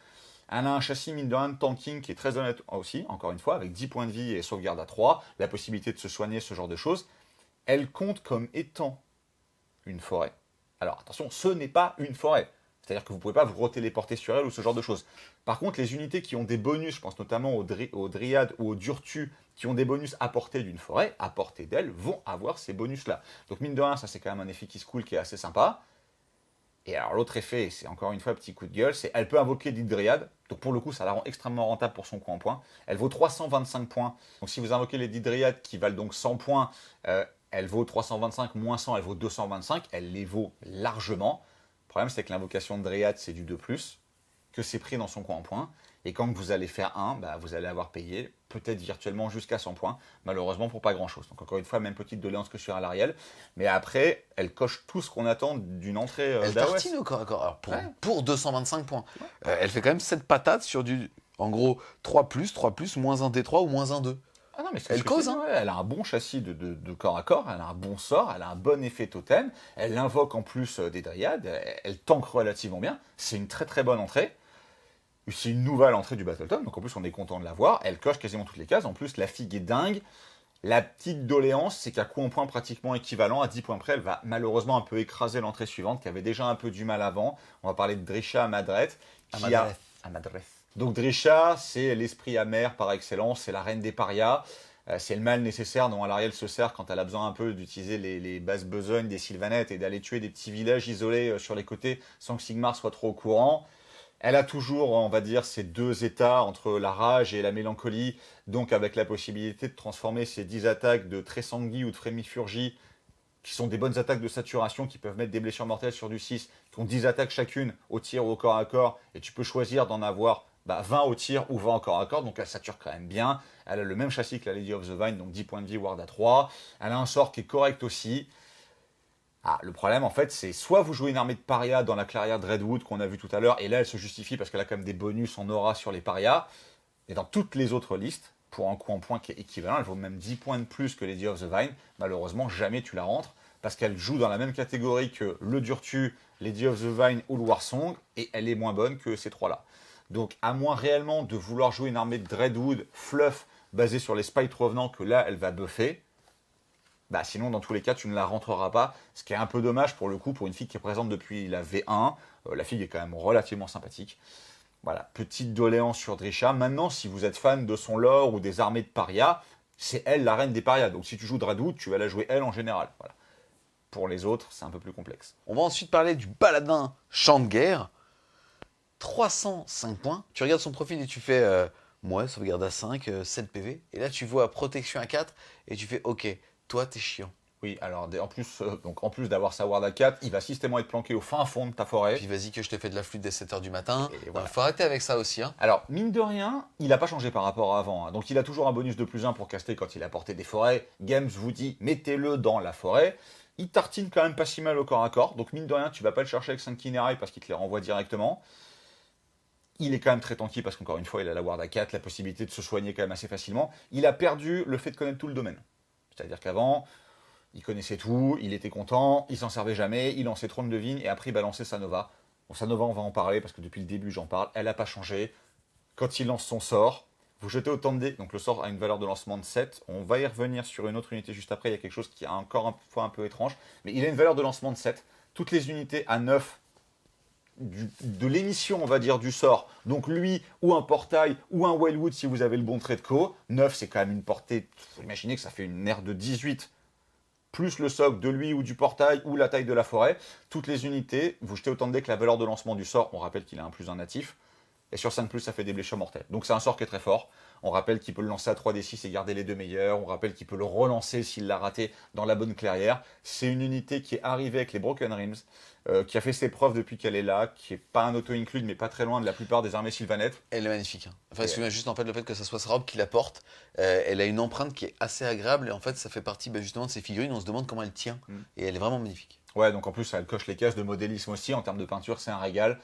B: Elle a un châssis mine de rien de tanking qui est très honnête aussi, encore une fois, avec 10 points de vie et sauvegarde à 3, la possibilité de se soigner, ce genre de choses. Elle compte comme étant une forêt. Alors attention, ce n'est pas une forêt. C'est-à-dire que vous ne pouvez pas vous retéléporter sur elle ou ce genre de choses. Par contre, les unités qui ont des bonus, je pense notamment aux dryades ou aux durtus, qui ont des bonus à portée d'une forêt, à portée d'elle, vont avoir ces bonus-là. Donc mine de rien, ça c'est quand même un effet qui se coule, qui est assez sympa. Et alors l'autre effet, c'est encore une fois un petit coup de gueule, c'est elle peut invoquer d'Hydriade. Donc pour le coup, ça la rend extrêmement rentable pour son coup en points. Elle vaut 325 points. Donc si vous invoquez les d'Hydriade qui valent donc 100 points, elle vaut 325 moins 100, elle vaut 225. Elle les vaut largement. Le problème, c'est que l'invocation de Dryade, c'est du 2+, que c'est pris dans son coin en points. Et quand vous allez faire 1, vous allez avoir payé peut-être virtuellement jusqu'à 100 points, malheureusement pour pas grand-chose. Donc encore une fois, même petite doléance que sur Alarielle. Mais après, elle coche tout ce qu'on attend d'une entrée
A: Elle
B: d'AOS.
A: tartine au corps à corps. Alors, pour 225 points. Elle fait quand même 7 patates sur du, en gros, 3+, moins 1 D3 ou moins 1 2.
B: Ah non, mais
A: Elle cause, hein.
B: Elle a un bon châssis de corps à corps, elle a un bon sort, elle a un bon effet totem, elle invoque en plus des dryades, elle tank relativement bien. C'est une très très bonne entrée. C'est une nouvelle entrée du Battletom, donc en plus on est content de la voir. Elle coche quasiment toutes les cases. En plus, la figue est dingue. La petite doléance, c'est qu'à coup en point pratiquement équivalent, à 10 points près, elle va malheureusement un peu écraser l'entrée suivante, qui avait déjà un peu du mal avant. On va parler de Drisha Amadreth. Amadreth. Donc Drisha, c'est l'esprit amer par excellence, c'est la reine des parias. C'est le mal nécessaire dont Alarielle se sert quand elle a besoin un peu d'utiliser les basses besognes des Sylvanettes et d'aller tuer des petits villages isolés sur les côtés sans que Sigmar soit trop au courant. Elle a toujours, on va dire, ces deux états entre la rage et la mélancolie, donc avec la possibilité de transformer ces 10 attaques de Tressangui ou de Frémifurgie, qui sont des bonnes attaques de saturation, qui peuvent mettre des blessures mortelles sur du 6, qui ont 10 attaques chacune au tir ou au corps à corps, et tu peux choisir d'en avoir 20 au tir ou 20 au corps à corps, donc elle sature quand même bien. Elle a le même châssis que la Lady of the Vine, donc 10 points de vie, ward à 3. Elle a un sort qui est correct aussi. Le problème, en fait, c'est soit vous jouez une armée de parias dans la clairière de Redwood qu'on a vu tout à l'heure, et là, elle se justifie parce qu'elle a quand même des bonus en aura sur les parias, et dans toutes les autres listes, pour un coup en point qui est équivalent, elle vaut même 10 points de plus que Lady of the Vine. Malheureusement, jamais tu la rentres, parce qu'elle joue dans la même catégorie que le Durtu, Lady of the Vine ou le Warsong, et elle est moins bonne que ces trois-là. Donc, à moins réellement de vouloir jouer une armée de Dreadwood fluff basée sur les Spite revenants que là, elle va buffer, sinon, dans tous les cas, tu ne la rentreras pas. Ce qui est un peu dommage pour le coup, pour une fille qui est présente depuis la V1. La fille est quand même relativement sympathique. Voilà, petite doléance sur Drisha. Maintenant, si vous êtes fan de son lore ou des armées de parias, c'est elle la reine des parias. Donc, si tu joues Dreadwood, tu vas la jouer elle en général. Voilà. Pour les autres, c'est un peu plus complexe.
A: On va ensuite parler du paladin champ de guerre. 305 points. Tu regardes son profil et tu fais moi, sauvegarde à 5, 7 PV. Et là, tu vois protection à 4 et tu fais ok, toi, t'es chiant.
B: Oui, alors en plus d'avoir sa ward à 4, il va systématiquement être planqué au fin fond de ta forêt.
A: Puis vas-y que je te fais de la flûte dès 7h du matin.
B: Et voilà.
A: Faut arrêter avec ça aussi.
B: Alors, mine de rien, il n'a pas changé par rapport à avant. Donc il a toujours un bonus de +1 pour caster quand il a porté des forêts. Games vous dit, mettez-le dans la forêt. Il tartine quand même pas si mal au corps à corps. Donc mine de rien, tu vas pas le chercher avec 5 Kinerai parce qu'il te les renvoie directement. Il est quand même très tanky parce qu'encore une fois, il a la ward à 4, la possibilité de se soigner quand même assez facilement. Il a perdu le fait de connaître tout le domaine. C'est-à-dire qu'avant, il connaissait tout, il était content, il s'en servait jamais, il lançait Trône de Vigne et après il balançait sa Nova. Bon, sa Nova, on va en parler parce que depuis le début, j'en parle. Elle n'a pas changé. Quand il lance son sort, vous jetez autant de dés. Donc le sort a une valeur de lancement de 7. On va y revenir sur une autre unité juste après. Il y a quelque chose qui est encore un fois un peu étrange. Mais il a une valeur de lancement de 7. Toutes les unités à 9 de l'émission, on va dire, du sort. Donc lui, ou un portail, ou un Wildwood si vous avez le bon trait de co. 9, c'est quand même une portée. Faut imaginer que ça fait une aire de 18. Plus le socle de lui ou du portail ou la taille de la forêt. Toutes les unités, vous jetez autant de dés que la valeur de lancement du sort. On rappelle qu'il a un +1 natif. Et sur 5+, ça fait des blessures mortelles. Donc c'est un sort qui est très fort. On rappelle qu'il peut le lancer à 3d6 et garder les deux meilleurs. On rappelle qu'il peut le relancer s'il l'a raté dans la bonne clairière. C'est une unité qui est arrivée avec les Broken Rims, qui a fait ses preuves depuis qu'elle est là, qui n'est pas un auto-include, mais pas très loin de la plupart des armées sylvanettes.
A: Elle est magnifique. Enfin, excuse-moi, juste en fait le fait que ça soit sa robe qui la porte, elle a une empreinte qui est assez agréable et en fait ça fait partie justement de ses figurines. On se demande comment elle tient et elle est vraiment magnifique.
B: Ouais, donc en plus elle coche les cases de modélisme aussi. En termes de peinture, c'est un régal.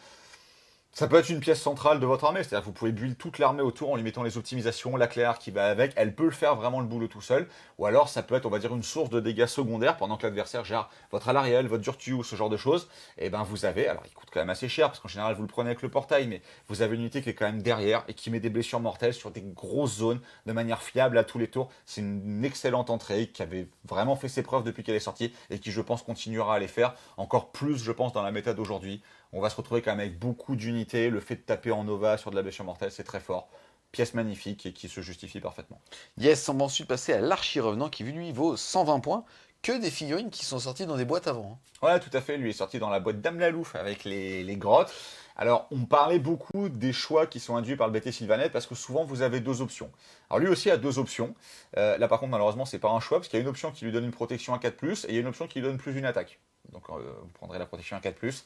B: Ça peut être une pièce centrale de votre armée, c'est-à-dire que vous pouvez build toute l'armée autour en lui mettant les optimisations, la claire qui va avec, elle peut le faire vraiment le boulot tout seul, ou alors ça peut être, on va dire, une source de dégâts secondaires pendant que l'adversaire gère votre Alarielle, votre Durtu ou ce genre de choses, et ben vous avez, alors il coûte quand même assez cher, parce qu'en général vous le prenez avec le portail, mais vous avez une unité qui est quand même derrière et qui met des blessures mortelles sur des grosses zones de manière fiable à tous les tours. C'est une excellente entrée qui avait vraiment fait ses preuves depuis qu'elle est sortie et qui je pense continuera à les faire, encore plus je pense dans la méta d'aujourd'hui. On va se retrouver quand même avec beaucoup d'unités. Le fait de taper en Nova sur de la blessure mortelle, c'est très fort. Pièce magnifique et qui se justifie parfaitement.
A: Yes, on va ensuite passer à l'Archi-Revenant qui lui vaut 120 points. Que des figurines qui sont sorties dans des boîtes avant.
B: Ouais, tout à fait. Lui est sorti dans la boîte Dame Lalouf avec les grottes. Alors, on parlait beaucoup des choix qui sont induits par le BT Sylvanette parce que souvent vous avez deux options. Alors, lui aussi a deux options. Là, par contre, malheureusement, c'est pas un choix parce qu'il y a une option qui lui donne une protection à 4+, et il y a une option qui lui donne plus une attaque. Donc, vous prendrez la protection à 4+.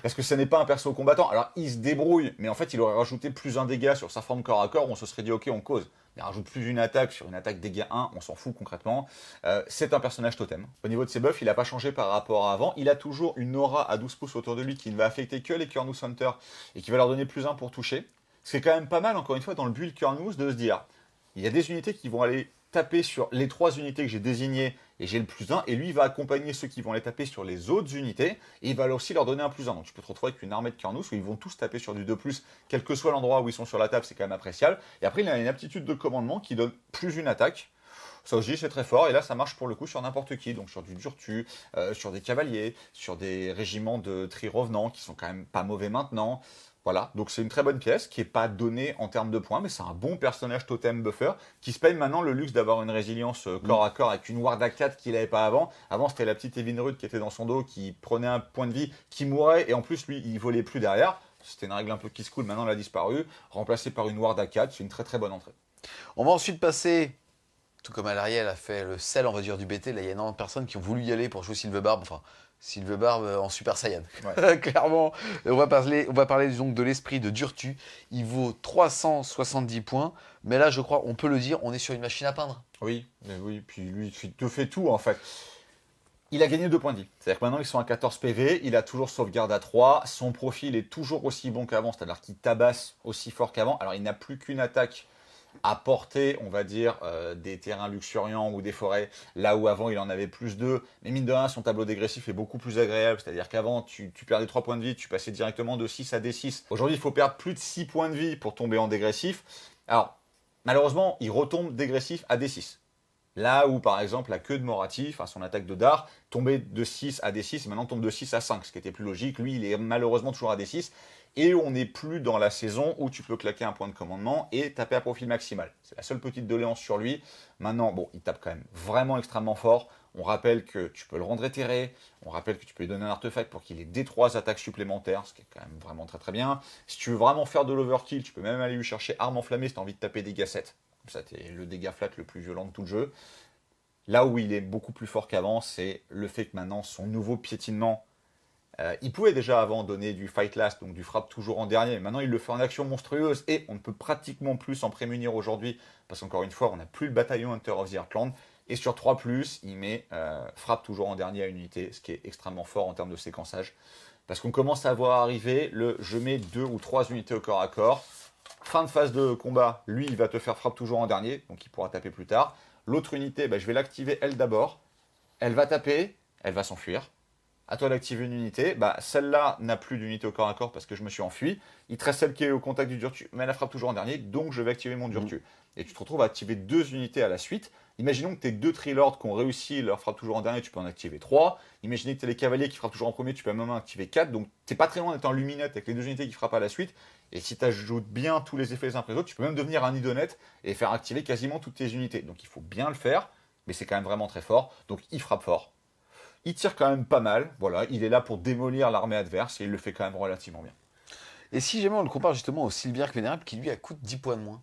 B: Parce que ce n'est pas un perso combattant. Alors, il se débrouille, mais en fait, il aurait rajouté plus un dégât sur sa forme corps à corps, on se serait dit, ok, on cause. Il rajoute plus une attaque sur une attaque dégâts 1, on s'en fout concrètement. C'est un personnage totem. Au niveau de ses buffs, il n'a pas changé par rapport à avant. Il a toujours une aura à 12 pouces autour de lui qui ne va affecter que les Kurnous Hunter et qui va leur donner +1 pour toucher. Ce qui est quand même pas mal, encore une fois, dans le build Kurnous, de se dire, il y a des unités qui vont aller taper sur les 3 unités que j'ai désignées et j'ai le +1, et lui il va accompagner ceux qui vont les taper sur les autres unités, et il va aussi leur donner un +1. Donc tu peux te retrouver avec une armée de Kurnous où ils vont tous taper sur du 2+, quel que soit l'endroit où ils sont sur la table, c'est quand même appréciable. Et après il a une aptitude de commandement qui donne plus une attaque. Ça aussi c'est très fort, et là ça marche pour le coup sur n'importe qui, donc sur du Durtu, sur des cavaliers, sur des régiments de tri revenants qui sont quand même pas mauvais maintenant. Voilà, donc c'est une très bonne pièce qui n'est pas donnée en termes de points, mais c'est un bon personnage totem buffer qui se paye maintenant le luxe d'avoir une résilience corps à corps avec une ward à 4 qu'il n'avait pas avant. Avant, c'était la petite Evinrude qui était dans son dos, qui prenait un point de vie, qui mourait, et en plus, lui, il volait plus derrière. C'était une règle un peu qui se coule, maintenant elle a disparu. Remplacé par une ward à 4, c'est une très très bonne entrée.
A: On va ensuite passer, tout comme Alarielle a fait le sel, on va dire, du BT, là il y a énormément de personnes qui ont voulu y aller pour jouer Sylvebarbe, enfin Sylvebarbe en Super Saiyan.
B: Ouais.
A: Clairement, on va parler donc de l'esprit de Durtu. Il vaut 370 points, mais là je crois, on peut le dire, on est sur une machine à peindre.
B: Oui, mais oui, puis lui, il te fait tout en fait. Il a gagné 2 points de vie. C'est-à-dire que maintenant, ils sont à 14 PV, il a toujours sauvegarde à 3, son profil est toujours aussi bon qu'avant, c'est-à-dire qu'il tabasse aussi fort qu'avant. Alors, il n'a plus qu'une attaque à portée, on va dire, des terrains luxuriants ou des forêts, là où avant, il en avait plus d'eux. Mais mine de rien, son tableau dégressif est beaucoup plus agréable, c'est-à-dire qu'avant, tu perdais 3 points de vie, tu passais directement de 6 à D6. Aujourd'hui, il faut perdre plus de 6 points de vie pour tomber en dégressif. Alors, malheureusement, il retombe dégressif à D6. Là où, par exemple, la queue de Moratti, enfin son attaque de dard, tombait de 6 à D6, et maintenant tombe de 6 à 5, ce qui était plus logique. Lui, il est malheureusement toujours à D6, et on n'est plus dans la saison où tu peux claquer un point de commandement et taper à profil maximal. C'est la seule petite doléance sur lui. Maintenant, bon, il tape quand même vraiment extrêmement fort. On rappelle que tu peux le rendre éthéré, on rappelle que tu peux lui donner un artefact pour qu'il ait des 3 attaques supplémentaires, ce qui est quand même vraiment très très bien. Si tu veux vraiment faire de l'overkill, tu peux même aller lui chercher arme enflammée si tu as envie de taper des gassettes. Ça, c'est le dégât flat le plus violent de tout le jeu. Là où il est beaucoup plus fort qu'avant, c'est le fait que maintenant, son nouveau piétinement, il pouvait déjà avant donner du fight last, donc du frappe toujours en dernier, mais maintenant il le fait en action monstrueuse, et on ne peut pratiquement plus s'en prémunir aujourd'hui, parce qu'encore une fois, on n'a plus le bataillon Hunter of the Heartland, et sur 3+, il met frappe toujours en dernier à une unité, ce qui est extrêmement fort en termes de séquençage, parce qu'on commence à voir arriver le je mets 2 ou 3 unités au corps à corps, fin de phase de combat, lui il va te faire frappe toujours en dernier, donc il pourra taper plus tard. L'autre unité, je vais l'activer elle d'abord. Elle va taper, elle va s'enfuir. À toi d'activer une unité. Celle-là n'a plus d'unité au corps à corps parce que je me suis enfui. Il te reste celle qui est au contact du Durtu, mais elle frappe toujours en dernier, donc je vais activer mon Durtu. Et tu te retrouves à activer 2 unités à la suite. Imaginons que tu aies 2 Trilords qui ont réussi leur frappe toujours en dernier, tu peux en activer 3. Imaginez que tu as les cavaliers qui frappent toujours en premier, tu peux même en activer 4. Donc tu n'es pas très loin d'être en luminette avec les 2 unités qui frappent à la suite. Et si tu ajoutes bien tous les effets les uns après les autres, tu peux même devenir un idonette et faire activer quasiment toutes tes unités. Donc il faut bien le faire, mais c'est quand même vraiment très fort. Donc il frappe fort. Il tire quand même pas mal. Voilà, il est là pour démolir l'armée adverse et il le fait quand même relativement bien.
A: Et si jamais on le compare justement au Sylviarque Vénérable qui lui a coûte 10 points de moins.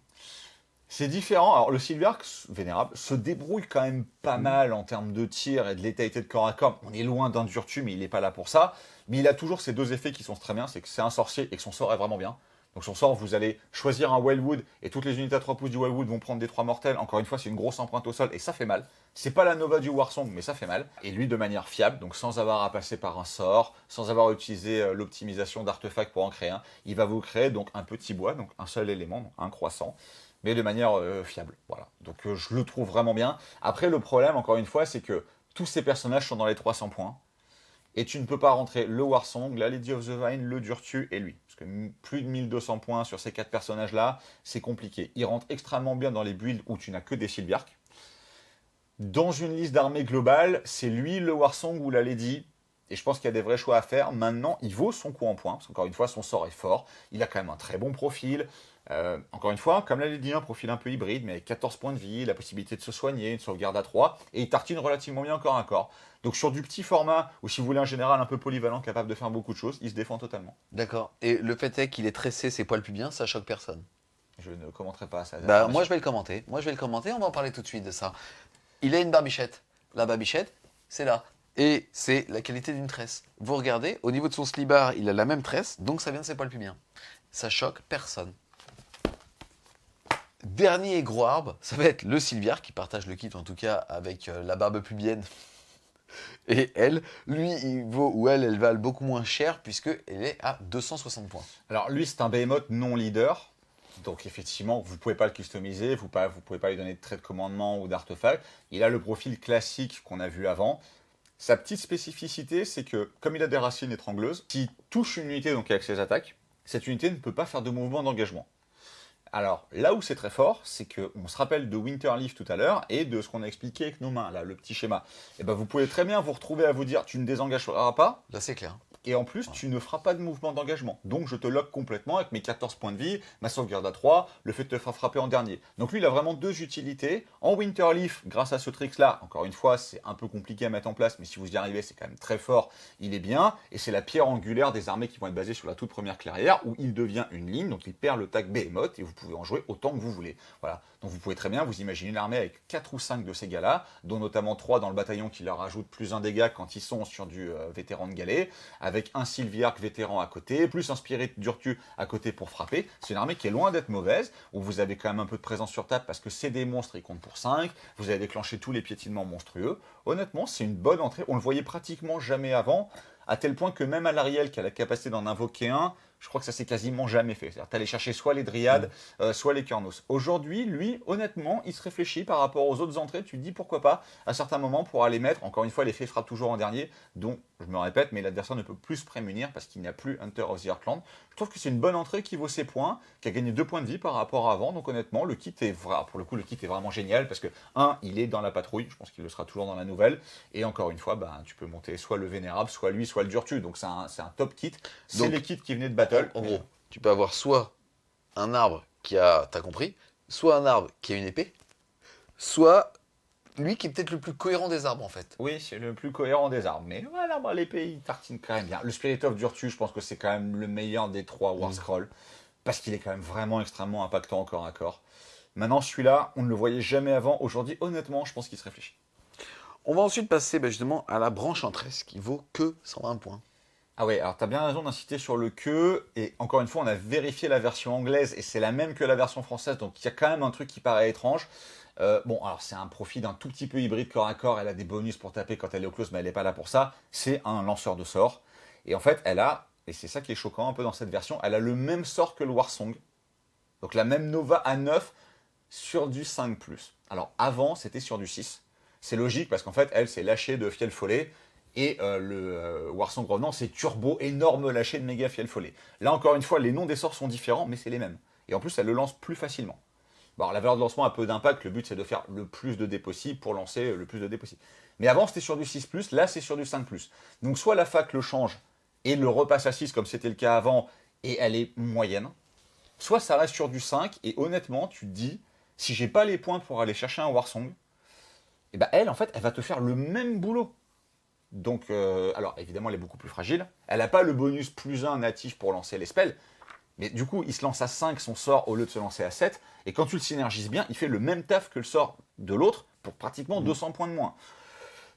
B: C'est différent. Alors, le Sylviarque Vénérable se débrouille quand même pas mal en termes de tir et de létalité de corps à corps. On est loin d'un Durtu, mais il n'est pas là pour ça. Mais il a toujours ces 2 effets qui sont très bien. C'est que c'est un sorcier et que son sort est vraiment bien. Donc, son sort, vous allez choisir un Wildwood et toutes les unités à 3 pouces du Wildwood vont prendre des 3 mortels. Encore une fois, c'est une grosse empreinte au sol et ça fait mal. C'est pas la Nova du Warsong, mais ça fait mal. Et lui, de manière fiable, donc sans avoir à passer par un sort, sans avoir utilisé l'optimisation d'artefacts pour en créer un, il va vous créer donc un petit bois, donc un seul élément, donc un croissant, mais de manière fiable. Voilà. Donc je le trouve vraiment bien. Après, le problème, encore une fois, c'est que tous ces personnages sont dans les 300 points. Et tu ne peux pas rentrer le Warsong, la Lady of the Vine, le Durtu et lui. Parce que plus de 1200 points sur ces 4 personnages-là, c'est compliqué. Ils rentrent extrêmement bien dans les builds où tu n'as que des Sylviarques. Dans une liste d'armée globale, c'est lui, le Warsong ou la Lady. Et je pense qu'il y a des vrais choix à faire. Maintenant, il vaut son coup en points. Parce qu'encore une fois, son sort est fort. Il a quand même un très bon profil. Encore une fois, comme l'a dit, un profil un peu hybride, mais avec 14 points de vie, la possibilité de se soigner, une sauvegarde à 3, et il tartine relativement bien corps à corps. Donc sur du petit format, ou si vous voulez un général un peu polyvalent, capable de faire beaucoup de choses, il se défend totalement.
A: D'accord. Et le fait est qu'il est tressé ses poils pubiens, ça choque personne.
B: Je ne commenterai pas ça.
A: Moi je vais le commenter. On va en parler tout de suite de ça. Il a une barbichette. La barbichette, c'est là. Et c'est la qualité d'une tresse. Vous regardez, au niveau de son slibard, il a la même tresse, donc ça vient de ses poils pubiens. Ça choque personne. Dernier gros arbre, ça va être le Sylviarque qui partage le kit, en tout cas avec la barbe pubienne. Et elle, lui, il vaut, ou elle valent beaucoup moins cher puisqu'elle est à 260 points.
B: Alors lui, c'est un behemoth non leader. Donc effectivement, vous ne pouvez pas le customiser, vous ne pouvez pas lui donner de trait de commandement ou d'artefact. Il a le profil classique qu'on a vu avant. Sa petite spécificité, c'est que comme il a des racines étrangleuses, s'il touche une unité donc avec ses attaques, cette unité ne peut pas faire de mouvement d'engagement. Alors, là où c'est très fort, c'est qu'on se rappelle de Winterleaf tout à l'heure et de ce qu'on a expliqué avec nos mains, là, le petit schéma. Et vous pouvez très bien vous retrouver à vous dire, tu ne désengageras pas.
A: Là, c'est clair.
B: Et en plus, tu ne feras pas de mouvement d'engagement. Donc, je te lock complètement avec mes 14 points de vie, ma sauvegarde à 3, le fait de te faire frapper en dernier. Donc, lui, il a vraiment deux utilités. En Winterleaf, grâce à ce trick-là, encore une fois, c'est un peu compliqué à mettre en place, mais si vous y arrivez, c'est quand même très fort. Il est bien. Et c'est la pierre angulaire des armées qui vont être basées sur la toute première clairière, où il devient une ligne. Donc, il perd le tag Behemoth et vous pouvez en jouer autant que vous voulez. Voilà. Donc, vous pouvez très bien vous imaginer une armée avec 4 ou 5 de ces gars-là, dont notamment 3 dans le bataillon qui leur ajoutent plus un dégât quand ils sont sur du vétéran de galet, avec un Sylviarque vétéran à côté, plus un Spirit d'Urtu à côté pour frapper. C'est une armée qui est loin d'être mauvaise, où vous avez quand même un peu de présence sur table parce que c'est des monstres, ils comptent pour 5, vous avez déclenché tous les piétinements monstrueux. Honnêtement, c'est une bonne entrée, on le voyait pratiquement jamais avant, à tel point que même à l'Ariel qui a la capacité d'en invoquer un, je crois que ça s'est quasiment jamais fait. C'est-à-dire, t'allais chercher soit les Dryades, soit les Kurnos. Aujourd'hui, lui, honnêtement, il se réfléchit par rapport aux autres entrées. Tu te dis pourquoi pas, à certains moments, pour aller mettre, encore une fois, l'effet frappe toujours en dernier, dont, je me répète, mais l'adversaire ne peut plus se prémunir parce qu'il n'y a plus Hunter of the Heartland. Je trouve que c'est une bonne entrée qui vaut ses points, qui a gagné 2 points de vie par rapport à avant. Donc honnêtement, le kit est pour le coup, le kit est vraiment génial parce que, il est dans la patrouille. Je pense qu'il le sera toujours dans la nouvelle. Et encore une fois, tu peux monter soit le Vénérable, soit lui, soit le Durtu. Donc c'est un top kit. C'est les kits qui venaient de Battle.
A: En gros, tu peux avoir soit un arbre qui a, t'as compris, soit un arbre qui a une épée, soit lui qui est peut-être le plus cohérent des arbres en fait.
B: Oui, c'est le plus cohérent des arbres. Mais voilà, l'épée, il tartine quand même bien. Le Spirit of Durtu, je pense que c'est quand même le meilleur des 3 War Scroll. Parce qu'il est quand même vraiment extrêmement impactant au corps à corps. Maintenant, celui-là, on ne le voyait jamais avant. Aujourd'hui, honnêtement, je pense qu'il se réfléchit.
A: On va ensuite passer justement à la branche Enchantress qui vaut que 120 points.
B: Ah ouais, alors t'as bien raison d'insister sur le que, et encore une fois, on a vérifié la version anglaise, et c'est la même que la version française, donc il y a quand même un truc qui paraît étrange. Bon, alors c'est un profil d'un tout petit peu hybride corps à corps, elle a des bonus pour taper quand elle est au close, mais elle n'est pas là pour ça, c'est un lanceur de sorts. Et en fait, elle a, et c'est ça qui est choquant un peu dans cette version, elle a le même sort que le Warsong, donc la même Nova à 9 sur du 5+. Alors avant, c'était sur du 6. C'est logique, parce qu'en fait, elle s'est lâchée de Fiel Follet, et le Warsong Revenant, c'est turbo, énorme lâcher de méga fiel follet. Là, encore une fois, les noms des sorts sont différents, mais c'est les mêmes. Et en plus, elle le lance plus facilement. Bon, alors, la valeur de lancement a peu d'impact. Le but, c'est de faire le plus de dés possible pour lancer le plus de dés possible. Mais avant, c'était sur du 6+, là, c'est sur du 5+. Donc, soit la fac le change et le repasse à 6, comme c'était le cas avant, et elle est moyenne. Soit ça reste sur du 5, et honnêtement, tu te dis, si j'ai pas les points pour aller chercher un Warsong, et ben elle, en fait, elle va te faire le même boulot. Donc, alors évidemment, elle est beaucoup plus fragile. Elle n'a pas le bonus +1 natif pour lancer les spells. Mais du coup, il se lance à 5 son sort au lieu de se lancer à 7. Et quand tu le synergises bien, il fait le même taf que le sort de l'autre pour pratiquement 200 points de moins.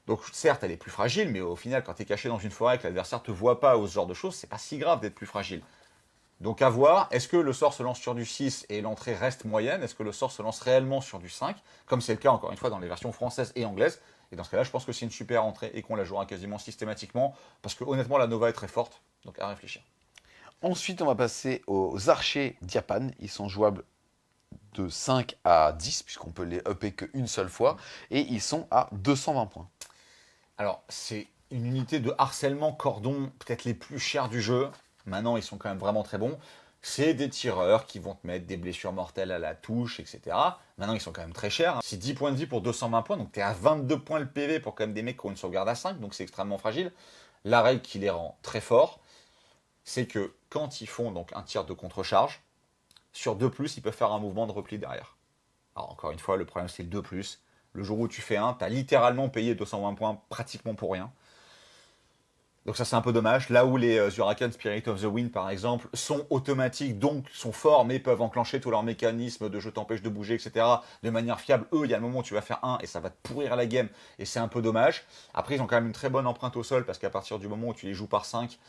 B: Donc certes, elle est plus fragile, mais au final, quand tu es caché dans une forêt et que l'adversaire ne te voit pas ou ce genre de choses, c'est pas si grave d'être plus fragile. Donc à voir, est-ce que le sort se lance sur du 6 et l'entrée reste moyenne? Est-ce que le sort se lance réellement sur du 5? Comme c'est le cas encore une fois dans les versions françaises et anglaises. Et dans ce cas-là, je pense que c'est une super entrée et qu'on la jouera quasiment systématiquement. Parce que honnêtement, la Nova est très forte. Donc à réfléchir.
A: Ensuite, on va passer aux archers Diapan. Ils sont jouables de 5 à 10, puisqu'on peut les upper qu'une seule fois. Et ils sont à 220 points.
B: Alors, c'est une unité de harcèlement cordon, peut-être les plus chers du jeu. Maintenant, ils sont quand même vraiment très bons. C'est des tireurs qui vont te mettre des blessures mortelles à la touche, etc. Maintenant, ils sont quand même très chers. C'est 10 points de vie pour 220 points, donc tu es à 22 points le PV pour quand même des mecs qui ont une sauvegarde à 5, donc c'est extrêmement fragile. La règle qui les rend très forts, c'est que quand ils font donc un tir de contre-charge, sur 2+, ils peuvent faire un mouvement de repli derrière. Alors encore une fois, le problème c'est le 2+. Le jour où tu fais 1, tu as littéralement payé 220 points pratiquement pour rien. Donc ça c'est un peu dommage. Là où les Huracan Spirit of the Wind par exemple sont automatiques, donc sont forts, mais peuvent enclencher tous leurs mécanismes de je t'empêche de bouger, etc. de manière fiable, eux, il y a le moment où tu vas faire 1 et ça va te pourrir la game, et c'est un peu dommage. Après ils ont quand même une très bonne empreinte au sol, parce qu'à partir du moment où tu les joues par 5,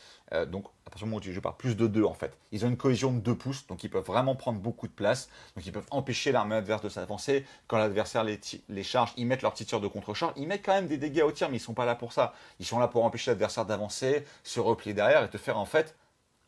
B: donc à partir du moment où tu les joues par plus de 2 en fait, ils ont une cohésion de 2 pouces, donc ils peuvent vraiment prendre beaucoup de place, donc ils peuvent empêcher l'armée adverse de s'avancer. Quand l'adversaire les charge, ils mettent leur petit tir de contre-charge, ils mettent quand même des dégâts au tir, mais ils sont pas là pour ça. Ils sont là pour empêcher l'adversaire d'avancer, se replier derrière et te faire en fait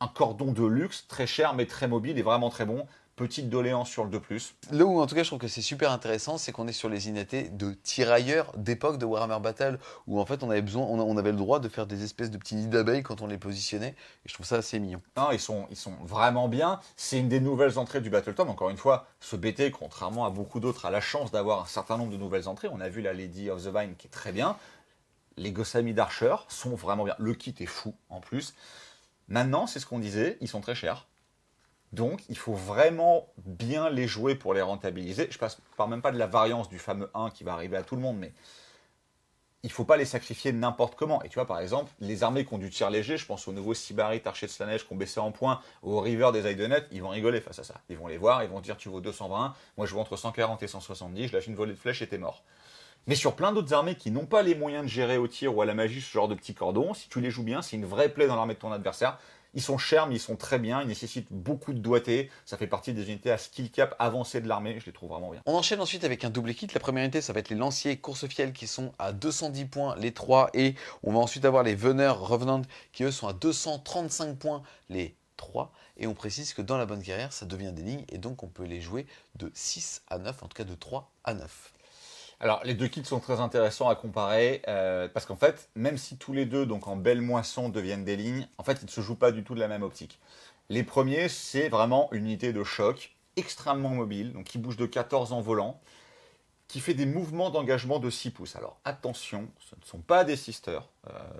B: un cordon de luxe très cher mais très mobile et vraiment très bon. Petite doléance sur le 2+.
A: Là où en tout cas je trouve que c'est super intéressant, c'est qu'on est sur les unités de tirailleurs d'époque de Warhammer Battle, où en fait on avait besoin, on avait le droit de faire des espèces de petits nids d'abeilles quand on les positionnait, et je trouve ça assez mignon.
B: Non, ils sont vraiment bien. C'est une des nouvelles entrées du Battletome. Encore une fois, ce BT, contrairement à beaucoup d'autres, a la chance d'avoir un certain nombre de nouvelles entrées. On a vu la Lady of the Vine qui est très bien. Les Gossamer Archer sont vraiment bien. Le kit est fou en plus. Maintenant, c'est ce qu'on disait, ils sont très chers. Donc, il faut vraiment bien les jouer pour les rentabiliser. Je parle même pas de la variance du fameux 1 qui va arriver à tout le monde, mais il ne faut pas les sacrifier n'importe comment. Et tu vois, par exemple, les armées qui ont du tir léger, je pense aux nouveaux Sybarites, Archers de Slanesh qui ont baissé en points, aux River des Aidennettes, ils vont rigoler face à ça. Ils vont les voir, ils vont dire tu vaux 220, moi je vaux entre 140 et 170, je lâche une volée de flèches et t'es mort. Mais sur plein d'autres armées qui n'ont pas les moyens de gérer au tir ou à la magie ce genre de petits cordons, si tu les joues bien, c'est une vraie plaie dans l'armée de ton adversaire. Ils sont chers, mais ils sont très bien, ils nécessitent beaucoup de doigté. Ça fait partie des unités à skill cap avancées de l'armée, je les trouve vraiment bien.
A: On enchaîne ensuite avec un double kit. La première unité, ça va être les lanciers course fiel qui sont à 210 points les 3. Et on va ensuite avoir les veneurs Revenant qui eux sont à 235 points les 3. Et on précise que dans la bonne carrière, ça devient des lignes. Et donc on peut les jouer de 6 à 9, en tout cas de 3 à 9.
B: Alors, les deux kits sont très intéressants à comparer parce qu'en fait, même si tous les deux, donc en belle moisson, deviennent des lignes, en fait, ils ne se jouent pas du tout de la même optique. Les premiers, c'est vraiment une unité de choc extrêmement mobile, donc qui bouge de 14 en volant, qui fait des mouvements d'engagement de 6 pouces. Alors, attention, ce ne sont pas des sisters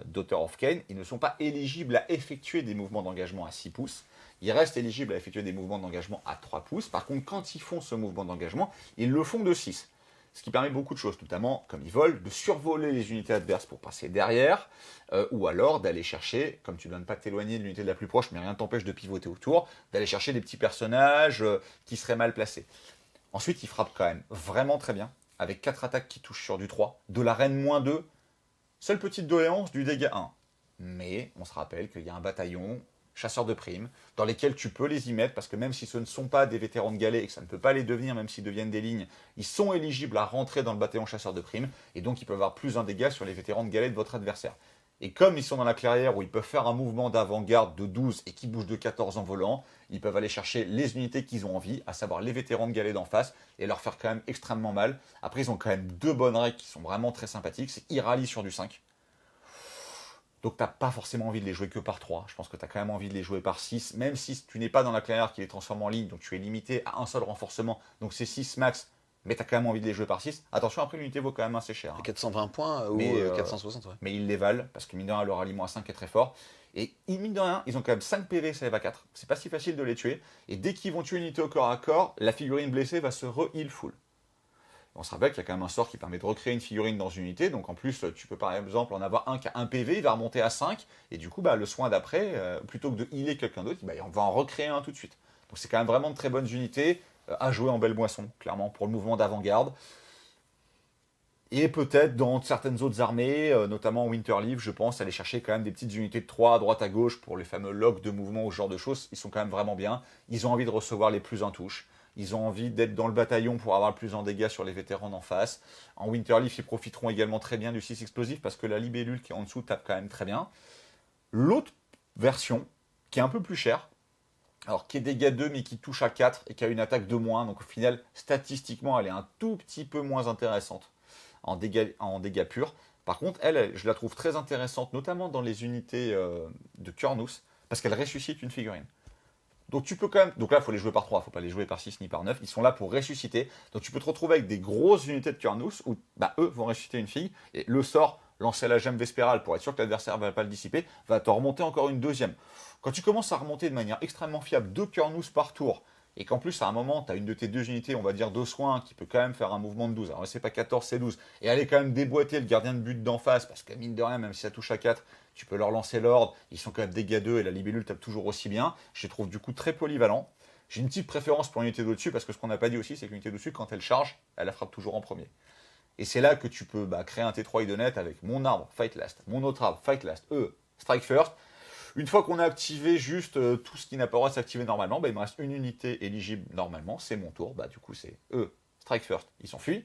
B: d'Author of Kane, ils ne sont pas éligibles à effectuer des mouvements d'engagement à 6 pouces. Ils restent éligibles à effectuer des mouvements d'engagement à 3 pouces. Par contre, quand ils font ce mouvement d'engagement, ils le font de 6. Ce qui permet beaucoup de choses, notamment, comme ils volent, de survoler les unités adverses pour passer derrière, ou alors d'aller chercher, comme tu ne donnes pas t'éloigner de l'unité la plus proche, mais rien ne t'empêche de pivoter autour, d'aller chercher des petits personnages qui seraient mal placés. Ensuite, ils frappent quand même vraiment très bien, avec 4 attaques qui touchent sur du 3, de la reine -2, seule petite doléance du dégât 1. Mais on se rappelle qu'il y a un bataillon chasseurs de primes, dans lesquels tu peux les y mettre, parce que même si ce ne sont pas des vétérans de galets et que ça ne peut pas les devenir, même s'ils deviennent des lignes, ils sont éligibles à rentrer dans le bataillon chasseurs de primes, et donc ils peuvent avoir plus un dégât sur les vétérans de galets de votre adversaire. Et comme ils sont dans la clairière où ils peuvent faire un mouvement d'avant-garde de 12 et qui bouge de 14 en volant, ils peuvent aller chercher les unités qu'ils ont envie, à savoir les vétérans de galets d'en face, et leur faire quand même extrêmement mal. Après, ils ont quand même deux bonnes règles qui sont vraiment très sympathiques, c'est ils rallient sur du 5. Donc tu n'as pas forcément envie de les jouer que par 3. Je pense que tu as quand même envie de les jouer par 6, même si tu n'es pas dans la clairière qui les transforme en ligne, donc tu es limité à un seul renforcement, donc c'est 6 max, mais tu as quand même envie de les jouer par 6. Attention, après l'unité vaut quand même assez cher.
A: 420 points ou 460, ouais.
B: Mais ils les valent, parce que mine de rien, le ralliement à 5 est très fort. Et mine de rien, ils ont quand même 5 PV, ça va 4. C'est pas si facile de les tuer. Et dès qu'ils vont tuer une unité au corps à corps, la figurine blessée va se re-heal full. On se rappelle qu'il y a quand même un sort qui permet de recréer une figurine dans une unité, donc en plus tu peux par exemple en avoir un qui a 1 PV, il va remonter à 5, et du coup le soin d'après, plutôt que de healer quelqu'un d'autre, on va en recréer un tout de suite. Donc c'est quand même vraiment de très bonnes unités à jouer en belle moisson, clairement, pour le mouvement d'avant-garde. Et peut-être dans certaines autres armées, notamment Winterleaf, je pense, aller chercher quand même des petites unités de 3 à droite à gauche pour les fameux logs de mouvement ou ce genre de choses, ils sont quand même vraiment bien. Ils ont envie de recevoir les plus en touche. Ils ont envie d'être dans le bataillon pour avoir le plus en dégâts sur les vétérans d'en face. En Winterleaf, ils profiteront également très bien du 6 explosif parce que la libellule qui est en dessous tape quand même très bien. L'autre version, qui est un peu plus chère, alors qui est dégâts 2 mais qui touche à 4 et qui a une attaque de moins, donc au final, statistiquement, elle est un tout petit peu moins intéressante en dégâts purs. Par contre, elle, je la trouve très intéressante, notamment dans les unités de Kurnous, parce qu'elle ressuscite une figurine. Donc tu peux quand même. Donc là, il faut les jouer par 3, il ne faut pas les jouer par 6 ni par 9. Ils sont là pour ressusciter. Donc tu peux te retrouver avec des grosses unités de Kurnous où eux vont ressusciter une fille. Et le sort, lancer la gemme vespérale pour être sûr que l'adversaire ne va pas le dissiper, va te remonter encore une deuxième. Quand tu commences à remonter de manière extrêmement fiable 2 Kurnous par tour, et qu'en plus à un moment tu as une de tes deux unités, on va dire de soins, qui peut quand même faire un mouvement de 12. Alors c'est pas 14, c'est 12. Et aller quand même déboîter le gardien de but d'en face, parce que mine de rien, même si ça touche à 4, tu peux leur lancer l'ordre, ils sont quand même dégâts 2 et la libellule tape toujours aussi bien. Je les trouve du coup très polyvalents. J'ai une petite préférence pour l'unité d'au-dessus, parce que ce qu'on n'a pas dit aussi, c'est que l'unité d'au-dessus, quand elle charge, elle la frappe toujours en premier. Et c'est là que tu peux créer un T3 Idonette avec mon arbre, Fight Last, mon autre arbre, Fight Last, Strike First. Une fois qu'on a activé juste tout ce qui n'a pas le droit de s'activer normalement, il me reste une unité éligible normalement, c'est mon tour. Du coup, c'est Strike First, ils s'enfuient.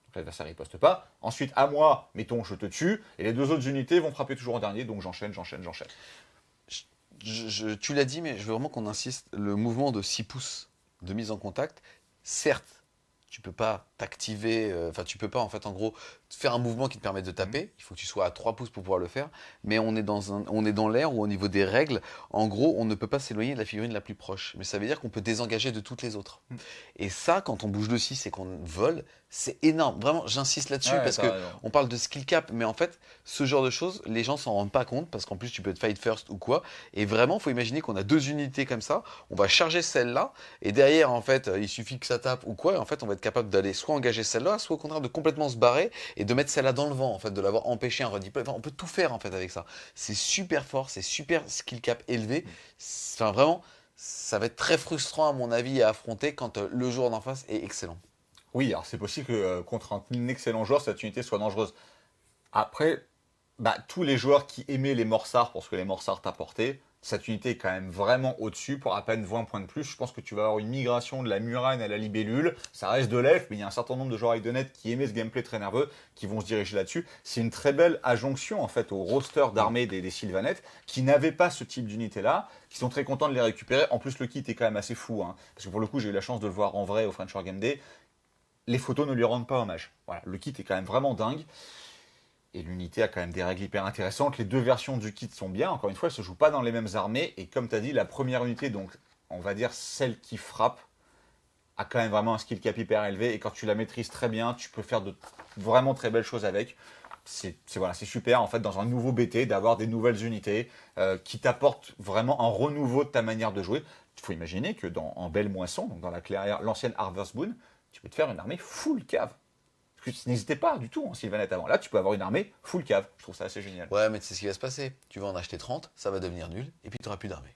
B: Donc l'adversaire ne riposte pas. Ensuite, à moi, mettons, je te tue. Et les deux autres unités vont frapper toujours en dernier, donc j'enchaîne.
A: Tu l'as dit, mais je veux vraiment qu'on insiste. Le mouvement de 6 pouces de mise en contact, certes, tu peux pas t'activer, tu peux pas en fait en gros faire un mouvement qui te permette de taper. Il faut que tu sois à 3 pouces pour pouvoir le faire. Mais on est dans l'ère où au niveau des règles, en gros, on ne peut pas s'éloigner de la figurine la plus proche. Mais ça veut dire qu'on peut désengager de toutes les autres. Et ça, quand on bouge de 6 et qu'on vole, c'est énorme. Vraiment, j'insiste là-dessus
B: Ouais,
A: parce
B: t'as
A: que
B: raison.
A: on parle de skill cap, mais en fait, ce genre de choses, les gens s'en rendent pas compte parce qu'en plus, tu peux être fight first ou quoi. Et vraiment, il faut imaginer qu'on a 2 unités comme ça. On va charger celle-là et derrière, en fait, il suffit que ça tape ou quoi. Et en fait, on va être capable d'aller soit engager celle-là, soit au contraire de complètement se barrer et de mettre celle-là dans le vent, en fait, de l'avoir empêché un replay. Enfin, on peut tout faire en fait avec ça. C'est super fort, c'est super skill cap élevé. Enfin, vraiment, ça va être très frustrant à mon avis à affronter quand le joueur d'en face est excellent.
B: Oui, alors c'est possible que contre un excellent joueur, cette unité soit dangereuse. Après, tous les joueurs qui aimaient les Morsards pour ce que les Morsards t'apportaient, cette unité est quand même vraiment au-dessus pour à peine 20 points de plus. Je pense que tu vas avoir une migration de la Murane à la Libellule. Ça reste de l'elfe, mais il y a un certain nombre de joueurs avec de net qui aimaient ce gameplay très nerveux, qui vont se diriger là-dessus. C'est une très belle adjonction en fait au roster d'armée des Sylvanettes, qui n'avaient pas ce type d'unité-là, qui sont très contents de les récupérer. En plus, le kit est quand même assez fou, hein, parce que pour le coup, j'ai eu la chance de le voir en vrai au French War Game Day. Les photos ne lui rendent pas hommage. Voilà, le kit est quand même vraiment dingue. Et l'unité a quand même des règles hyper intéressantes. Les 2 versions du kit sont bien. Encore une fois, elles ne se jouent pas dans les mêmes armées. Et comme tu as dit, la première unité, donc on va dire celle qui frappe, a quand même vraiment un skill cap hyper élevé. Et quand tu la maîtrises très bien, tu peux faire de vraiment très belles choses avec. Voilà, c'est super en fait dans un nouveau BT d'avoir des nouvelles unités qui t'apportent vraiment un renouveau de ta manière de jouer. Il faut imaginer que en Belle Moisson, donc dans la clairière, l'ancienne Harvest Boon, tu peux te faire une armée full cave. Parce que tu n'hésitais pas du tout en Sylvanette avant. Là, tu peux avoir une armée full cave. Je trouve ça assez génial.
A: Ouais, mais tu sais ce qui va se passer. Tu vas en acheter 30, ça va devenir nul, et puis tu n'auras plus d'armée.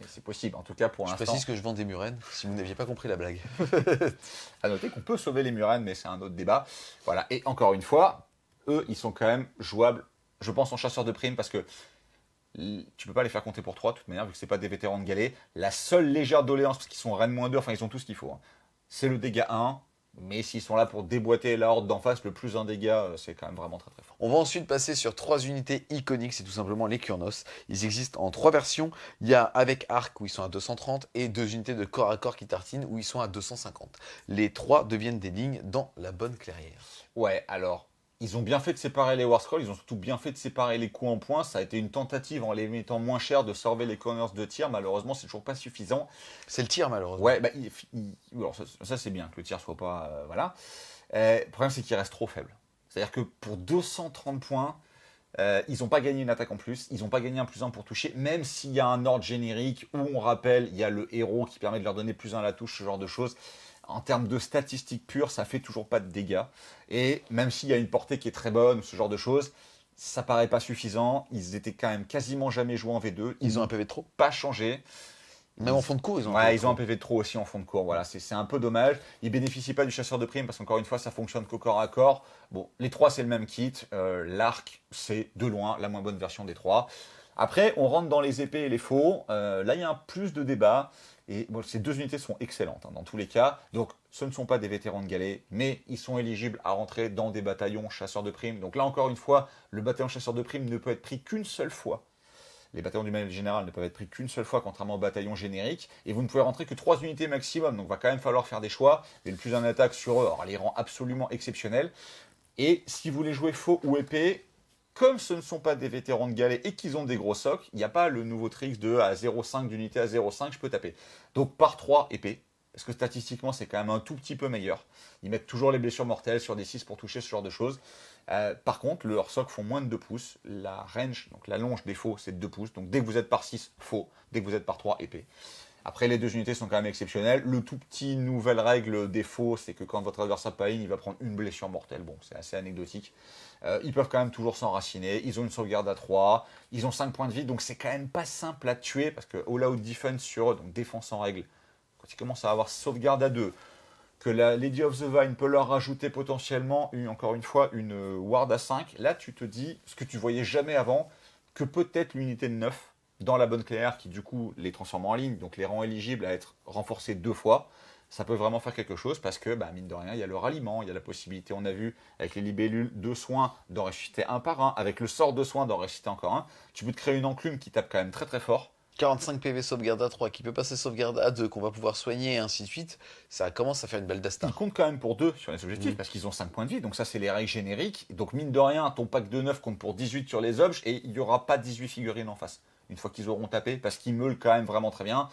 B: Et c'est possible, en tout cas pour
A: Je
B: l'instant.
A: précise que je vends des murènes, si vous n'aviez pas compris la blague.
B: À noter qu'on peut sauver les Murènes, mais c'est un autre débat. Voilà. Et encore une fois, eux, ils sont quand même jouables, je pense, en chasseur de primes, parce que tu peux pas les faire compter pour 3 de toute manière, vu que c'est pas des vétérans de galets. La seule légère doléance, parce qu'ils sont Rennes -2, enfin ils ont tout ce qu'il faut, hein, c'est le dégât 1. Mais s'ils sont là pour déboîter la horde d'en face, le plus un dégât, c'est quand même vraiment très très fort.
A: On va ensuite passer sur 3 unités iconiques, c'est tout simplement les Kurnos. Ils existent en 3 versions. Il y a avec arc où ils sont à 230 et 2 unités de corps à corps qui tartinent où ils sont à 250. Les 3 deviennent des lignes dans la bonne clairière.
B: Ouais, alors, ils ont bien fait de séparer les War Scrolls, ils ont surtout bien fait de séparer les coups en points. Ça a été une tentative en les mettant moins cher de sauver les corners de tir. Malheureusement, c'est toujours pas suffisant.
A: C'est le tir malheureusement.
B: Ouais, alors ça, c'est bien que le tir soit pas. Voilà. Le problème, c'est qu'il reste trop faible. C'est-à-dire que pour 230 points, ils n'ont pas gagné une attaque en plus, ils n'ont pas gagné un +1 pour toucher, même s'il y a un ordre générique où on rappelle, il y a le héros qui permet de leur donner +1 à la touche, ce genre de choses. En termes de statistiques pures, ça fait toujours pas de dégâts. Et même s'il y a une portée qui est très bonne, ce genre de choses, ça paraît pas suffisant. Ils étaient quand même quasiment jamais joués en V2.
A: Ils ont un PV de trop.
B: Pas changé.
A: Même en fond de cours, ils ont un
B: Ouais,
A: PV de
B: ils ont un
A: trop.
B: PV de trop aussi en fond de cours. Voilà, c'est un peu dommage. Ils bénéficient pas du chasseur de primes parce qu'encore une fois, ça fonctionne qu'au corps à corps. Bon, les 3, c'est le même kit. L'arc, c'est de loin la moins bonne version des 3. Après, on rentre dans les épées et les faux. Là, il y a un plus de débat. Et bon, ces 2 unités sont excellentes dans tous les cas. Donc, ce ne sont pas des vétérans de galets, mais ils sont éligibles à rentrer dans des bataillons chasseurs de primes. Donc là, encore une fois, le bataillon chasseur de primes ne peut être pris qu'une seule fois. Les bataillons du manuel général ne peuvent être pris qu'une seule fois, contrairement au bataillon générique. Et vous ne pouvez rentrer que 3 unités maximum. Donc, il va quand même falloir faire des choix. Mais le plus en attaque sur eux, alors, les rend absolument exceptionnels. Et si vous voulez jouer faux ou épée, comme ce ne sont pas des vétérans de galets et qu'ils ont des gros socs, il n'y a pas le nouveau trick de à 0,5 d'unité à 0,5, je peux taper. Donc par 3 épées, parce que statistiquement c'est quand même un tout petit peu meilleur. Ils mettent toujours les blessures mortelles sur des 6 pour toucher, ce genre de choses. Par contre, leurs socs font moins de 2 pouces. La range, donc la longe des faux, c'est de 2 pouces. Donc dès que vous êtes par 6, faux. Dès que vous êtes par 3, épée. Après, les 2 unités sont quand même exceptionnelles. Le tout petit nouvelle règle des faux, c'est que quand votre adversaire païne, il va prendre une blessure mortelle. Bon, c'est assez anecdotique. Ils peuvent quand même toujours s'enraciner. Ils ont une sauvegarde à 3. Ils ont 5 points de vie. Donc c'est quand même pas simple à tuer parce que all out defense sur eux, donc défense en règle, quand ils commencent à avoir sauvegarde à 2, que la Lady of the Vine peut leur rajouter potentiellement, encore une fois, une ward à 5, là tu te dis ce que tu voyais jamais avant, que peut-être l'unité de 9 dans la bonne clairière qui du coup les transforme en ligne, donc les rend éligibles à être renforcés 2 fois, ça peut vraiment faire quelque chose parce que, mine de rien, il y a le ralliement, il y a la possibilité, on a vu, avec les libellules de soins, d'en ressusciter un par un, avec le sort de soins, d'en ressusciter encore un. Tu peux te créer une enclume qui tape quand même très très fort.
A: 45 PV sauvegarde à 3, qui peut passer sauvegarde à 2, qu'on va pouvoir soigner et ainsi de suite, ça commence à faire une belle
B: Ils
A: Dastar.
B: comptent quand même pour 2 sur les objectifs parce qu'ils ont 5 points de vie. Donc ça, c'est les règles génériques. Donc mine de rien, ton pack de 9 compte pour 18 sur les objets et il n'y aura pas 18 figurines en face. Une fois qu'ils auront tapé, parce qu'ils meulent quand même vraiment très bien.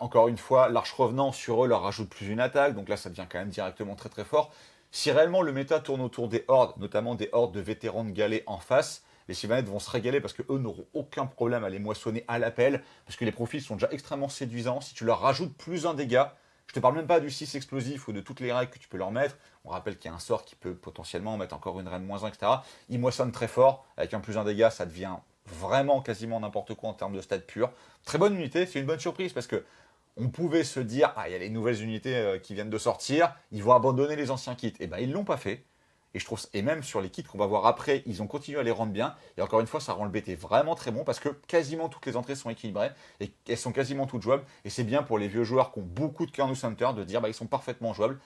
B: Encore une fois, l'arche revenant sur eux leur rajoute plus une attaque. Donc là, ça devient quand même directement très très fort. Si réellement le méta tourne autour des hordes, notamment des hordes de vétérans de galets en face, les Sylvanettes vont se régaler parce qu'eux n'auront aucun problème à les moissonner à l'appel, parce que les profils sont déjà extrêmement séduisants. Si tu leur rajoutes plus un dégât, je te parle même pas du 6 explosif ou de toutes les règles que tu peux leur mettre. On rappelle qu'il y a un sort qui peut potentiellement mettre encore une reine -1, etc. Ils moissonnent très fort. Avec un plus un dégât, ça devient vraiment quasiment n'importe quoi en termes de stats purs. Très bonne unité, c'est une bonne surprise parce que on pouvait se dire, ah, il y a les nouvelles unités qui viennent de sortir, ils vont abandonner les anciens kits. Et ben ils l'ont pas fait. Et je trouve, et même sur les kits qu'on va voir après, ils ont continué à les rendre bien. Et encore une fois, ça rend le BT vraiment très bon parce que quasiment toutes les entrées sont équilibrées et elles sont quasiment toutes jouables. Et c'est bien pour les vieux joueurs qui ont beaucoup de Carnus Hunter de dire, bah, ils sont parfaitement jouables.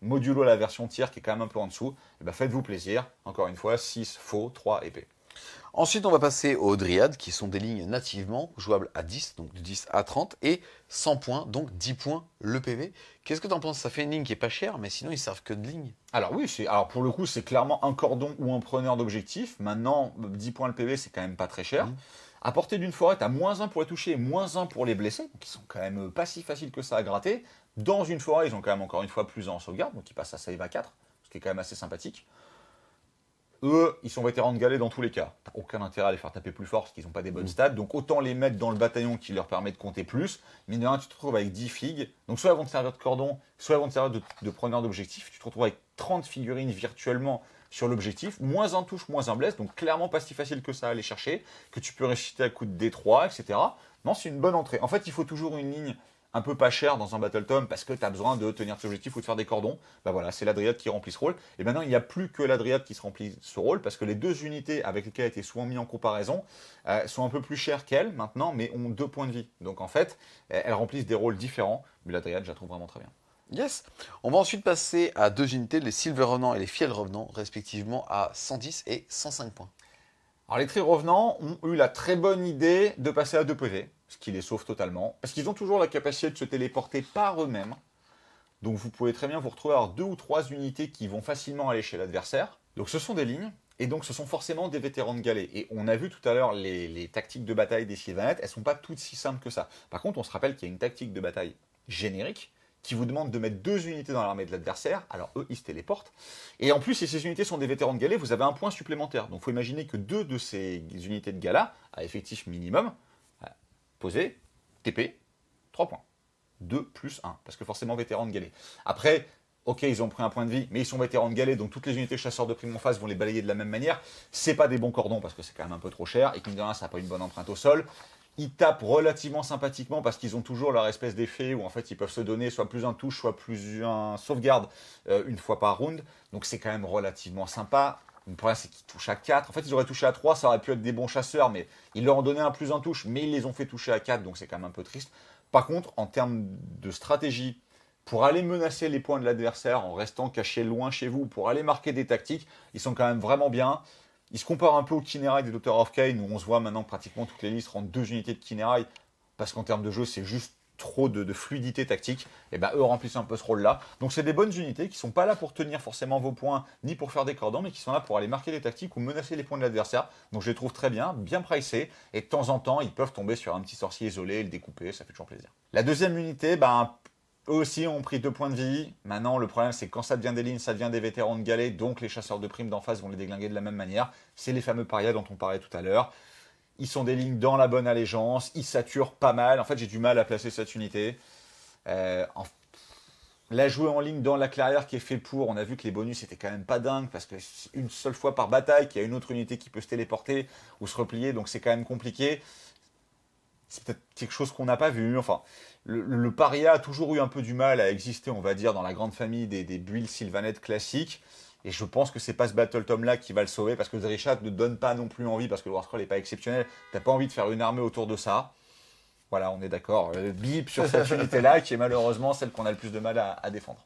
B: Modulo la version tir qui est quand même un peu en dessous. Et ben faites-vous plaisir. Encore une fois, 6 faux, 3 épées.
A: Ensuite, on va passer aux Dryades, qui sont des lignes nativement jouables à 10, donc de 10 à 30, et 100 points, donc 10 points le PV. Qu'est-ce que tu en penses? Ça fait une ligne qui est pas chère, mais sinon, ils servent que de ligne.
B: Alors oui, alors pour le coup, c'est clairement un cordon ou un preneur d'objectif. Maintenant, 10 points le PV, c'est quand même pas très cher. À portée d'une forêt, tu as -1 pour les toucher et -1 pour les blesser. Donc ils sont quand même pas si faciles que ça à gratter. Dans une forêt, ils ont quand même encore une fois plus en sauvegarde, donc ils passent à save à 4, ce qui est quand même assez sympathique. Eux, ils sont vétérans de galets dans tous les cas. T'as aucun intérêt à les faire taper plus fort parce qu'ils n'ont pas des bonnes stats. Donc autant les mettre dans le bataillon qui leur permet de compter plus. Mine de rien, tu te retrouves avec 10 figues. Donc soit elles vont te servir de cordon, soit elles vont te servir de preneur d'objectif. Tu te retrouves avec 30 figurines virtuellement sur l'objectif. Moins un touche, moins un blesse. Donc clairement pas si facile que ça à aller chercher. Que tu peux réciter à coup de D3, etc. Non, c'est une bonne entrée. En fait, il faut toujours une ligne un peu pas cher dans un Battle Tom parce que tu as besoin de tenir tes objectifs ou de faire des cordons. Bah voilà, c'est la Dryade qui remplit ce rôle. Et maintenant, il n'y a plus que la Dryade qui se remplit ce rôle parce que les deux unités avec lesquelles elle était souvent mis en comparaison sont un peu plus chères qu'elle maintenant, mais ont 2 points de vie. Donc en fait, elles remplissent des rôles différents. Mais la Dryade, je la trouve vraiment très bien.
A: Yes. On va ensuite passer à 2 unités, les Silver Revenants et les Fiel Revenants, respectivement à 110 et 105 points.
B: Alors les Tri Revenants ont eu la très bonne idée de passer à 2 PV, ce qui les sauve totalement, parce qu'ils ont toujours la capacité de se téléporter par eux-mêmes. Donc vous pouvez très bien vous retrouver à 2 ou 3 unités qui vont facilement aller chez l'adversaire. Donc ce sont des lignes, et donc ce sont forcément des vétérans de galets. Et on a vu tout à l'heure les tactiques de bataille des Sylvanettes, elles ne sont pas toutes si simples que ça. Par contre, on se rappelle qu'il y a une tactique de bataille générique, qui vous demande de mettre 2 unités dans l'armée de l'adversaire, alors eux, ils se téléportent. Et en plus, si ces unités sont des vétérans de galets, vous avez un point supplémentaire. Donc il faut imaginer que 2 de ces unités de gala, à effectif minimum, posé, TP, 3 points. 2 plus 1, parce que forcément vétérans de galets. Après, ok, ils ont pris un point de vie, mais ils sont vétérans de galets, donc toutes les unités chasseurs de prime en face vont les balayer de la même manière. C'est pas des bons cordons, parce que c'est quand même un peu trop cher, et que mine de rien, ça n'a pas une bonne empreinte au sol. Ils tapent relativement sympathiquement parce qu'ils ont toujours leur espèce d'effet où en fait ils peuvent se donner soit plus un touche, soit plus un sauvegarde une fois par round. Donc c'est quand même relativement sympa. Le problème c'est qu'ils touchent à 4. En fait ils auraient touché à 3, ça aurait pu être des bons chasseurs, mais ils leur ont donné un plus un touche, mais ils les ont fait toucher à 4, donc c'est quand même un peu triste. Par contre, en termes de stratégie, pour aller menacer les points de l'adversaire en restant caché loin chez vous, pour aller marquer des tactiques, ils sont quand même vraiment bien. Ils se comparent un peu au Kinerai des Doctors of Kane, où on se voit maintenant pratiquement toutes les listes rendent 2 unités de Kinerai, parce qu'en termes de jeu, c'est juste trop de fluidité tactique. Et ben eux remplissent un peu ce rôle-là. Donc c'est des bonnes unités qui sont pas là pour tenir forcément vos points, ni pour faire des cordons, mais qui sont là pour aller marquer des tactiques ou menacer les points de l'adversaire. Donc je les trouve très bien pricés, et de temps en temps, ils peuvent tomber sur un petit sorcier isolé et le découper, ça fait toujours plaisir. La deuxième unité, eux aussi ont pris 2 points de vie. Maintenant, le problème, c'est que quand ça devient des lignes, ça devient des vétérans de galets, donc les chasseurs de primes d'en face vont les déglinguer de la même manière. C'est les fameux parias dont on parlait tout à l'heure. Ils sont des lignes dans la bonne allégeance, ils saturent pas mal. En fait, j'ai du mal à placer cette unité. La jouer en ligne dans la clairière qui est fait pour, on a vu que les bonus étaient quand même pas dingues, parce que une seule fois par bataille, qu'il y a une autre unité qui peut se téléporter ou se replier, donc c'est quand même compliqué. C'est peut-être quelque chose qu'on n'a pas vu. Enfin, le paria a toujours eu un peu du mal à exister, on va dire, dans la grande famille des builds Sylvanettes classiques. Et je pense que c'est pas ce Battle Tom là qui va le sauver, parce que Drychad ne donne pas non plus envie, parce que le War Scroll n'est pas exceptionnel. T'as pas envie de faire une armée autour de ça. Voilà, on est d'accord. Bip sur cette unité-là, qui est malheureusement celle qu'on a le plus de mal à défendre.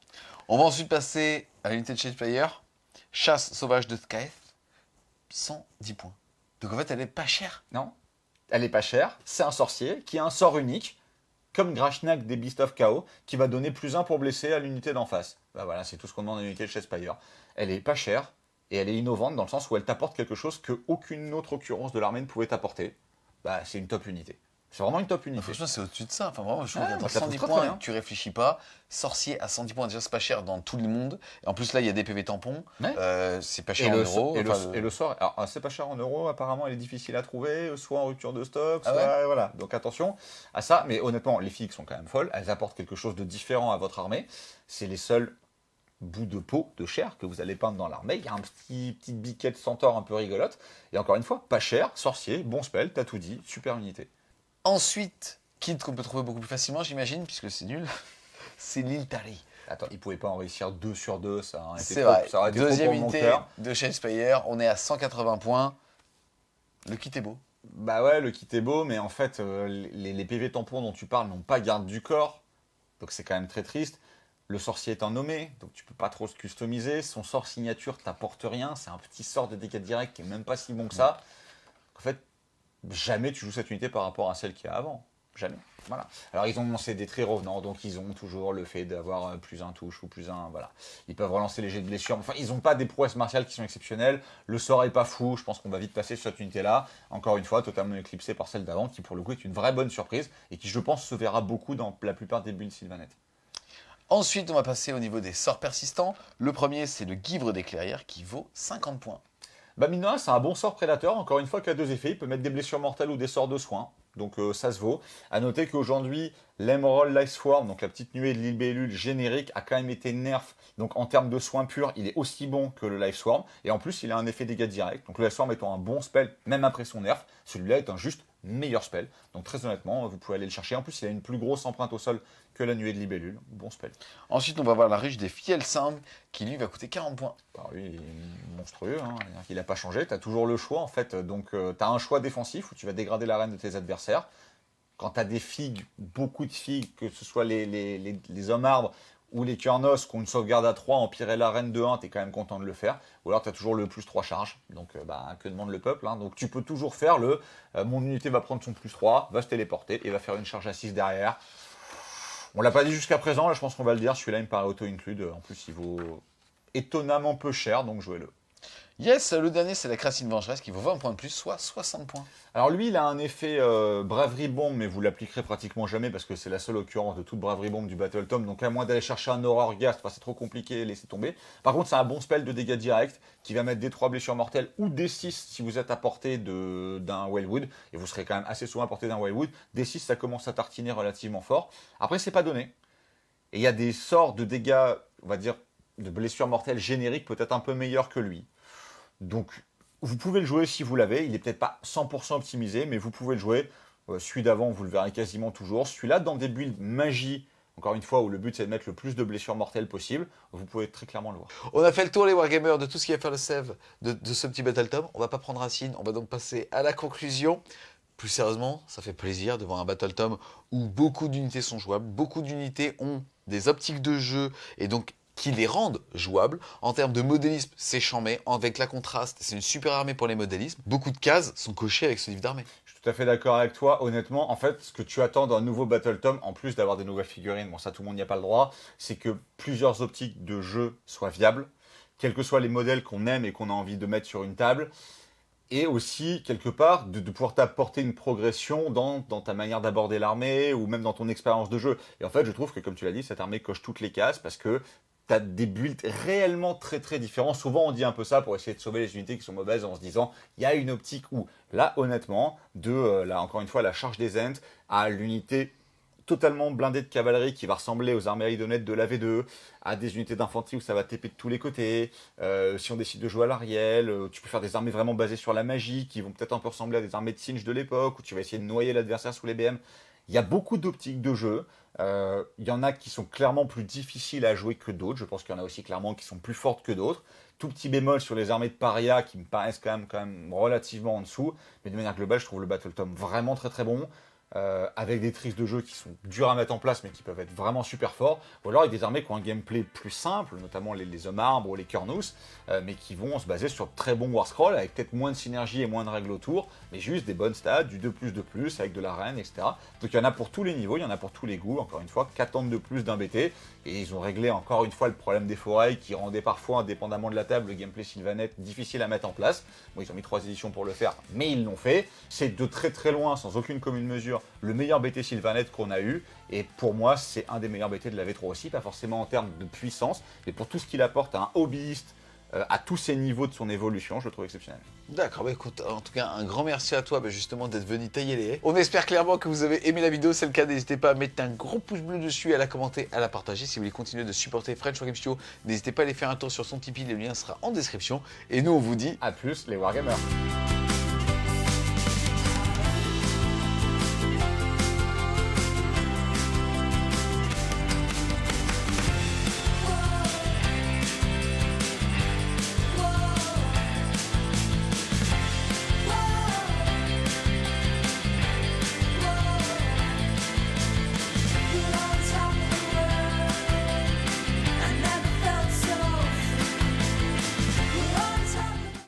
A: On va ensuite passer à l'unité de Shadespire, Chasse sauvage de Skaeth, 110 points. Donc en fait, elle est pas chère.
B: Non. Elle est pas chère, c'est un sorcier qui a un sort unique, comme Grashnak des Beast of Chaos, qui va donner +1 pour blesser à l'unité d'en face. Bah voilà, c'est tout ce qu'on demande à l'unité de Chespire. Elle est pas chère, et elle est innovante dans le sens où elle t'apporte quelque chose qu'aucune autre occurrence de l'armée ne pouvait t'apporter. Bah c'est une top unité. C'est vraiment une top unité.
A: Franchement, c'est au-dessus de ça. Enfin, vraiment, je trouve
B: Ah,
A: qu'à
B: moi, je la trouve
A: 110
B: très,
A: points,
B: très bien.
A: tu réfléchis pas. Sorcier à 110 points, déjà, c'est pas cher dans tout le monde. Et en plus, là, il y a des PV tampons.
B: Ouais.
A: C'est pas
B: Et
A: cher en
B: le,
A: euros.
B: et, le,
A: Enfin,
B: et le sort, alors c'est pas cher en euros, apparemment elle est difficile à trouver, soit en rupture de stock,
A: Ah
B: soit
A: ouais
B: voilà. Donc attention à ça, mais honnêtement, les filles sont quand même folles, elles apportent quelque chose de différent à votre armée. C'est les seuls bouts de peau, de chair que vous allez peindre dans l'armée. Il y a un petite biquette centaure un peu rigolote. Et encore une fois, pas cher, sorcier, bon spell, t'as tout dit, super unité.
A: Ensuite, kit qu'on peut trouver beaucoup plus facilement, j'imagine, puisque c'est nul, c'est l'Iltari.
B: Attends, ils pouvaient pas en réussir 2 sur 2, ça aurait été
A: C'est
B: trop,
A: vrai.
B: ça aurait été trop
A: Deuxième
B: pour mon
A: unité
B: cœur.
A: de Shadespire, on est à 180 points. Le kit est beau.
B: Bah ouais, le kit est beau, mais en fait, les PV tampons dont tu parles n'ont pas garde du corps, donc c'est quand même très triste. Le sorcier est un nommé, donc tu peux pas trop se customiser. Son sort signature t'apporte rien, c'est un petit sort de dégâts directs qui est même pas si bon que ça. En fait, jamais tu joues cette unité par rapport à celle qu'il y a avant. Jamais. Voilà. Alors ils ont lancé des traits revenants, donc ils ont toujours le fait d'avoir +1 touche ou +1, voilà. Ils peuvent relancer les jets de blessure. Enfin, ils n'ont pas des prouesses martiales qui sont exceptionnelles. Le sort est pas fou. Je pense qu'on va vite passer sur cette unité-là. Encore une fois, totalement éclipsée par celle d'avant, qui pour le coup est une vraie bonne surprise et qui, je pense, se verra beaucoup dans la plupart des builds Sylvaneth.
A: Ensuite, on va passer au niveau des sorts persistants. Le premier, c'est le Guivre des Clairières qui vaut 50 points.
B: Bah mine de rien, c'est un bon sort prédateur, encore une fois, qui a 2 effets. Il peut mettre des blessures mortelles ou des sorts de soins. Donc ça se vaut. A noter qu'aujourd'hui, l'Emerald Lifeswarm, donc la petite nuée de libellule générique, a quand même été nerf. Donc en termes de soins purs, il est aussi bon que le Lifeswarm. Et en plus, il a un effet dégâts direct. Donc le Lifeswarm étant un bon spell, même après son nerf, celui-là est un juste meilleur spell. Donc très honnêtement, vous pouvez aller le chercher. En plus, il a une plus grosse empreinte au sol que la nuée de libellule. Bon spell.
A: Ensuite, on va voir la ruche des Fielsam qui lui va coûter 40 points.
B: Alors lui, il est monstrueux, hein. Il n'a pas changé, tu as toujours le choix en fait. Donc tu as un choix défensif où tu vas dégrader la reine de tes adversaires. Quand tu as des figues, beaucoup de figues, que ce soit les hommes arbres ou les Kurnos qui ont une sauvegarde à 3, empirer la reine de 1, tu es quand même content de le faire. Ou alors tu as toujours le +3 charge. Donc que demande le peuple, hein. Donc tu peux toujours faire mon unité va prendre son +3, va se téléporter et va faire une charge à 6 derrière. On l'a pas dit jusqu'à présent, là je pense qu'on va le dire, celui-là il me paraît auto-include. En plus il vaut étonnamment peu cher, donc jouez-le.
A: Yes, le dernier, c'est la Crassine Vengeresse qui vaut 20 points de plus, soit 60 points.
B: Alors lui, il a un effet braverie bombe, mais vous l'appliquerez pratiquement jamais parce que c'est la seule occurrence de toute braverie bombe du Battle Tome. Donc à moins d'aller chercher un Aurore Ghast, c'est trop compliqué, laissez tomber. Par contre, c'est un bon spell de dégâts directs qui va mettre des 3 blessures mortelles ou des 6 si vous êtes à portée d'un Wellwood. Et vous serez quand même assez souvent à portée d'un Wellwood. Des 6, ça commence à tartiner relativement fort. Après, c'est pas donné. Et il y a des sorts de dégâts, on va dire, de blessures mortelles génériques peut-être un peu meilleurs que lui. Donc, vous pouvez le jouer si vous l'avez. Il n'est peut-être pas 100% optimisé, mais vous pouvez le jouer. Celui d'avant, vous le verrez quasiment toujours. Celui-là, dans des builds magie, encore une fois, où le but c'est de mettre le plus de blessures mortelles possible, vous pouvez très clairement le voir.
A: On a fait le tour, les Wargamers, de tout ce qui va faire le save de ce petit Battle Tome. On va pas prendre racine, on va donc passer à la conclusion. Plus sérieusement, ça fait plaisir de voir un Battle Tome où beaucoup d'unités sont jouables, beaucoup d'unités ont des optiques de jeu et donc qui les rendent jouables. En termes de modélisme, c'est chambé. Avec la contraste, c'est une super armée pour les modélismes. Beaucoup de cases sont cochées avec ce livre d'armée.
B: Je suis tout à fait d'accord avec toi. Honnêtement, en fait, ce que tu attends d'un nouveau Battle Tome, en plus d'avoir des nouvelles figurines, bon ça tout le monde n'y a pas le droit, c'est que plusieurs optiques de jeu soient viables, quels que soient les modèles qu'on aime et qu'on a envie de mettre sur une table. Et aussi, quelque part, de pouvoir t'apporter une progression dans ta manière d'aborder l'armée ou même dans ton expérience de jeu. Et en fait, je trouve que, comme tu l'as dit, cette armée coche toutes les cases parce que tu as des builds réellement très très différents. Souvent, on dit un peu ça pour essayer de sauver les unités qui sont mauvaises en se disant il y a une optique où, là, honnêtement, là, encore une fois, la charge des Ents à l'unité totalement blindée de cavalerie qui va ressembler aux armées Aidonettes de la V2, à des unités d'infanterie où ça va TP de tous les côtés. Si on décide de jouer à l'Ariel, tu peux faire des armées vraiment basées sur la magie qui vont peut-être un peu ressembler à des armées de Singe de l'époque où tu vas essayer de noyer l'adversaire sous les BM. Il y a beaucoup d'optiques de jeu. Il y en a qui sont clairement plus difficiles à jouer que d'autres. Je pense qu'il y en a aussi clairement qui sont plus fortes que d'autres. Tout petit bémol sur les armées de paria qui me paraissent quand même relativement en dessous. Mais de manière globale, je trouve le Battle Tome vraiment très très bon. avec des tricks de jeu qui sont durs à mettre en place mais qui peuvent être vraiment super forts, ou alors avec des armées qui ont un gameplay plus simple, notamment les hommes arbres ou les Kernus, mais qui vont se baser sur de très bons War Scrolls avec peut-être moins de synergie et moins de règles autour, mais juste des bonnes stats, du 2+2+, avec de l'arène, etc. Donc il y en a pour tous les niveaux, il y en a pour tous les goûts, encore une fois, qu'attendre de plus d'un BT, et ils ont réglé encore une fois le problème des forêts qui rendait parfois, indépendamment de la table, le gameplay Sylvaneth difficile à mettre en place. Bon, ils ont mis 3 éditions pour le faire, mais ils l'ont fait. C'est de très très loin, sans aucune commune mesure, le meilleur BT Sylvaneth qu'on a eu, et pour moi c'est un des meilleurs BT de la V3 aussi, pas forcément en termes de puissance, mais pour tout ce qu'il apporte à un hobbyiste à tous ces niveaux de son évolution, je le trouve exceptionnel.
A: D'accord, bah écoute, en tout cas, un grand merci à toi justement d'être venu tailler les haies. On espère clairement que vous avez aimé la vidéo, c'est le cas, n'hésitez pas à mettre un gros pouce bleu dessus, à la commenter, à la partager. Si vous voulez continuer de supporter French Wargame Studio, n'hésitez pas à aller faire un tour sur son Tipeee, le lien sera en description. Et nous, on vous dit
B: A plus les Wargamers.